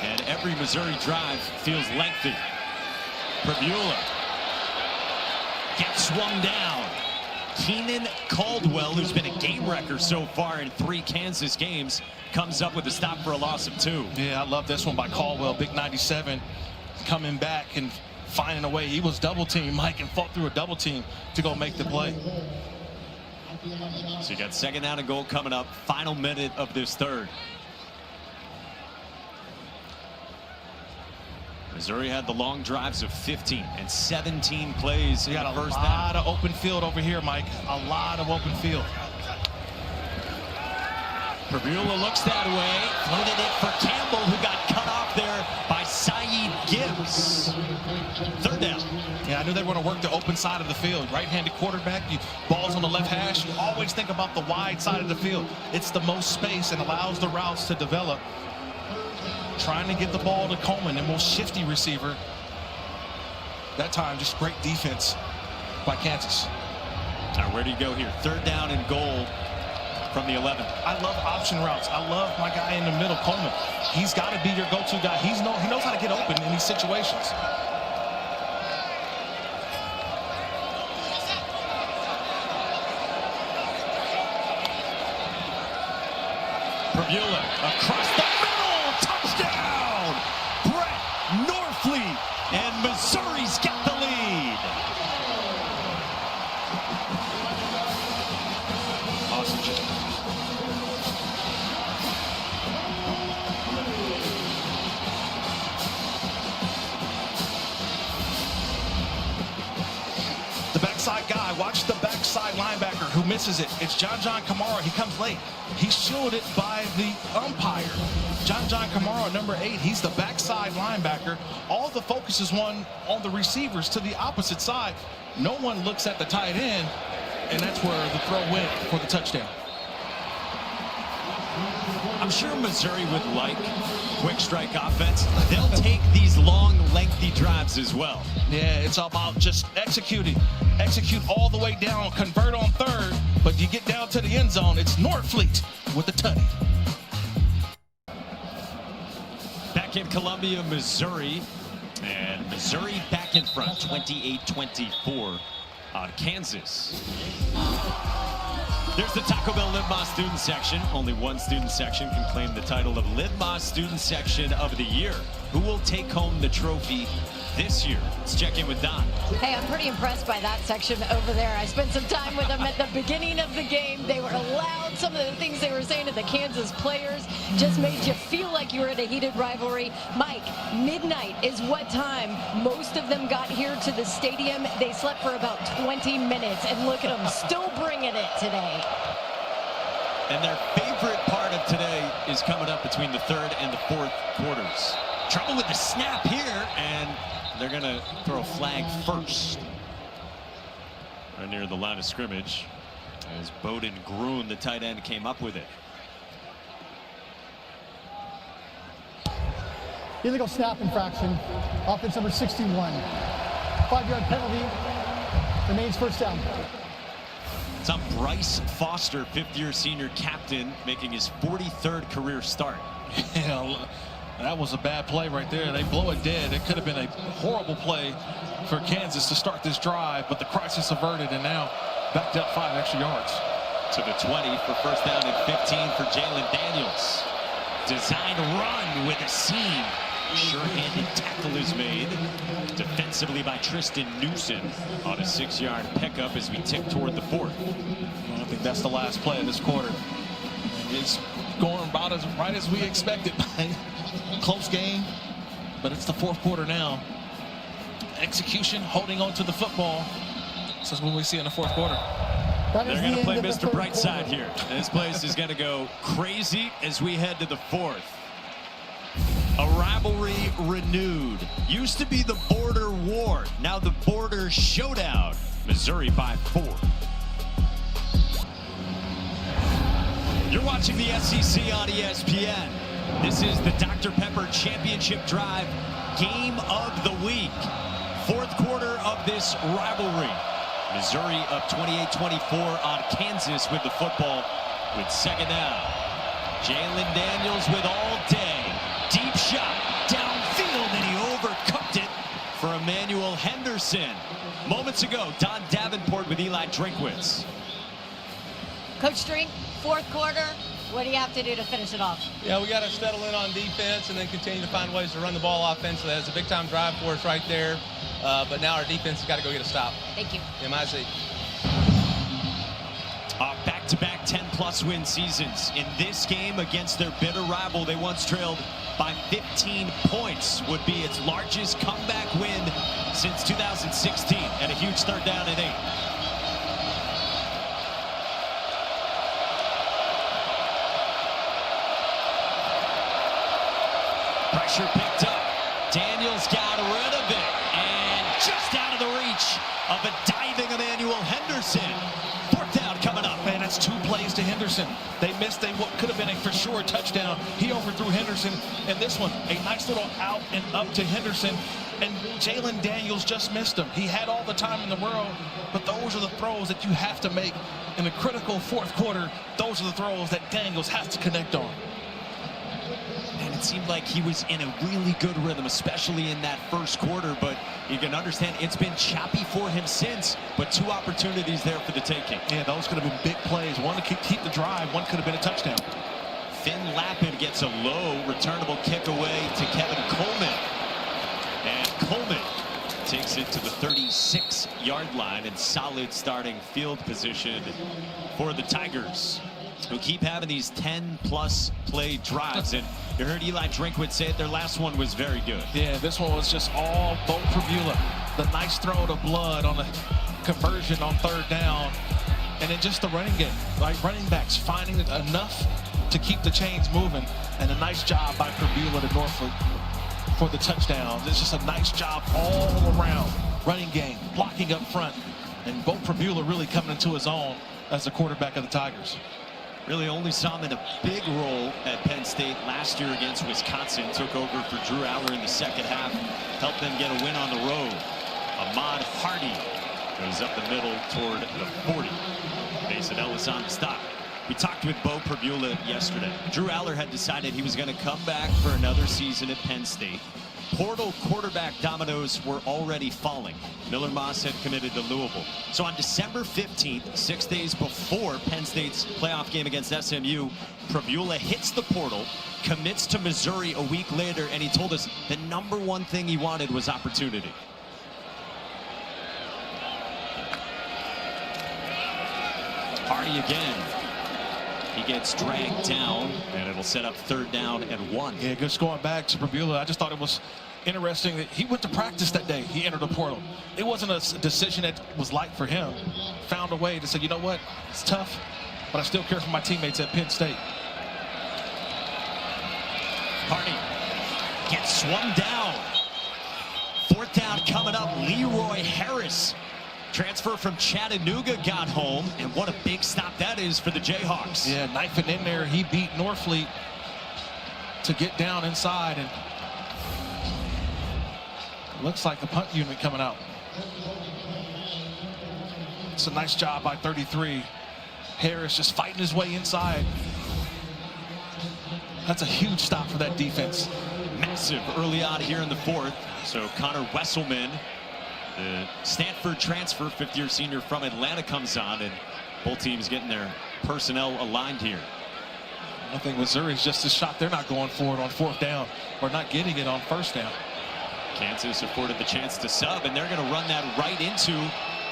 And every Missouri drive feels lengthy. Prabula gets swung down. Keenan Caldwell, who's been a game wrecker so far in 3 Kansas games, comes up with a stop for a loss of 2. Yeah, I love this one by Caldwell. Big 97 coming back and finding a way. He was double teamed, Mike, and fought through a double team to go make the play. So you got 2nd down and goal coming up. Final minute of this 3rd. Missouri had the long drives of 15 and 17 plays. You got a lot of open field over here, Mike. A lot of open field. Prabula looks that way. Floated it for Campbell, who got cut off there by Saeed Gibbs. 3rd down. Yeah, I knew they were going to work the open side of the field. Right-handed quarterback, balls on the left hash. You always think about the wide side of the field. It's the most space and allows the routes to develop. Trying to get the ball to Coleman, the most shifty receiver. That time, just great defense by Kansas. Now, where do you go here? 3rd down and goal from the 11. I love option routes. I love my guy in the middle, Coleman. He's got to be your go-to guy. He knows how to get open in these situations. Prabula across the middle, touchdown! Brett Norfleet, and Missouri's got the lead. Awesome job. The backside guy, watch the backside linebacker who misses it. It's John Kamara. He comes late. He's shielded by the umpire. John Kamara, number 8, he's the backside linebacker. All the focus is on the receivers to the opposite side. No one looks at the tight end, and that's where the throw went for the touchdown. I'm sure Missouri would like quick strike offense. They'll take these long, lengthy drives as well. Yeah, it's about just executing. Execute all the way down, convert on 3rd, but you get down to the end zone, it's Norfleet with the tutty. back in Columbia, Missouri. And Missouri back in front, 28-24 on Kansas. There's the Taco Bell Live Más student section. Only one student section can claim the title of Live Más student section of the year. Who will take home the trophy this year? Let's check in with Don. Hey, I'm pretty impressed by that section over there. I spent some time with them at the beginning of the game. They were loud. Some of the things they were saying to the Kansas players just made you feel like you were in a heated rivalry. Mike, midnight is what time most of them got here to the stadium. They slept for about 20 minutes, and look at them, still bringing it today. And their favorite part of today is coming up between the third and the fourth quarters. Trouble with the snap here, and they're going to throw a flag first. Right near the line of scrimmage, as Bowden Gruen, the tight end, came up with it. Illegal snap infraction. Offense number 61. 5-yard penalty. Remains first down. It's on Bryce Foster, fifth-year senior captain, making his 43rd career start. Yeah, that was a bad play right there. They blow it dead. It could have been a horrible play for Kansas to start this drive, but the crisis averted, and now backed up 5 extra yards. To the 20 for first down and 15 for Jaylen Daniels. Designed run with a seam. Sure-handed tackle is made defensively by Tristan Newsom on a 6-yard pickup as we tick toward the fourth. Well, I think that's the last play of this quarter. It's going about right as we expected. Close game, but it's the fourth quarter now. Execution, holding on to the football. This is what we see in the fourth quarter. They're going to play Mr. Brightside here. This place is going to go crazy as we head to the fourth. A rivalry renewed. Used to be the border war. Now the border showdown. Missouri by 4. You're watching the SEC on ESPN. This is the Dr. Pepper Championship Drive game of the week. Fourth quarter of this rivalry. Missouri up 28-24 on Kansas with the football with second down. Jaylen Daniels with all day. Deep shot downfield, and he overcooked it for Emmanuel Henderson. Moments ago, Don Davenport with Eli Drinkwitz. Coach Drink, fourth quarter, what do you have to do to finish it off? Yeah, we got to settle in on defense and then continue to find ways to run the ball offensively. That's a big-time drive for us right there. But now our defense has got to go get a stop. Thank you. MIZ. Back-to-back 10-plus win seasons. In this game against their bitter rival, they once trailed by 15 points. Would be its largest comeback win since 2016, and a huge third down and 8. Pressure picked up. Daniels got rid of it, and just out of the reach of a diving Emmanuel Henderson. Fourth down coming up. Man, that's 2 plays to Henderson. They missed what could have been a for sure touchdown. He overthrew Henderson, and this one, a nice little out and up to Henderson, and Jaylen Daniels just missed him. He had all the time in the world, but those are the throws that you have to make in a critical fourth quarter. Those are the throws that Daniels has to connect on. And it seemed like he was in a really good rhythm, especially in that first quarter, but you can understand it's been choppy for him since, but 2 opportunities there for the taking. Yeah, those could have been big plays. One to keep the drive, one could have been a touchdown. Finn Lappin gets a low returnable kick away to Kevin Coleman. And Coleman takes it to the 36-yard line in solid starting field position for the Tigers, who keep having these 10-plus play drives. And you heard Eli Drinkwitz say it, their last one was very good. Yeah, this one was just all Bo Prabula. The nice throw to Blood on the conversion on third down. And then just the running game, right? Running backs finding enough to keep the chains moving. And a nice job by Prabula to Norfolk for the touchdown. It's just a nice job all around. Running game, blocking up front. And Bo Prabula really coming into his own as the quarterback of the Tigers. Really only saw him in a big role at Penn State last year against Wisconsin. Took over for Drew Aller in the second half. Helped them get a win on the road. Ahmad Hardy goes up the middle toward the 40. Mason Ellis on the stop. We talked with Bo Perbula yesterday. Drew Aller had decided he was going to come back for another season at Penn State. Portal quarterback dominoes were already falling. Miller Moss had committed to Louisville. So on December 15th, 6 days before Penn State's playoff game against SMU, Perbula hits the portal, commits to Missouri a week later, and he told us the #1 thing he wanted was opportunity. Hardy again. He gets dragged down, and it'll set up 3rd down and 1. Yeah, just going back to Perbula, I just thought it was interesting that he went to practice that day. He entered the portal. It wasn't a decision that was light for him. Found a way to say, you know what, it's tough, but I still care for my teammates at Penn State. Hardy gets swung down. 4th down coming up. Leroy Harris, transfer from Chattanooga, got home, and what a big stop that is for the Jayhawks. Yeah, knifing in there. He beat Norfleet to get down inside, and looks like the punt unit coming out. It's a nice job by 33. Harris just fighting his way inside. That's a huge stop for that defense. Massive early on here in the 4th. So Connor Wesselman, the Stanford transfer, 5th-year senior from Atlanta, comes on, and both teams getting their personnel aligned here. I think Missouri's just a shot they're not going for it on 4th down, or not getting it on 1st down. Kansas afforded the chance to sub, and they're going to run that right into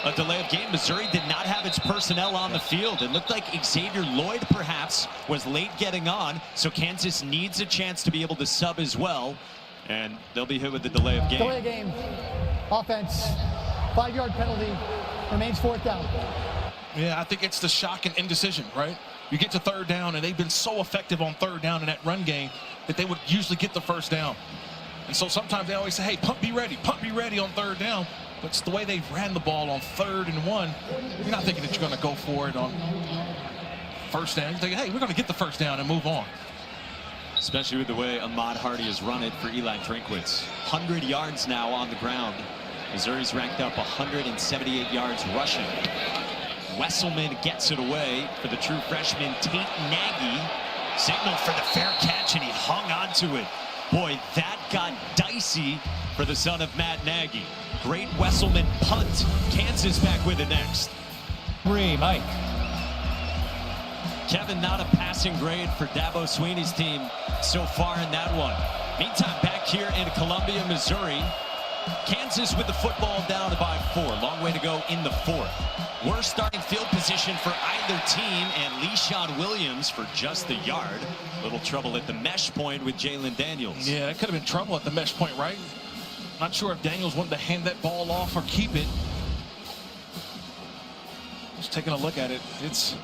a delay of game. Missouri did not have its personnel on the field. It looked like Xavier Lloyd perhaps was late getting on, so Kansas needs a chance to be able to sub as well, and they'll be hit with the delay of game. Delay of game. Offense. 5-yard penalty. Remains 4th down. Yeah, I think it's the shock and indecision, right? You get to 3rd down, and they've been so effective on 3rd down in that run game that they would usually get the 1st down. And so sometimes they always say, hey, pump be ready on 3rd down. But it's the way they've ran the ball on 3rd and 1. You're not thinking that you're going to go for it on 1st down. You're thinking, hey, we're going to get the 1st down and move on. Especially with the way Ahmad Hardy has run it for Eli Drinkwitz. 100 yards now on the ground. Missouri's ranked up 178 yards rushing. Wesselman gets it away for the true freshman Tate Nagy. Signal for the fair catch, and he hung on to it. Boy, that got dicey for the son of Matt Nagy. Great Wesselman punt. Kansas back with it next. Mike. Kevin, not a passing grade for Dabo Sweeney's team so far in that one. Meantime, back here in Columbia, Missouri, Kansas with the football down by 4. Long way to go in the 4th. Worst starting field position for either team, and Le'Shawn Williams for just the yard. Little trouble at the mesh point with Jalen Daniels. Yeah, that could have been trouble at the mesh point, right? Not sure if Daniels wanted to hand that ball off or keep it. Just taking a look at it, it's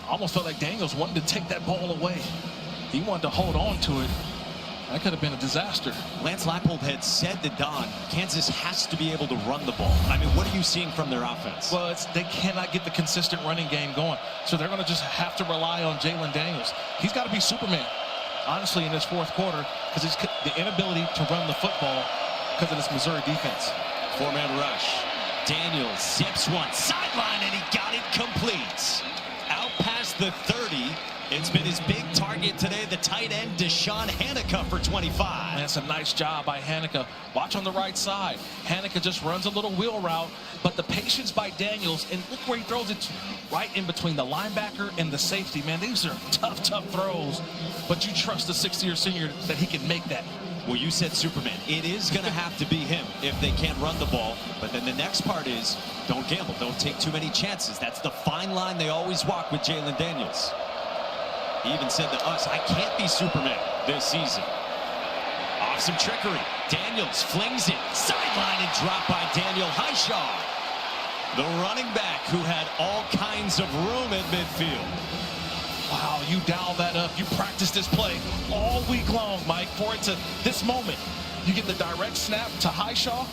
almost felt like Daniels wanted to take that ball away. He wanted to hold on to it. That could have been a disaster. Lance Leipold had said to Don, Kansas has to be able to run the ball. I mean, what are you seeing from their offense? Well, they cannot get the consistent running game going. So they're going to just have to rely on Jalen Daniels. He's got to be Superman, honestly, in this 4th quarter, because it's the inability to run the football because of this Missouri defense. 4-man rush. Daniels zips one sideline, and he got it complete. Out past the 30. It's been his big target today, the tight end, Deshaun Hanukkah for 25. That's a nice job by Hanukkah. Watch on the right side. Hanukkah just runs a little wheel route, but the patience by Daniels, and look where he throws it right in between the linebacker and the safety. Man, these are tough throws, but you trust the 6th-year senior that he can make that. Well, you said Superman. It is going to have to be him if they can't run the ball. But then the next part is don't gamble. Don't take too many chances. That's the fine line they always walk with Jalen Daniels. He even said to us, I can't be Superman this season. Off some trickery. Daniels flings it. Sideline and drop by Daniel Highshaw. The running back who had all kinds of room at midfield. Wow, you dial that up. You practice this play all week long, Mike, for it to this moment. You get the direct snap to Highshaw,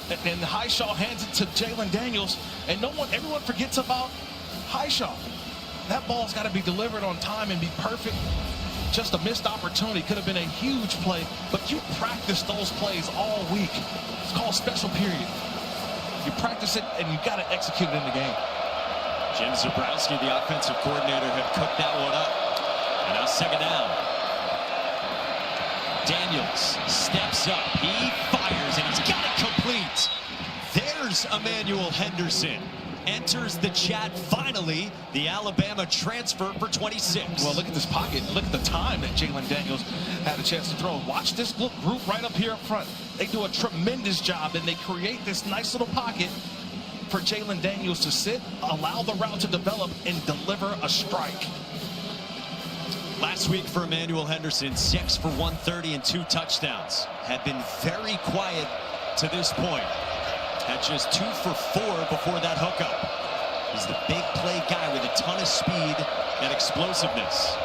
and Highshaw hands it to Jalen Daniels, and everyone forgets about Highshaw. That ball's got to be delivered on time and be perfect. Just a missed opportunity. Could have been a huge play, but you practice those plays all week. It's called special period. You practice it, and you got to execute it in the game. Jim Zabrowski, the offensive coordinator, had cooked that one up. And now second down. Daniels steps up. He fires, and he's got it complete. There's Emmanuel Henderson. Enters the chat finally, the Alabama transfer for 26. Well, look at this pocket. Look at the time that Jalen Daniels had a chance to throw. Watch this group right up here up front. They do a tremendous job, and they create this nice little pocket for Jalen Daniels to sit, allow the route to develop, and deliver a strike. Last week for Emmanuel Henderson, 6 for 130 and 2 touchdowns. Had been very quiet to this point. Had just 2 for 4 before that hookup. He's the big play guy with a ton of speed and explosiveness.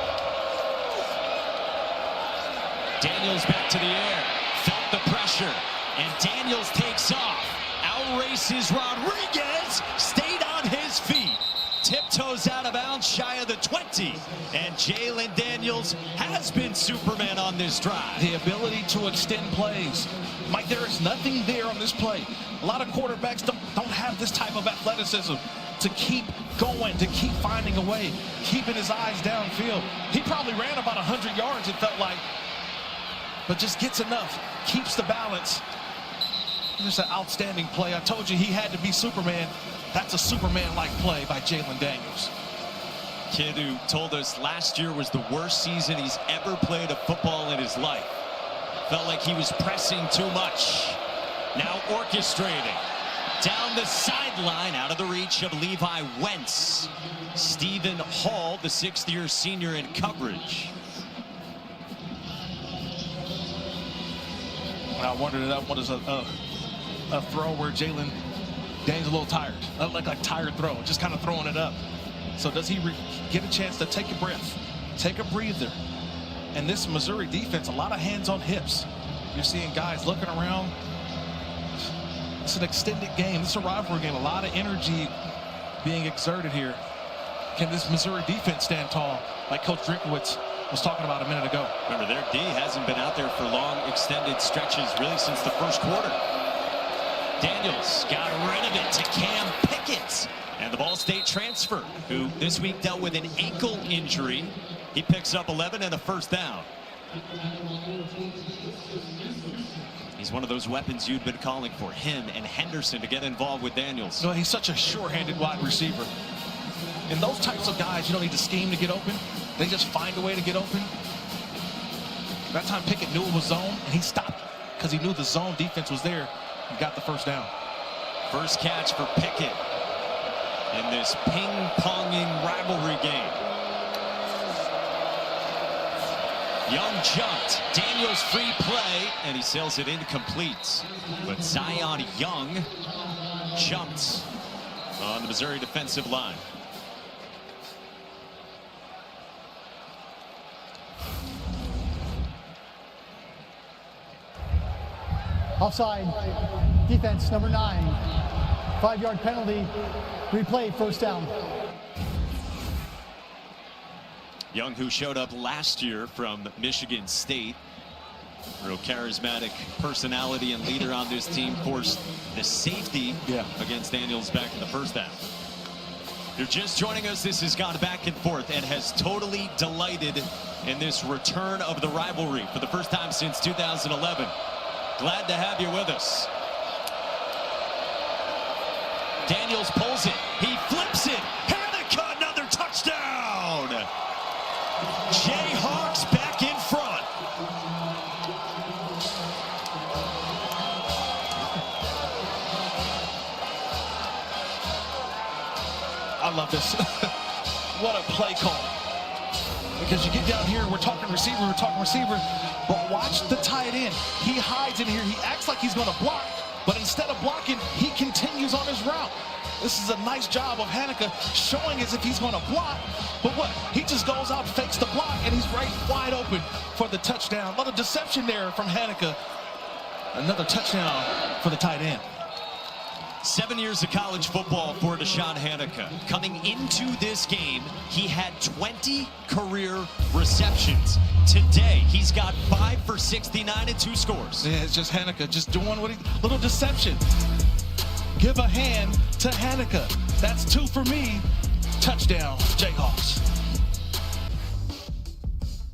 Daniels back to the air, felt the pressure, and Daniels takes off. Outraces Rodriguez, stayed on his feet. Tiptoes out of bounds, shy of the 20. And Jalen Daniels has been Superman on this drive. The ability to extend plays. Mike, there is nothing there on this play. A lot of quarterbacks don't have this type of athleticism to keep going, to keep finding a way, keeping his eyes downfield. He probably ran about 100 yards, it felt like, but just gets enough, keeps the balance. Just an outstanding play. I told you he had to be Superman. That's a Superman-like play by Jalen Daniels. Kid who told us last year was the worst season he's ever played of football in his life. Felt like he was pressing too much. Now orchestrating. Down the sideline, out of the reach of Levi Wentz. Stephen Hall, the 6th-year senior in coverage. I wondered if that one is a throw where Jalen Daniels a little tired. Like tired throw, just kind of throwing it up. So does he get a chance to take a breath, take a breather? And this Missouri defense, a lot of hands on hips. You're seeing guys looking around. It's an extended game. It's a rivalry game. A lot of energy being exerted here. Can this Missouri defense stand tall, like Coach Drinkowitz was talking about a minute ago? Remember, their D hasn't been out there for long extended stretches really since the first quarter. Daniels got rid of it to Cam Pickett. And the Ball State transfer, who this week dealt with an ankle injury. He picks up 11 and a first down. He's one of those weapons you'd been calling for, him and Henderson, to get involved with Daniels. No, he's such a sure-handed wide receiver. And those types of guys, you don't need to scheme to get open. They just find a way to get open. That time Pickett knew it was zone, and he stopped because he knew the zone defense was there. He got the first down. First catch for Pickett in this ping-ponging rivalry game. Young jumped. Daniels free play, and he sails it incomplete. But Zion Young jumped on the Missouri defensive line. Offside. Defense, number 9. 5-yard penalty. Replay, first down. Young, who showed up last year from Michigan State. Real charismatic personality and leader on this team. Forced the safety against Daniels back in the first half. If you're just joining us, this has gone back and forth and has totally delighted in this return of the rivalry for the first time since 2011. Glad to have you with us. Daniels pulls it. He flips it. Hanukkah, another touchdown. Jayhawks back in front. I love this. What a play call. Because you get down here, we're talking receiver, but watch the tight end. He hides in here. He acts like he's going to block, but instead of blocking, he continues on his route. This is a nice job of Hanukkah showing as if he's going to block, but what? He just goes out, fakes the block, and he's right wide open for the touchdown. A lot of deception there from Hanukkah. Another touchdown for the tight end. 7 years of college football for Deshaun Hanukkah. Coming into this game, he had 20 career receptions. Today, he's got 5 for 69 and 2 scores. Yeah, it's just Hanukkah just doing what he, little deception. Give a hand to Hanukkah. That's 2 for me. Touchdown, Jayhawks.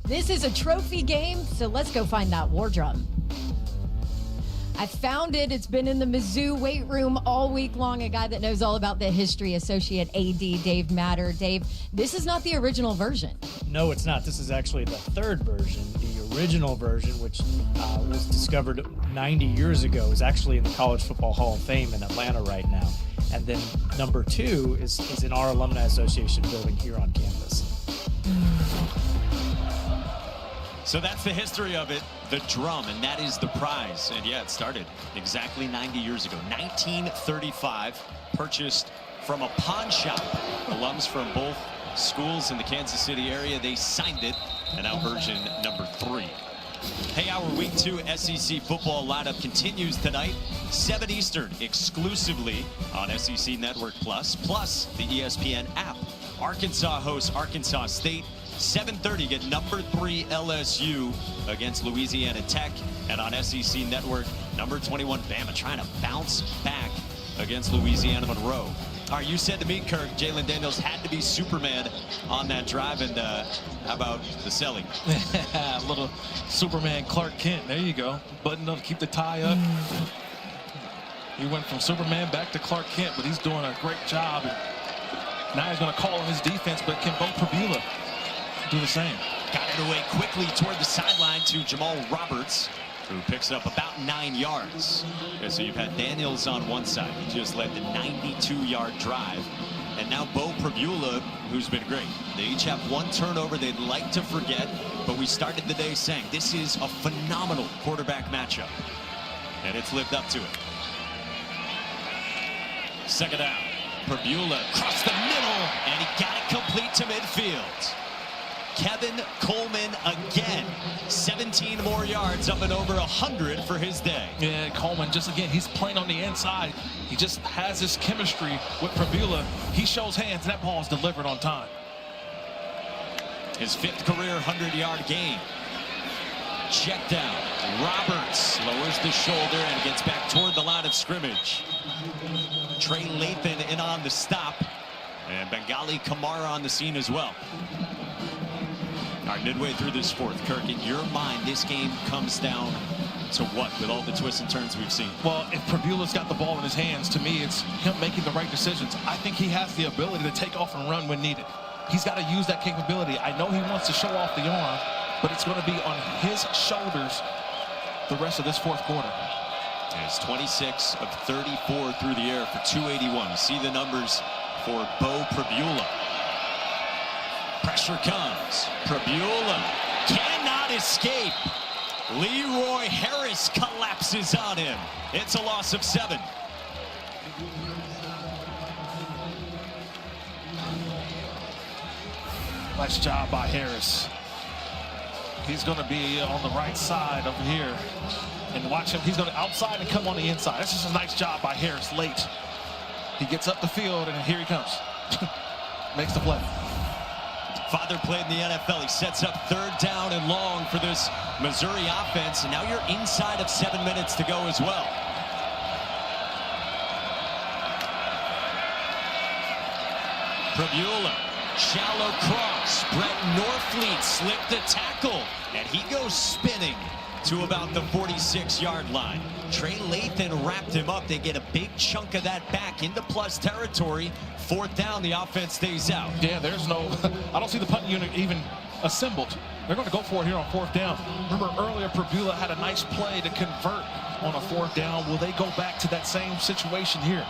This is a trophy game, so let's go find that war drum. I found it. It's been in the Mizzou weight room all week long. A guy that knows all about the history, Associate AD Dave Matter. Dave, this is not the original version. No, it's not. This is actually the third version. The original version, which was discovered 90 years ago, is actually in the College Football Hall of Fame in Atlanta right now. And then number 2 is in our Alumni Association building here on campus. So that's the history of it, the drum, and that is the prize. And yeah, it started exactly 90 years ago, 1935, purchased from a pawn shop. Alums from both schools in the Kansas City area, they signed it, and now version number 3. Hey, our Week 2 SEC football lineup continues tonight, 7 Eastern, exclusively on SEC Network Plus the ESPN app. Arkansas hosts Arkansas State. 7:30, get number 3 LSU against Louisiana Tech. And on SEC Network, number 21 Bama trying to bounce back against Louisiana Monroe. All right, you said to me, Kirk, Jalen Daniels had to be Superman on that drive. And how about the selling? A little Superman Clark Kent. There you go. Button up, keep the tie up. He went from Superman back to Clark Kent, but he's doing a great job. And now he's going to call on his defense, but can Bo Prabula do the same? Got it away quickly toward the sideline to Jamal Roberts, who picks up about 9 yards. Okay, so you've had Daniels on one side. He just led the 92-yard drive. And now Bo Prabula, who's been great. They each have 1 turnover they'd like to forget, but we started the day saying this is a phenomenal quarterback matchup. And it's lived up to it. Second down. Prabula across the middle, and he got it complete to midfield. Kevin Coleman again, 17 more yards, up and over 100 for his day. Yeah, Coleman just again, he's playing on the inside. He just has this chemistry with Prabula. He shows hands, and that ball is delivered on time. His 5th career 100-yard game. Check down. Roberts lowers the shoulder and gets back toward the line of scrimmage. Trey Lathan in on the stop, and Bengali Kamara on the scene as well. All right, midway through this 4th, Kirk, in your mind, this game comes down to what with all the twists and turns we've seen? Well, if Prabula's got the ball in his hands, to me, it's him making the right decisions. I think he has the ability to take off and run when needed. He's got to use that capability. I know he wants to show off the arm, but it's going to be on his shoulders the rest of this 4th quarter. It's 26 of 34 through the air for 281. You see the numbers for Bo Prabula. Pressure comes. Prabula cannot escape. Leroy Harris collapses on him. It's a loss of 7. Nice job by Harris. He's going to be on the right side over here. And watch him. He's going to outside and come on the inside. That's just a nice job by Harris late. He gets up the field, and here he comes. Makes the play. Father played in the NFL. He sets up 3rd down and long for this Missouri offense. And now you're inside of 7 minutes to go as well. Prabula, shallow cross. Brett Norfleet slipped the tackle, and he goes spinning to about the 46-yard line. Trey Lathan wrapped him up. They get a big chunk of that back into plus territory. 4th down, the offense stays out. Yeah, there's no, I don't see the punt unit even assembled. They're going to go for it here on 4th down. Remember earlier, Prabula had a nice play to convert on a 4th down. Will they go back to that same situation here?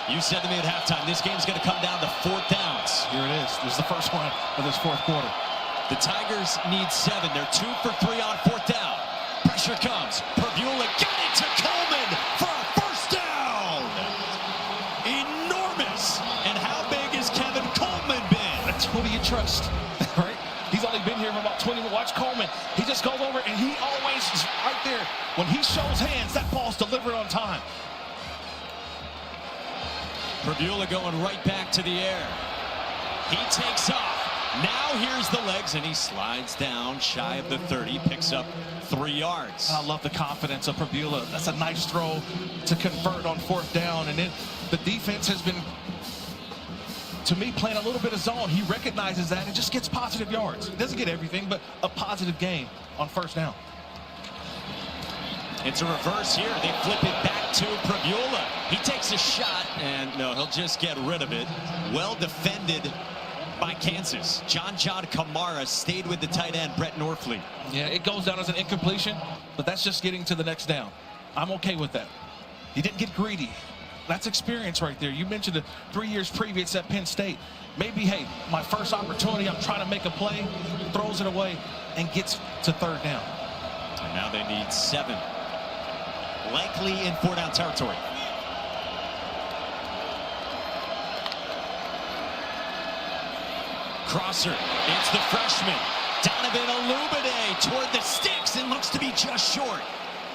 You said to me at halftime, this game's going to come down to 4th downs. Here it is. This is the first one of this 4th quarter. The Tigers need 7. They're 2 for 3 on 4th down. Pressure comes. Prabula got it to Coleman for a 1st down. Enormous. And how big has Kevin Coleman been? That's who do you trust, right? He's only been here for about 20 minutes. Watch Coleman. He just goes over, and he always is right there. When he shows hands, that ball's delivered on time. Prabula going right back to the air. He takes off. Now here's the legs, and he slides down shy of the 30, picks up 3 yards. I love the confidence of Prabula. That's a nice throw to convert on 4th down. And then the defense has been, to me, playing a little bit of zone. He recognizes that and just gets positive yards. He doesn't get everything, but a positive gain on 1st down. It's a reverse here. They flip it back to Prabula. He takes a shot, and no, he'll just get rid of it. Well defended by Kansas. John Kamara stayed with the tight end, Brett Norfleet. Yeah, it goes down as an incompletion, but that's just getting to the next down. I'm okay with that. He didn't get greedy. That's experience right there. You mentioned the 3 years previous at Penn State. Maybe, hey, my first opportunity, I'm trying to make a play, throws it away, and gets to 3rd down. And now they need 7. Likely in 4-down territory. Crosser, it's the freshman. Donovan Olubade toward the sticks and looks to be just short.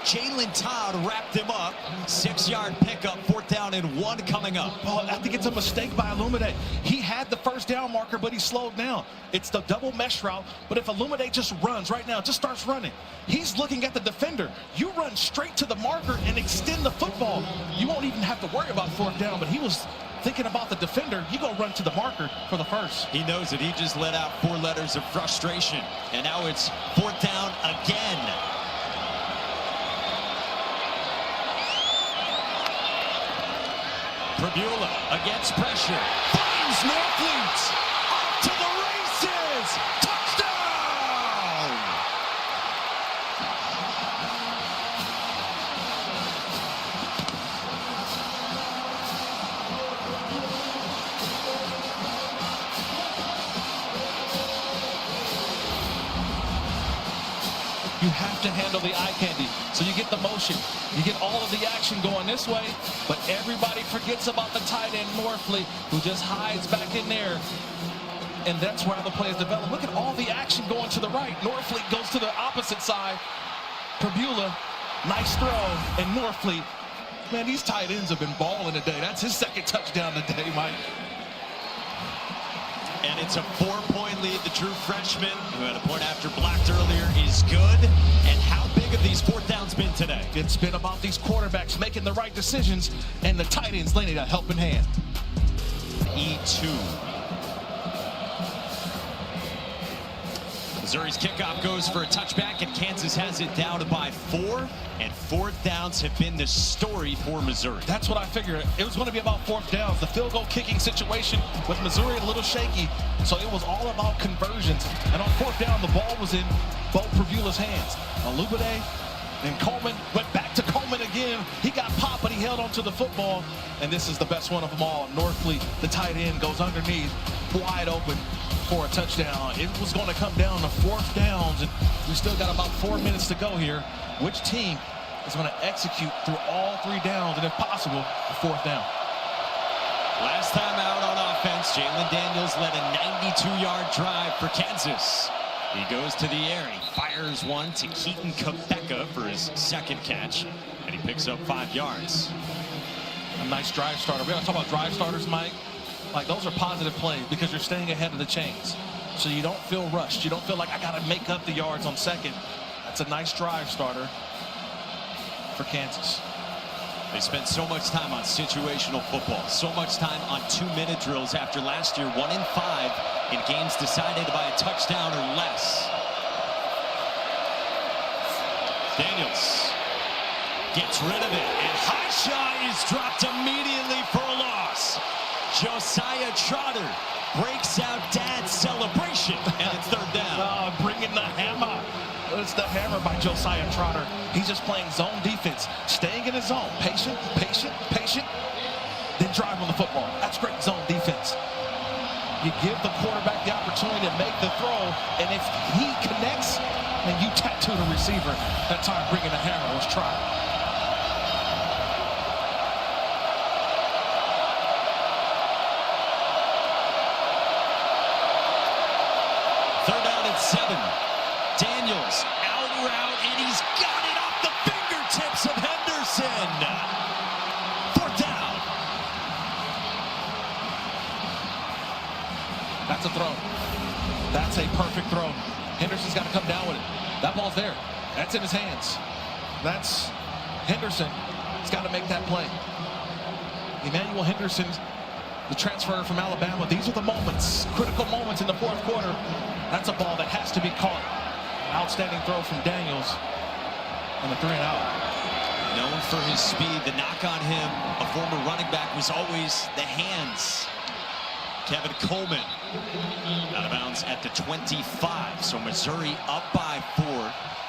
Jalen Todd wrapped him up. 6-yard pickup, 4th down and 1 coming up. Oh, I think it's a mistake by Olumide. He had the 1st down marker, but he slowed down. It's the double mesh route, but if Olumide just runs right now, just starts running, he's looking at the defender. You run straight to the marker and extend the football. You won't even have to worry about 4th down, but he was thinking about the defender. You go run to the marker for the 1st. He knows it. He just let out 4 letters of frustration, and now it's 4th down again. Prabula against pressure, finds Norfleet, off to the races, touchdown! You have to handle the eye candy. So you get the motion. You get all of the action going this way, but everybody forgets about the tight end, Norfleet, who just hides back in there. And that's where the players develop. Look at all the action going to the right. Norfleet goes to the opposite side. Prabula, nice throw. And Norfleet, man, these tight ends have been balling today. That's his 2nd touchdown today, Mike. And it's a 4-point lead. The true freshman, who had a point after blocked earlier, is good. And how big have these 4th downs been today? It's been about these quarterbacks making the right decisions and the tight ends lending a helping hand. E2. Missouri's kickoff goes for a touchback, and Kansas has it down by 4. And 4th downs have been the story for Missouri. That's what I figured. It was going to be about 4th downs. The field goal kicking situation with Missouri a little shaky, so it was all about conversions. And on 4th down, the ball was in Bo Prabula's hands. Olubade and Coleman went back to Coleman again. He got popped, but he held onto the football. And this is the best one of them all. Norfleet, the tight end, goes underneath, wide open for a touchdown. It was going to come down to 4th downs, and we still got about 4 minutes to go here. Which team is going to execute through all 3 downs, and if possible, a 4th down? Last time out on offense, Jalen Daniels led a 92-yard drive for Kansas. He goes to the air, and he fires one to Keaton Kopeka for his 2nd catch, and he picks up 5 yards. A nice drive starter. We're going to talk about drive starters, Mike. Like, those are positive plays because you're staying ahead of the chains. So you don't feel rushed. You don't feel like I got to make up the yards on 2nd. That's a nice drive starter for Kansas. They spent so much time on situational football, so much time on 2-minute drills after last year, 1 in 5 in games decided by a touchdown or less. Daniels gets rid of it, and Highshaw is dropped immediately for a loss. Josiah Trotter breaks out Dad's celebration, and it's 3rd down. Bringing the hammer. It's the hammer by Josiah Trotter. He's just playing zone defense, staying in his zone. Patient, patient, patient, then drive on the football. That's great zone defense. You give the quarterback the opportunity to make the throw, and if he connects, then you tattoo the receiver. That time bringing the hammer was Trotter. Third down and 7. Daniels out route, and he's got it off the fingertips of Henderson. 4th down. That's a throw. That's a perfect throw. Henderson's got to come down with it. That ball's there. That's in his hands. That's Henderson. He's got to make that play. Emmanuel Henderson, the transfer from Alabama. These are the moments, critical moments in the fourth quarter. That's a ball that has to be caught. Outstanding throw from Daniels. And the 3-and-out. Known for his speed, the knock on him, a former running back, was always the hands. Kevin Coleman out of bounds at the 25. So Missouri up by 4.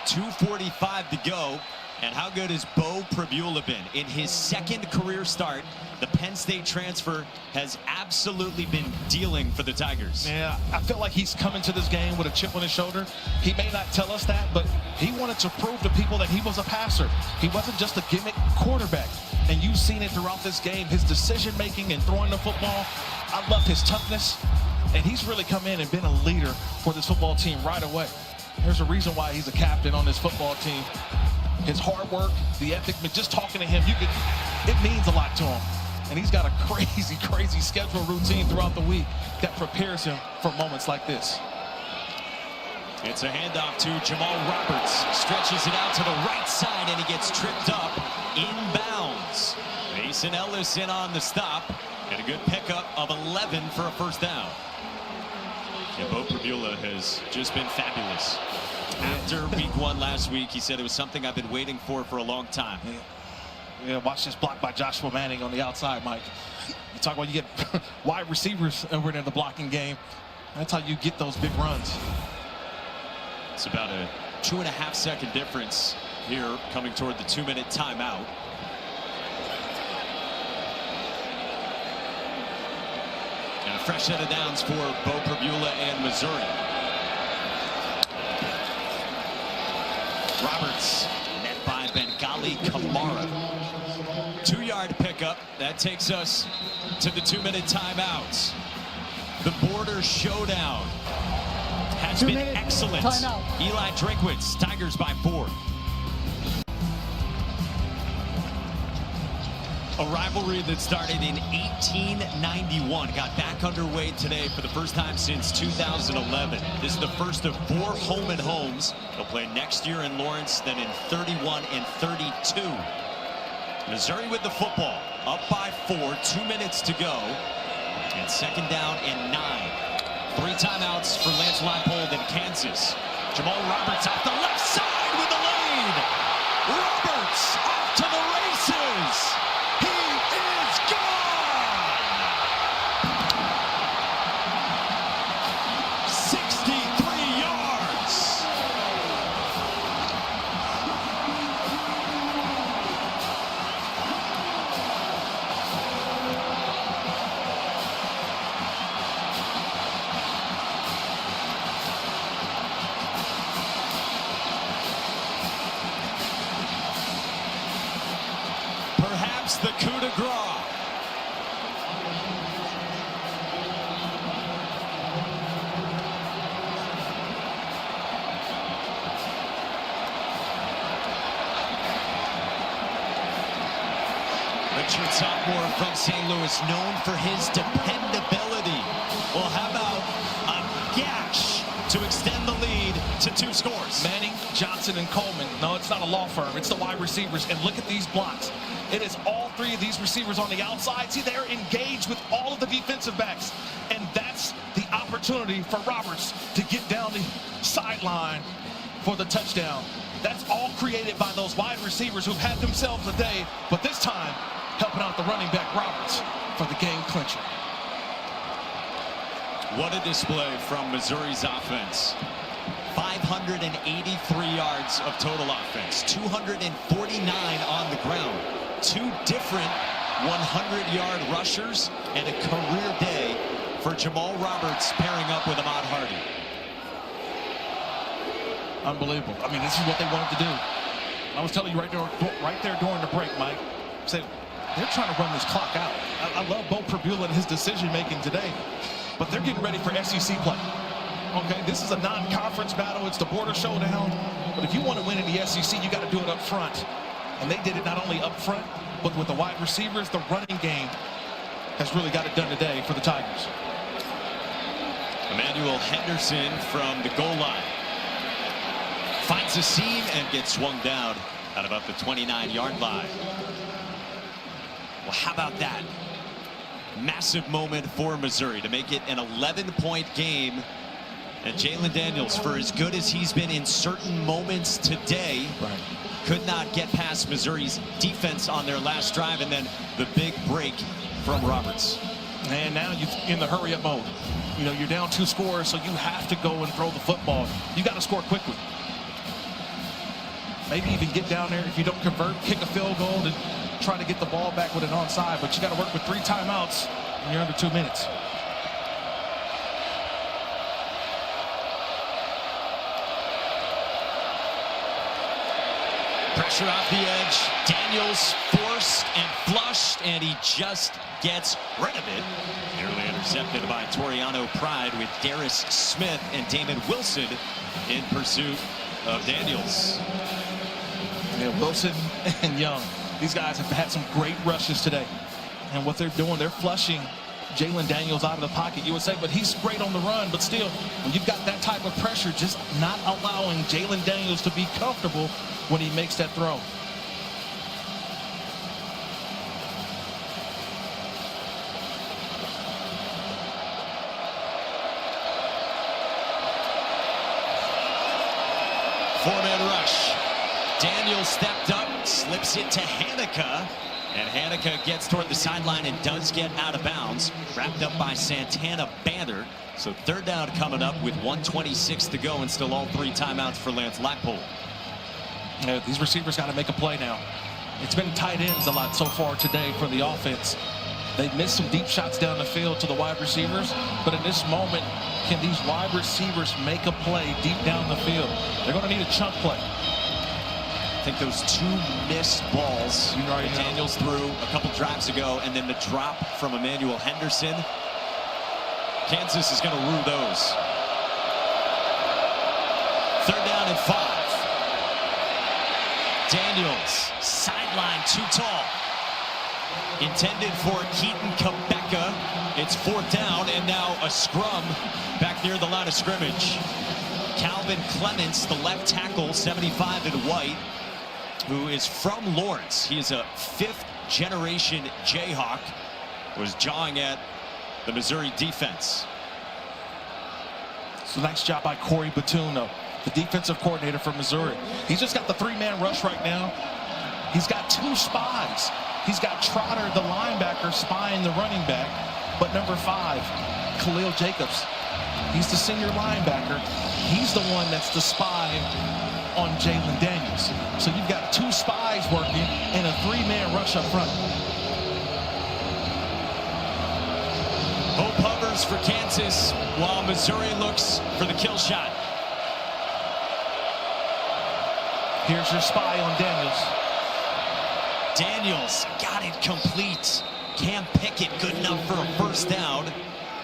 2:45 to go. And how good has Bo Prabula been? In his second career start, the Penn State transfer has absolutely been dealing for the Tigers. Yeah, I feel like he's coming to this game with a chip on his shoulder. He may not tell us that, but he wanted to prove to people that he was a passer. He wasn't just a gimmick quarterback. And you've seen it throughout this game, his decision-making and throwing the football. I love his toughness, and he's really come in and been a leader for this football team right away. There's a reason why he's a captain on this football team. His hard work, the ethic, just talking to him, it means a lot to him. And he's got a crazy, crazy schedule routine throughout the week that prepares him for moments like this. It's a handoff to Jamal Roberts. Stretches it out to the right side, and he gets tripped up inbounds. Mason Ellis in on the stop. And a good pickup of 11 for a first down. Yeah, Bo Prabula has just been fabulous. After week 1 last week, he said it was something I've been waiting for a long time. Yeah, watch this block by Joshua Manning on the outside, Mike. You talk about you get wide receivers over in the blocking game. That's how you get those big runs. It's about a 2.5-second difference here coming toward the 2-minute timeout. And a fresh set of downs for Bo Prabula and Missouri. Roberts, net by Bengali Kamara. 2-yard pickup. That takes us to the 2-minute timeouts. The border showdown has been excellent. Timeout. Eli Drinkwitz, Tigers by 4. A rivalry that started in 1891 got back underway today for the first time since 2011. This is the first of 4 home and homes. They'll play next year in Lawrence, then in 31 and 32. Missouri with the football, up by 4, 2 minutes to go. And second down and 9. 3 timeouts for Lance Leipold in Kansas. Jamal Roberts off the left side with the lead. Roberts off to the races. He is gone! 63 yards. Perhaps the coup de grace. Richard sophomore from St. Louis, known for his dependability. Well, how about a gash to extend the lead to 2 scores? Manning, Johnson, and Coleman. No, it's not a law firm. It's the wide receivers. And look at these blocks. It is all 3 of these receivers on the outside. See, they're engaged with all of the defensive backs. And that's the opportunity for Roberts to get down the sideline for the touchdown. That's all created by those wide receivers who've had themselves a day, but this time helping out the running back Roberts for the game clincher. What a display from Missouri's offense. 583 yards of total offense, 249 on the ground. 2 different 100-yard rushers and a career day for Jamal Roberts pairing up with Ahmad Hardy. Unbelievable. I mean, this is what they wanted to do. I was telling you right there during the break, Mike. Say they're trying to run this clock out. I love Bo Prabula and his decision-making today, but they're getting ready for SEC play. Okay, this is a non-conference battle. It's the border showdown. But if you want to win in the SEC, you got to do it up front. And they did it not only up front, but with the wide receivers. The running game has really got it done today for the Tigers. Emmanuel Henderson from the goal line. Finds a seam and gets swung down at about the 29-yard line. Well, how about that? Massive moment for Missouri to make it an 11-point game. And Jaylen Daniels, for as good as he's been in certain moments today, could not get past Missouri's defense on their last drive, and then the big break from Roberts. And now you're in the hurry-up mode. You know, you're down 2 scores, so you have to go and throw the football. You got to score quickly. Maybe even get down there. If you don't convert, kick a field goal and try to get the ball back with an onside. But you got to work with 3 timeouts, and you're under 2 minutes. Pressure off the edge. Daniels forced and flushed, and he just gets rid of it. Nearly intercepted by Toriano Pride with Darius Smith and Damon Wilson in pursuit of Daniels. Yeah, Wilson and Young. These guys have had some great rushes today. And what they're doing, they're flushing Jaylen Daniels out of the pocket, you would say, but he's great on the run. But still, when you've got that type of pressure, just not allowing Jaylen Daniels to be comfortable when he makes that throw. Four-man rush. Daniels stepped up, slips it to Hanika, and Hanika gets toward the sideline and does get out of bounds. Wrapped up by Santana Banner. So third down coming up with 1:26 to go, and still all 3 timeouts for Lance Lackpool. Yeah, these receivers got to make a play now. It's been tight ends a lot so far today for the offense. They've missed some deep shots down the field to the wide receivers, but in this moment, can these wide receivers make a play deep down the field? They're going to need a chunk play. I think those 2 missed balls that Daniels threw a couple drives ago, and then the drop from Emmanuel Henderson. Kansas is going to rue those. Third down and 5. Daniels, sideline, too tall. Intended for Keaton Kabeka. It's 4th down, and now a scrum back near the line of scrimmage. Calvin Clements, the left tackle, 75 in white, who is from Lawrence. He is a 5th-generation Jayhawk, was jawing at the Missouri defense. So nice job by Corey Batoon, though, the defensive coordinator for Missouri. He's just got the 3-man rush right now. He's got 2 spies. He's got Trotter, the linebacker, spying the running back. But number 5, Khalil Jacobs, he's the senior linebacker. He's the one that's the spy on Jaylen Daniels. So you've got 2 spies working and a 3-man rush up front. Hope hovers for Kansas while Missouri looks for the kill shot. Here's your spy on Daniels. Daniels got it complete. Cam Pickett good enough for a first down.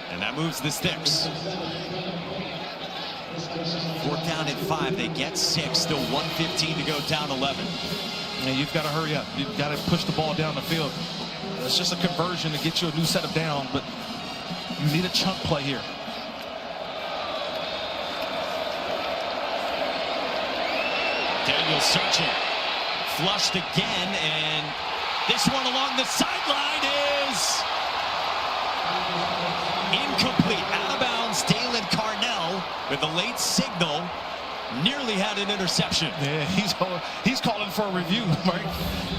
And that moves the sticks. 4th down and 5. They get 6. Still 1:15 to go, down 11. And you've got to hurry up. You've got to push the ball down the field. It's just a conversion to get you a new set of downs, but you need a chunk play here. Daniels searching. Flushed again, and this one along the sideline is incomplete. Out of bounds. Dalen Carnell with a late signal. Nearly had an interception. Yeah, he's calling for a review, right?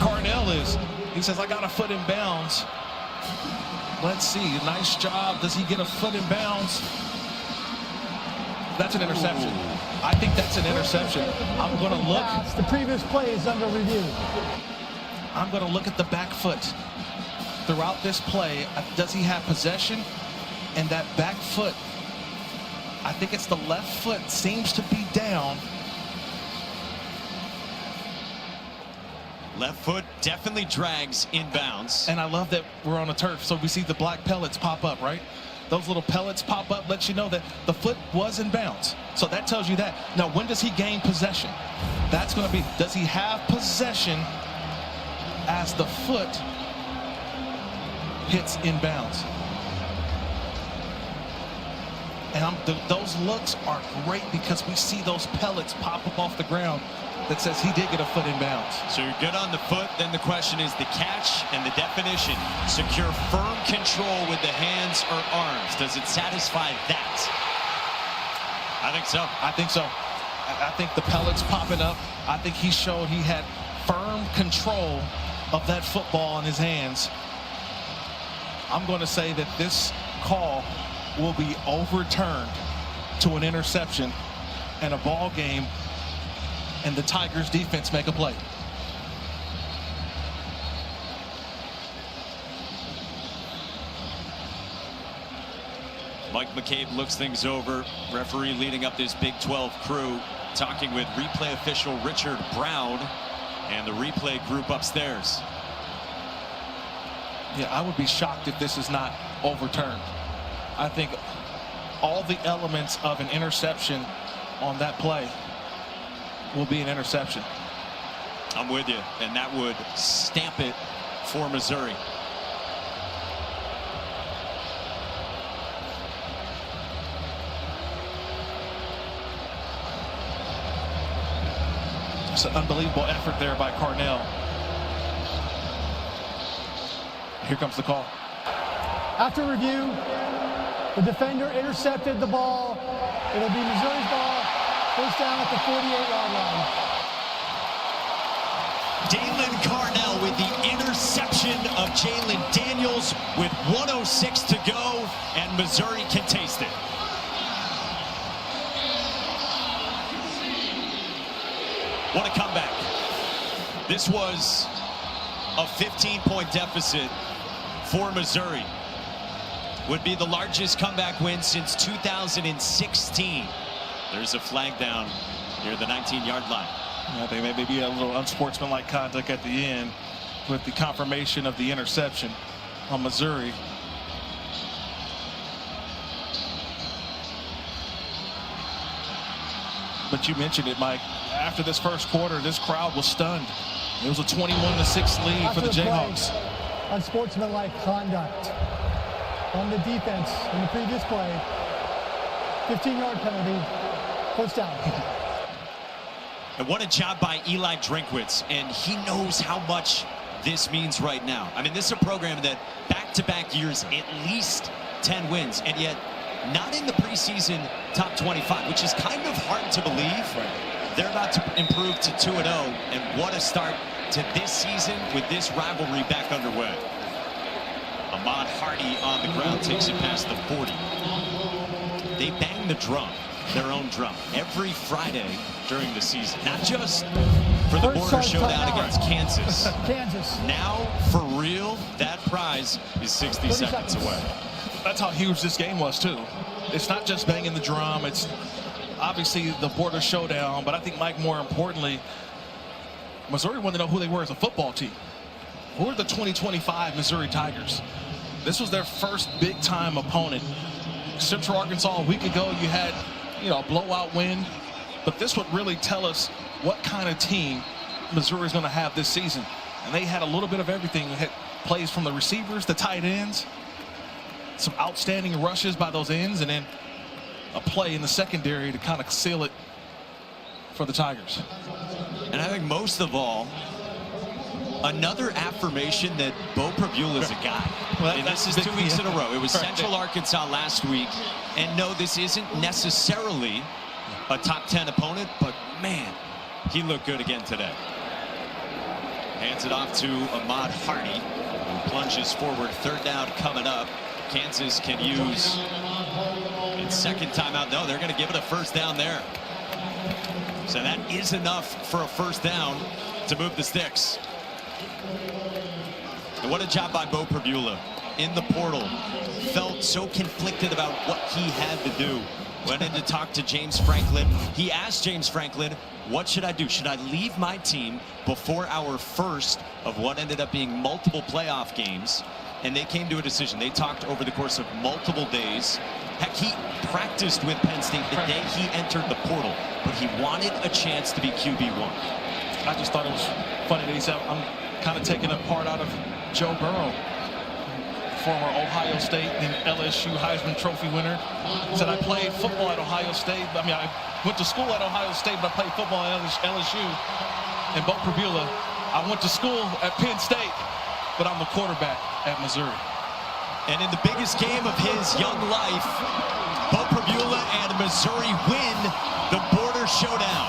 Carnell is. He says, I got a foot in bounds. Let's see. Nice job. Does he get a foot in bounds? That's an interception. I think that's an interception. I'm going to look. The previous play is under review. I'm going to look at the back foot. Throughout this play, does he have possession? And that back foot, I think it's the left foot, seems to be down. Left foot definitely drags inbounds. And I love that we're on a turf, so we see the black pellets pop up, right? Those little pellets pop up, lets you know that the foot was in bounds. So that tells you that. Now, when does he gain possession? That's going to be, does he have possession as the foot hits in bounds? And those looks are great because we see those pellets pop up off the ground that says he did get a foot in bounds. So you're good on the foot. Then the question is the catch and the definition. Secure firm control with the hands or arms. Does it satisfy that? I think so. I think so. I think the pellets popping up. I think he showed he had firm control of that football in his hands. I'm going to say that this call will be overturned to an interception and a ball game, and the Tigers defense make a play. Mike McCabe looks things over. Referee leading up this Big 12 crew, talking with replay official Richard Brown and the replay group upstairs. Yeah, I would be shocked if this is not overturned. I think all the elements of an interception on that play will be an interception. I'm with you, and that would stamp it for Missouri. It's an unbelievable effort there by Carnell. Here comes the call. After review, the defender intercepted the ball. It'll be Missouri's ball. First down at the 48-yard line. Dalen Carnell with the interception of Jalen Daniels with 1:06 to go, and Missouri can taste it. What a comeback. This was a 15-point deficit for Missouri. Would be the largest comeback win since 2016. There's a flag down near the 19-yard line. I think maybe be a little unsportsmanlike conduct at the end with the confirmation of the interception on Missouri. But you mentioned it, Mike. After this first quarter, this crowd was stunned. It was a 21-6 lead for the Jayhawks. Unsportsmanlike conduct on the defense in the previous play. 15-yard penalty. First down. And what a job by Eli Drinkwitz, and he knows how much this means right now. I mean, this is a program that back-to-back years, at least 10 wins, and yet not in the preseason top 25, which is kind of hard to believe. Right. They're about to improve to 2-0, and what a start to this season with this rivalry back underway. Ahmad Hardy on the ground takes it past the 40. They bang the drum, their own drum, every Friday during the season. Not just for the border showdown against Kansas. Kansas. Now, for real, that prize is 60 seconds away. That's how huge this game was, too. It's not just banging the drum. It's obviously the border showdown. But I think, Mike, more importantly, Missouri wanted to know who they were as a football team. Who are the 2025 Missouri Tigers? This was their first big-time opponent. Central Arkansas, a week ago, you had, a blowout win. But this would really tell us what kind of team Missouri is going to have this season. And they had a little bit of everything. They had plays from the receivers, the tight ends, some outstanding rushes by those ends, and then a play in the secondary to kind of seal it for the Tigers. And I think most of all, another affirmation that Bo Prabula is a guy. Well, and this is 2 weeks in a row. It was Central Arkansas last week. And no, this isn't necessarily a top 10 opponent, but man, he looked good again today. Hands it off to Ahmad Hardy, who plunges forward. Third down coming up. Kansas can use its second timeout. No, they're going to give it a first down there. So that is enough for a first down to move the sticks. And what a job by Bo Prabula in the portal. Felt so conflicted about what he had to do. Went in to talk to James Franklin. He asked James Franklin, what should I do? Should I leave my team before our first of what ended up being multiple playoff games? And they came to a decision. They talked over the course of multiple days. Heck, he practiced with Penn State the day he entered the portal, but he wanted a chance to be QB1. I just thought it was funny that he said, I'm kind of taking a part out of Joe Burrow. former Ohio State and LSU Heisman Trophy winner. He said, I played football at Ohio State. I mean, I went to school at Ohio State, but I played football at LSU. And Bo Prabula, I went to school at Penn State, but I'm the quarterback at Missouri. And in the biggest game of his young life, Bo Prabula and Missouri win the Border Showdown.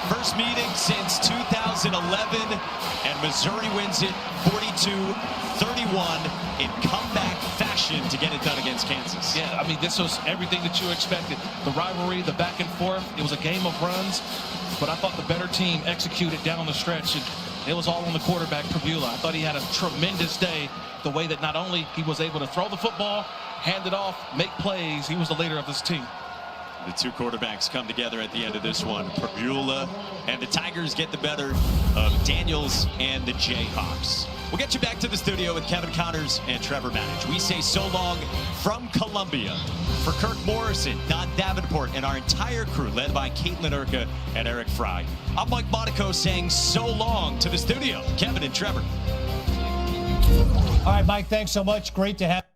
First meeting since 2011, and Missouri wins it 42-31 in comeback fashion to get it done against Kansas. Yeah, I mean, this was everything that you expected. The rivalry, the back and forth, it was a game of runs, but I thought the better team executed down the stretch, and it was all on the quarterback, Prabula. I thought he had a tremendous day, the way that not only he was able to throw the football, hand it off, make plays, he was the leader of this team. The two quarterbacks come together at the end of this one. Prabula and the Tigers get the better of Daniels and the Jayhawks. We'll get you back to the studio with Kevin Connors and Trevor Manage. We say so long from Columbia. For Kirk Morrison, Don Davenport, and our entire crew, led by Caitlin Urca and Eric Fry, I'm Mike Monaco saying so long to the studio. Kevin and Trevor. All right, Mike, thanks so much. Great to have